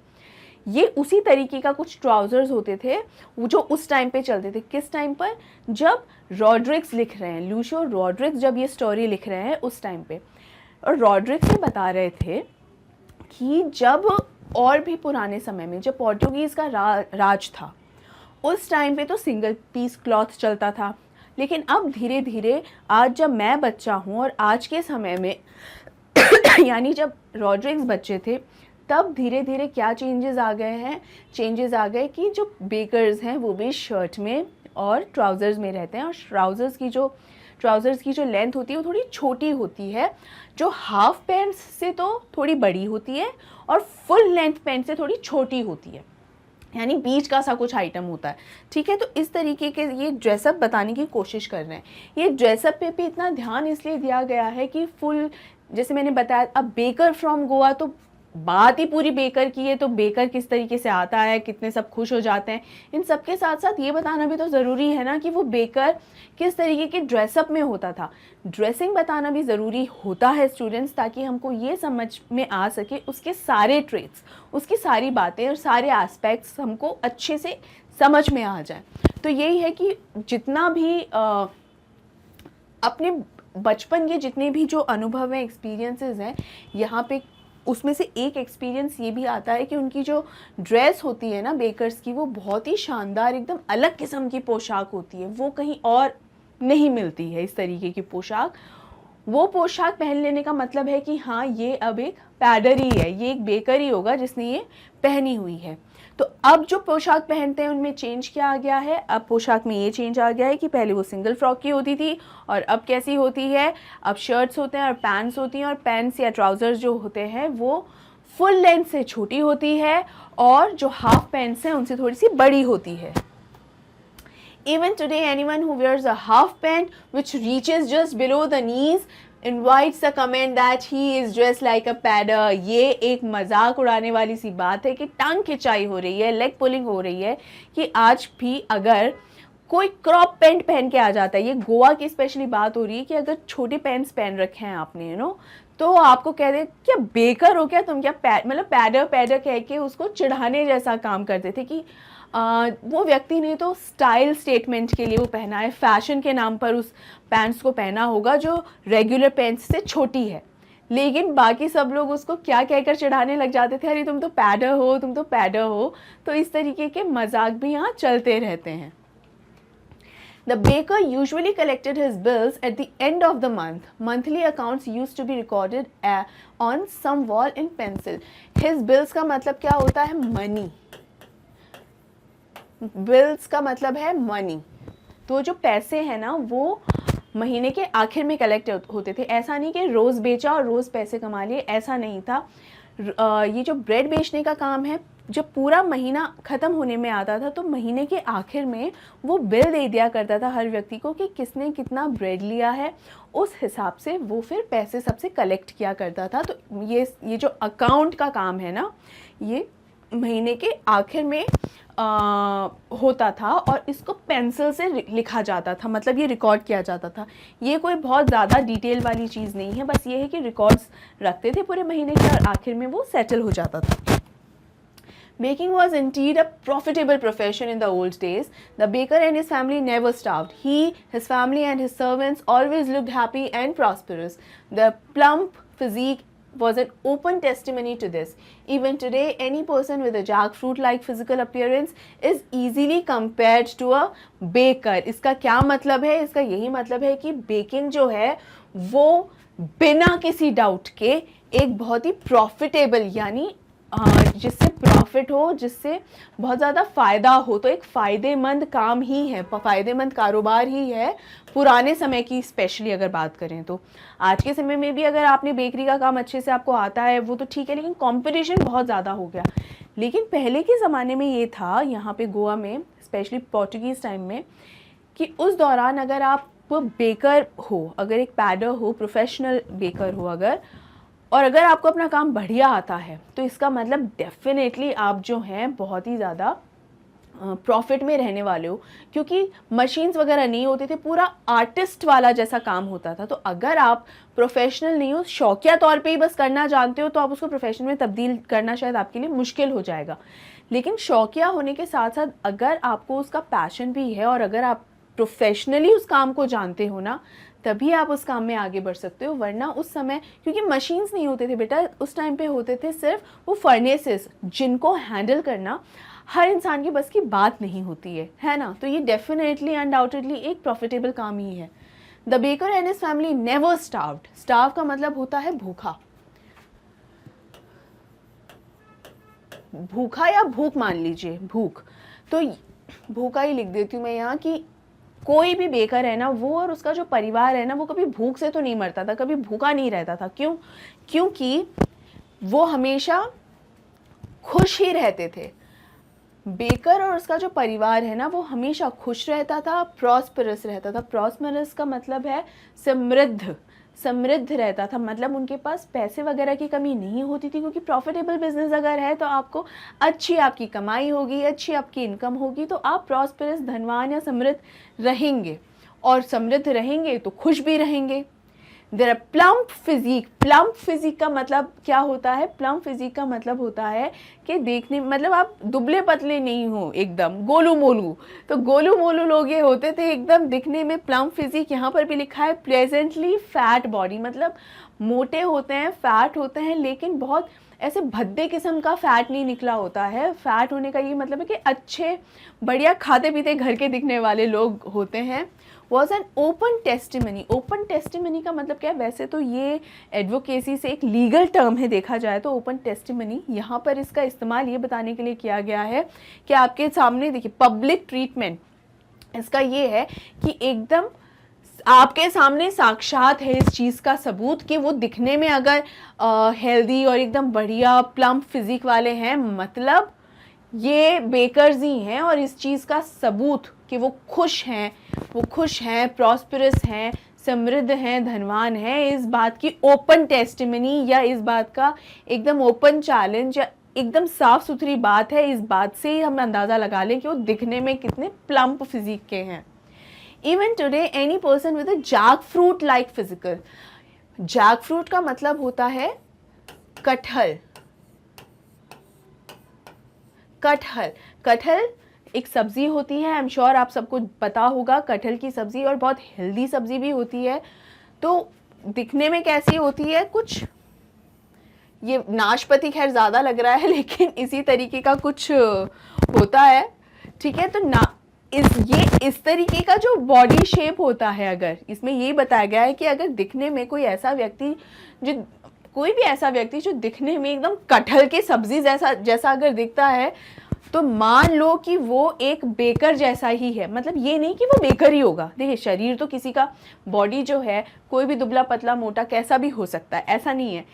ये उसी तरीके का कुछ ट्राउज़र्स होते थे वो जो उस टाइम पे चलते थे। किस टाइम पर, जब रॉड्रिक्स लिख रहे हैं, लूशियो रॉड्रिक्स जब ये स्टोरी लिख रहे हैं उस टाइम पे। और रॉड्रिक्स ये बता रहे थे कि जब और भी पुराने समय में जब पोर्टुगीज़ का राज था, उस टाइम पे तो सिंगल पीस क्लॉथ चलता था, लेकिन अब धीरे धीरे आज जब मैं बच्चा हूँ और आज के समय में यानी जब रॉड्रिक्स बच्चे थे तब धीरे धीरे क्या चेंजेस आ गए हैं, चेंजेस आ गए कि जो बेकर्स हैं वो भी शर्ट में और ट्राउज़र्स में रहते हैं। और ट्राउज़र्स की जो लेंथ होती है वो थोड़ी छोटी होती है, जो हाफ पैंट्स से तो थोड़ी बड़ी होती है और फुल लेंथ पैंट से थोड़ी छोटी होती है, यानी बीच का सा कुछ आइटम होता है। ठीक है, तो इस तरीके के ये ड्रेसअप बताने की कोशिश कर रहे हैं। ये ड्रेसअप पे भी इतना ध्यान इसलिए दिया गया है कि फुल, जैसे मैंने बताया, अब बेकर फ्रॉम गोवा तो बात ही पूरी बेकर की है, तो बेकर किस तरीके से आता है, कितने सब खुश हो जाते हैं, इन सब के साथ साथ ये बताना भी तो ज़रूरी है ना कि वो बेकर किस तरीके के ड्रेसअप में होता था। ड्रेसिंग बताना भी ज़रूरी होता है स्टूडेंट्स, ताकि हमको ये समझ में आ सके उसके सारे ट्रेट्स, उसकी सारी बातें और सारे एस्पेक्ट्स हमको अच्छे से समझ में आ जाए। तो यही है कि जितना भी अपने बचपन के जितने भी जो अनुभव हैं, एक्सपीरियंसेस हैं यहाँ पे, उसमें से एक एक्सपीरियंस ये भी आता है कि उनकी जो ड्रेस होती है ना बेकर्स की, वो बहुत ही शानदार, एकदम अलग किस्म की पोशाक होती है, वो कहीं और नहीं मिलती है इस तरीके की पोशाक। वो पोशाक पहन लेने का मतलब है कि हाँ ये अब एक पैडर ही है, ये एक बेकर ही होगा जिसने ये पहनी हुई है। तो अब जो पोशाक पहनते हैं उनमें चेंज क्या आ गया है, अब पोशाक में ये चेंज आ गया है कि पहले वो सिंगल फ्रॉक की होती थी और अब कैसी होती है, अब शर्ट्स होते हैं और पैंट्स होती हैं, और पैंट्स या ट्राउज़र्स जो होते हैं वो फुल लेंथ से छोटी होती है और जो हाफ पैंट्स हैं उनसे थोड़ी सी बड़ी होती है। Even today, anyone who wears a half pant which reaches just below the knees invites a comment that he is dressed like a padder। ये एक मजाक उड़ाने वाली सी बात है कि टांग खिंचाई हो रही है, लेग पुलिंग हो रही है कि आज भी अगर कोई क्रॉप पैंट पहन के आ जाता है, ये गोवा की स्पेशली बात हो रही है कि अगर छोटे पैंट्स पहन रखे हैं आपने तो आपको कह दे क्या बेकर हो क्या तुम, क्या मतलब पैडर कह के उसको चिढ़ाने जैसा काम करते थे कि वो व्यक्ति ने तो स्टाइल स्टेटमेंट के लिए वो पहना है, फैशन के नाम पर उस पैंट्स को पहना होगा जो रेगुलर पैंट्स से छोटी है, लेकिन बाकी सब लोग उसको क्या कहकर चिढ़ाने लग जाते थे, अरे तुम तो पैडर हो, तुम तो पैडर हो। तो इस तरीके के मजाक भी यहाँ चलते रहते हैं। The baker usually collected his bills at the end of the month. Monthly accounts used to be recorded on some wall in pencil. His bills का मतलब क्या होता है, मनी। बिल्स का मतलब है मनी। तो जो पैसे हैं ना वो महीने के आखिर में कलेक्ट होते थे। ऐसा नहीं कि रोज़ बेचा और रोज़ पैसे कमा लिए, ऐसा नहीं था। ये जो ब्रेड बेचने का काम है, जब पूरा महीना ख़त्म होने में आता था तो महीने के आखिर में वो बिल दे दिया करता था हर व्यक्ति को कि किसने कितना ब्रेड लिया है, उस हिसाब से वो फिर पैसे सबसे कलेक्ट किया करता था। तो ये जो अकाउंट का काम है ना, ये महीने के आखिर में होता था और इसको पेंसिल से लिखा जाता था, मतलब ये रिकॉर्ड किया जाता था। ये कोई बहुत ज़्यादा डिटेल वाली चीज़ नहीं है, बस ये है कि रिकॉर्ड्स रखते थे पूरे महीने के और आखिर में वो सेटल हो जाता था। Baking was indeed a profitable profession in the old days. The baker and his family never starved. He, his family and his servants always looked happy and prosperous. The plump physique was an open testimony to this. Even today, any person with a jackfruit-like physical appearance is easily compared to a baker. इसका क्या मतलब है? इसका यही मतलब है कि बेकिंग जो है वो बिना किसी डाउट के एक बहुत ही प्रॉफिटेबल, यानी जिससे प्रॉफिट हो, जिससे बहुत ज़्यादा फ़ायदा हो। तो एक फ़ायदेमंद काम ही है, फ़ायदेमंद कारोबार ही है पुराने समय की स्पेशली अगर बात करें तो। आज के समय में भी अगर आपने बेकरी का काम अच्छे से आपको आता है वो तो ठीक है, लेकिन कंपटीशन बहुत ज़्यादा हो गया। लेकिन पहले के ज़माने में ये था यहाँ पे गोवा में, स्पेशली पोर्टुगीज़ टाइम में, कि उस दौरान अगर आप बेकर हो, अगर एक पैडर हो, प्रोफेशनल बेकर हो अगर, और अगर आपको अपना काम बढ़िया आता है तो इसका मतलब डेफिनेटली आप जो हैं बहुत ही ज़्यादा प्रॉफिट में रहने वाले हो, क्योंकि मशीन्स वगैरह नहीं होते थे, पूरा आर्टिस्ट वाला जैसा काम होता था। तो अगर आप प्रोफेशनल नहीं हो, शौकिया तौर पे ही बस करना जानते हो, तो आप उसको प्रोफेशन में तब्दील करना शायद आपके लिए मुश्किल हो जाएगा। लेकिन शौकिया होने के साथ साथ अगर आपको उसका पैशन भी है और अगर आप प्रोफेशनली उस काम को जानते हो ना, तभी आप उस काम में आगे बढ़ सकते हो। वरना उस समय, क्योंकि मशीन्स नहीं होते थे बेटा, उस टाइम पे होते थे सिर्फ वो फर्नेसेस, जिनको हैंडल करना हर इंसान की बस की बात नहीं होती है ना। तो ये डेफिनेटली अनडाउटेडली एक प्रॉफिटेबल काम ही है। The baker and his family never starved. Starve का मतलब होता है भूखा, भूखा या भूख मान लीजिए, भूख। तो भूखा ही लिख देती हूँ मैं यहाँ, कि कोई भी बेकर है ना, वो और उसका जो परिवार है ना, वो कभी भूख से तो नहीं मरता था, कभी भूखा नहीं रहता था। क्यों? क्योंकि वो हमेशा खुश ही रहते थे। बेकर और उसका जो परिवार है ना, वो हमेशा खुश रहता था, प्रॉस्परस रहता था। प्रॉस्परस का मतलब है समृद्ध, समृद्ध रहता था, मतलब उनके पास पैसे वगैरह की कमी नहीं होती थी, क्योंकि प्रॉफिटेबल बिजनेस अगर है तो आपको अच्छी आपकी कमाई होगी, अच्छी आपकी इनकम होगी, तो आप प्रॉस्परस, धनवान या समृद्ध रहेंगे। और समृद्ध रहेंगे तो खुश भी रहेंगे। There are plump physique. Plump physique का मतलब क्या होता है? प्लम्प फिजिक का मतलब होता है कि देखने, मतलब आप दुबले पतले नहीं हो, एकदम गोलू मोलू। तो गोलू मोलू लोग ये होते थे एकदम दिखने में प्लम्प फिजिक। यहाँ पर भी लिखा है प्लेजेंटली फैट बॉडी, मतलब मोटे होते हैं, फैट होते हैं, लेकिन बहुत ऐसे भद्दे किस्म का फैट नहीं निकला होता है। फैट होने का ये मतलब है कि अच्छे बढ़िया खाते पीते घर के दिखने वाले लोग होते हैं। Was an open testimony. Open testimony का मतलब क्या है? वैसे तो ये एडवोकेसी से एक लीगल टर्म है देखा जाए तो ओपन टेस्टिमनी। यहाँ पर इसका इस्तेमाल ये बताने के लिए किया गया है कि आपके सामने देखिए पब्लिक ट्रीटमेंट, इसका ये है कि एकदम आपके सामने साक्षात है इस चीज़ का सबूत कि वो दिखने में अगर हेल्दी और एकदम बढ़िया प्लम्प फिजिक वाले हैं, मतलब ये बेकर्स ही हैं, और इस चीज़ का सबूत कि वो खुश हैं, वो खुश हैं, प्रॉस्परस हैं, समृद्ध हैं, धनवान हैं, इस बात की ओपन टेस्टिमनी या इस बात का एकदम ओपन चैलेंज या एकदम साफ सुथरी बात है। इस बात से ही हम अंदाज़ा लगा लें कि वो दिखने में कितने प्लम्प फिजिक के हैं। Even today any person with a jackfruit like physical. Jackfruit का मतलब होता है कटहल। कटहल, कटहल एक सब्जी होती है, आई एम श्योर आप सबको पता होगा कटहल की सब्जी, और बहुत हेल्दी सब्जी भी होती है। तो दिखने में कैसी होती है? कुछ ये नाशपाती खैर ज़्यादा लग रहा है, लेकिन इसी तरीके का कुछ होता है, ठीक है। तो इस तरीके का जो बॉडी शेप होता है, अगर इसमें यही बताया गया है कि अगर दिखने में कोई ऐसा व्यक्ति जो दिखने में एकदम कटहल की सब्जी जैसा अगर दिखता है, तो मान लो कि वो एक बेकर जैसा ही है। मतलब ये नहीं कि वो बेकर ही होगा। देखिए शरीर तो किसी का, बॉडी जो है, कोई भी दुबला पतला मोटा कैसा भी हो सकता है, ऐसा नहीं है।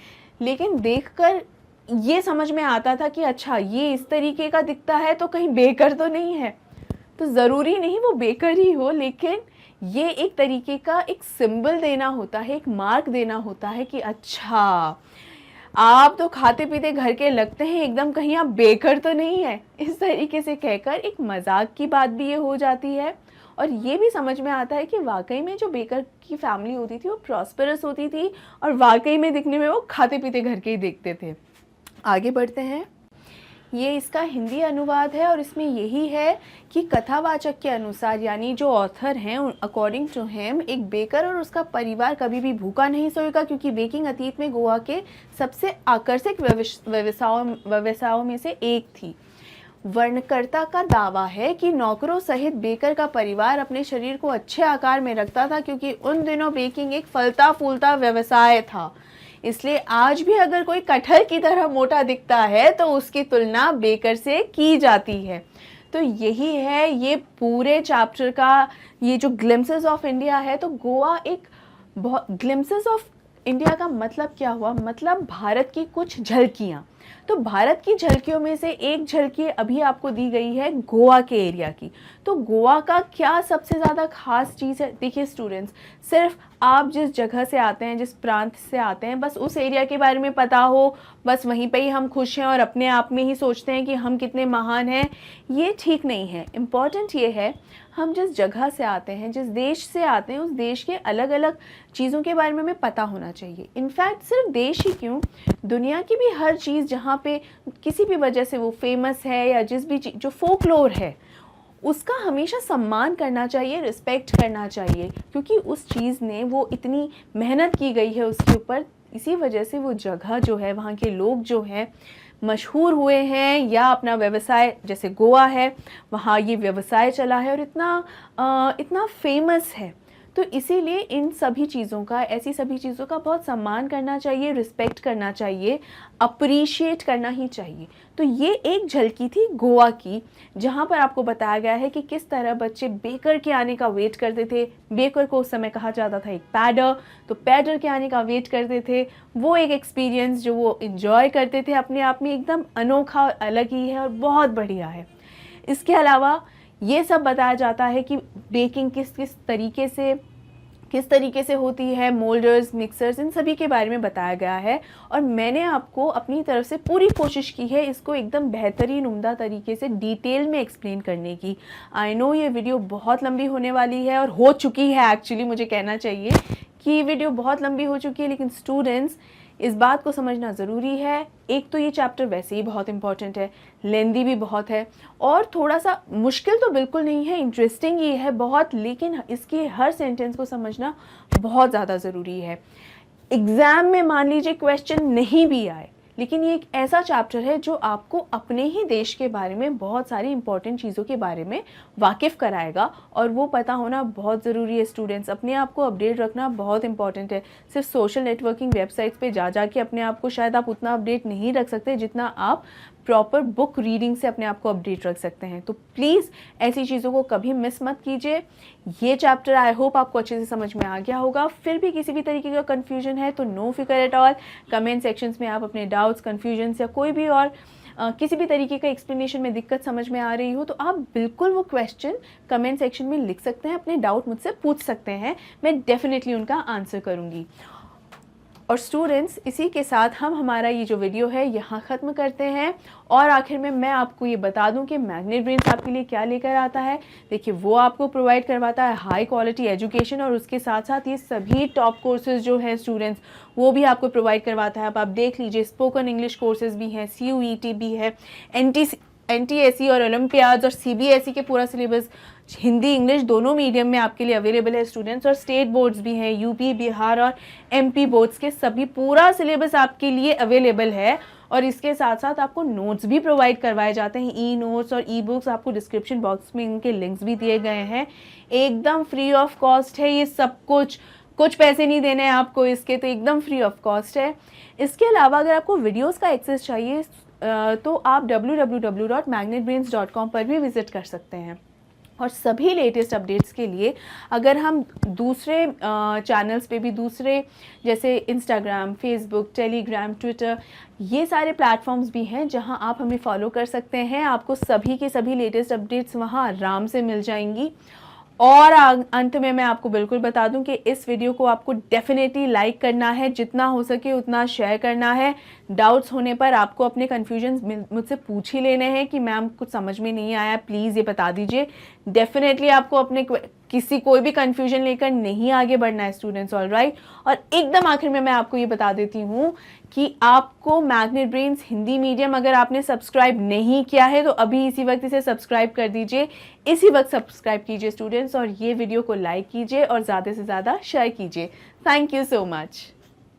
लेकिन देखकर ये समझ में आता था कि अच्छा ये इस तरीके का दिखता है तो कहीं बेकर तो नहीं है। तो ज़रूरी नहीं वो बेकर ही हो, लेकिन ये एक तरीके का एक सिंबल देना होता है, एक मार्क देना होता है कि अच्छा आप तो खाते पीते घर के लगते हैं, एकदम कहीं आप बेकर तो नहीं है। इस तरीके से कहकर एक मजाक की बात भी ये हो जाती है, और ये भी समझ में आता है कि वाकई में जो बेकर की फैमिली होती थी वो प्रॉस्परस होती थी, और वाकई में दिखने में वो खाते पीते घर के ही देखते थे। आगे बढ़ते हैं। ये इसका हिंदी अनुवाद है, और इसमें यही है कि कथावाचक के अनुसार, यानी जो ऑथर हैं, अकॉर्डिंग टू हिम, एक बेकर और उसका परिवार कभी भी भूखा नहीं सोएगा, क्योंकि बेकिंग अतीत में गोवा के सबसे आकर्षक व्यवसायों में से एक थी। वर्णकर्ता का दावा है कि नौकरों सहित बेकर का परिवार अपने शरीर को अच्छे आकार में रखता था, क्योंकि उन दिनों बेकिंग एक फलता फूलता व्यवसाय था। इसलिए आज भी अगर कोई कटहल की तरह मोटा दिखता है तो उसकी तुलना बेकर से की जाती है। तो यही है ये पूरे चैप्टर का ये जो ग्लिम्पसेस ऑफ इंडिया है। तो गोवा एक बहुत, ग्लिम्पसेस ऑफ इंडिया का मतलब क्या हुआ, मतलब भारत की कुछ झलकियाँ। तो भारत की झलकियों में से एक झलकी अभी आपको दी गई है गोवा के एरिया की। तो गोवा का क्या सबसे ज़्यादा खास चीज़ है? देखिए स्टूडेंट्स, सिर्फ आप जिस जगह से आते हैं, जिस प्रांत से आते हैं, बस उस एरिया के बारे में पता हो, बस वहीं पे ही हम खुश हैं और अपने आप में ही सोचते हैं कि हम कितने महान हैं, ये ठीक नहीं है। इम्पॉर्टेंट ये है हम जिस जगह से आते हैं, जिस देश से आते हैं, उस देश के अलग अलग चीज़ों के बारे में हमें पता होना चाहिए। इनफैक्ट सिर्फ देश ही क्यों, दुनिया की भी हर चीज़ जहाँ पे किसी भी वजह से वो फेमस है या जिस भी जो फोकलोर है उसका हमेशा सम्मान करना चाहिए, रिस्पेक्ट करना चाहिए, क्योंकि उस चीज़ ने वो इतनी मेहनत की गई है उसके ऊपर, इसी वजह से वो जगह जो है, वहाँ के लोग जो हैं मशहूर हुए हैं या अपना व्यवसाय, जैसे गोवा है वहाँ ये व्यवसाय चला है और इतना फेमस है। तो इसीलिए इन सभी चीज़ों का, ऐसी सभी चीज़ों का बहुत सम्मान करना चाहिए, रिस्पेक्ट करना चाहिए, अप्रिशिएट करना ही चाहिए। तो ये एक झलकी थी गोवा की, जहाँ पर आपको बताया गया है कि किस तरह बच्चे बेकर के आने का वेट करते थे। बेकर को उस समय कहा जाता था एक पैडर, तो पैडर के आने का वेट करते थे। वो एक एक्सपीरियंस जो वो इन्जॉय करते थे, अपने आप में एकदम अनोखा और अलग ही है और बहुत बढ़िया है। इसके अलावा ये सब बताया जाता है कि बेकिंग किस तरीके से होती है, मोल्डर्स, मिक्सर्स, इन सभी के बारे में बताया गया है। और मैंने आपको अपनी तरफ से पूरी कोशिश की है इसको एकदम बेहतरीन, उम्दा तरीके से डिटेल में एक्सप्लेन करने की। आई नो ये वीडियो बहुत लंबी होने वाली है और हो चुकी है, एक्चुअली मुझे कहना चाहिए कि ये वीडियो बहुत लंबी हो चुकी है, लेकिन स्टूडेंट्स इस बात को समझना ज़रूरी है। एक तो ये चैप्टर वैसे ही बहुत इंपॉर्टेंट है, लेंदी भी बहुत है और थोड़ा सा मुश्किल तो बिल्कुल नहीं है, इंटरेस्टिंग ये है बहुत, लेकिन इसके हर सेंटेंस को समझना बहुत ज़्यादा ज़रूरी है। एग्ज़ाम में मान लीजिए क्वेश्चन नहीं भी आए, लेकिन ये एक ऐसा चैप्टर है जो आपको अपने ही देश के बारे में बहुत सारी इंपॉर्टेंट चीज़ों के बारे में वाकिफ़ कराएगा और वो पता होना बहुत ज़रूरी है। स्टूडेंट्स, अपने आप को अपडेट रखना बहुत इंपॉर्टेंट है। सिर्फ सोशल नेटवर्किंग वेबसाइट्स पे जा के अपने आप को शायद आप उतना अपडेट नहीं रख सकते जितना आप प्रॉपर बुक रीडिंग से अपने आप को अपडेट रख सकते हैं। तो प्लीज़ ऐसी चीज़ों को कभी मिस मत कीजिए। ये चैप्टर आई होप आपको अच्छे से समझ में आ गया होगा। फिर भी किसी भी तरीके का कन्फ्यूजन है तो नो फिकर एट ऑल, कमेंट सेक्शंस में आप अपने डाउट्स, कन्फ्यूजन्स या कोई भी और किसी भी तरीके का एक्सप्लेनेशन में दिक्कत समझ में आ रही हो तो आप बिल्कुल वो क्वेश्चन कमेंट सेक्शन में लिख सकते हैं, अपने डाउट मुझसे पूछ सकते हैं, मैं डेफिनेटली उनका आंसर करूँगी। और स्टूडेंट्स, इसी के साथ हम हमारा ये जो वीडियो है यहाँ ख़त्म करते हैं। और आखिर में मैं आपको ये बता दूं कि मैग्नेट ब्रेन्स आपके लिए क्या लेकर आता है। देखिए, वो आपको प्रोवाइड करवाता है हाई क्वालिटी एजुकेशन और उसके साथ साथ ये सभी टॉप कोर्सेज जो हैं स्टूडेंट्स वो भी आपको प्रोवाइड करवाता है। अब आप देख लीजिए, स्पोकन इंग्लिश कोर्सेज भी हैं, CUET भी है, NTSE और ओलंपियाड्स और CBSE के पूरा सिलेबस हिंदी इंग्लिश दोनों मीडियम में आपके लिए अवेलेबल है स्टूडेंट्स। और स्टेट बोर्ड्स भी हैं, यूपी, बिहार और MP बोर्ड्स के सभी पूरा सिलेबस आपके लिए अवेलेबल है। और इसके साथ साथ आपको नोट्स भी प्रोवाइड करवाए जाते हैं, E-नोट्स और E-बुक्स। आपको डिस्क्रिप्शन बॉक्स में इनके लिंक्स भी दिए गए हैं, एकदम फ्री ऑफ कॉस्ट है ये सब कुछ पैसे नहीं देने हैं आपको इसके, तो एकदम फ्री ऑफ कॉस्ट है। इसके अलावा अगर आपको वीडियोस का एक्सेस चाहिए तो आप www.magnetbrains.com पर भी विजिट कर सकते हैं। और सभी लेटेस्ट अपडेट्स के लिए अगर हम दूसरे चैनल्स पे भी, दूसरे जैसे इंस्टाग्राम, फेसबुक, टेलीग्राम, ट्विटर, ये सारे प्लेटफॉर्म्स भी हैं जहां आप हमें फॉलो कर सकते हैं। आपको सभी के सभी लेटेस्ट अपडेट्स वहां आराम से मिल जाएंगी। और अंत में मैं आपको बिल्कुल बता दूं कि इस वीडियो को आपको डेफिनेटली लाइक करना है, जितना हो सके उतना शेयर करना है। डाउट्स होने पर आपको अपने कन्फ्यूजन मुझसे पूछ ही लेने हैं कि मैम कुछ समझ में नहीं आया, प्लीज़ ये बता दीजिए। डेफिनेटली आपको अपने कोई भी कन्फ्यूजन लेकर नहीं आगे बढ़ना है स्टूडेंट्स, ऑल राइट। और एकदम आखिर में मैं आपको ये बता देती हूँ कि आपको मैग्नेट ब्रेन्स हिंदी मीडियम अगर आपने सब्सक्राइब नहीं किया है तो अभी इसी वक्त इसे सब्सक्राइब कर दीजिए, इसी वक्त सब्सक्राइब कीजिए स्टूडेंट्स, और ये वीडियो को लाइक कीजिए और ज़्यादा से ज़्यादा शेयर कीजिए। Thank you so much.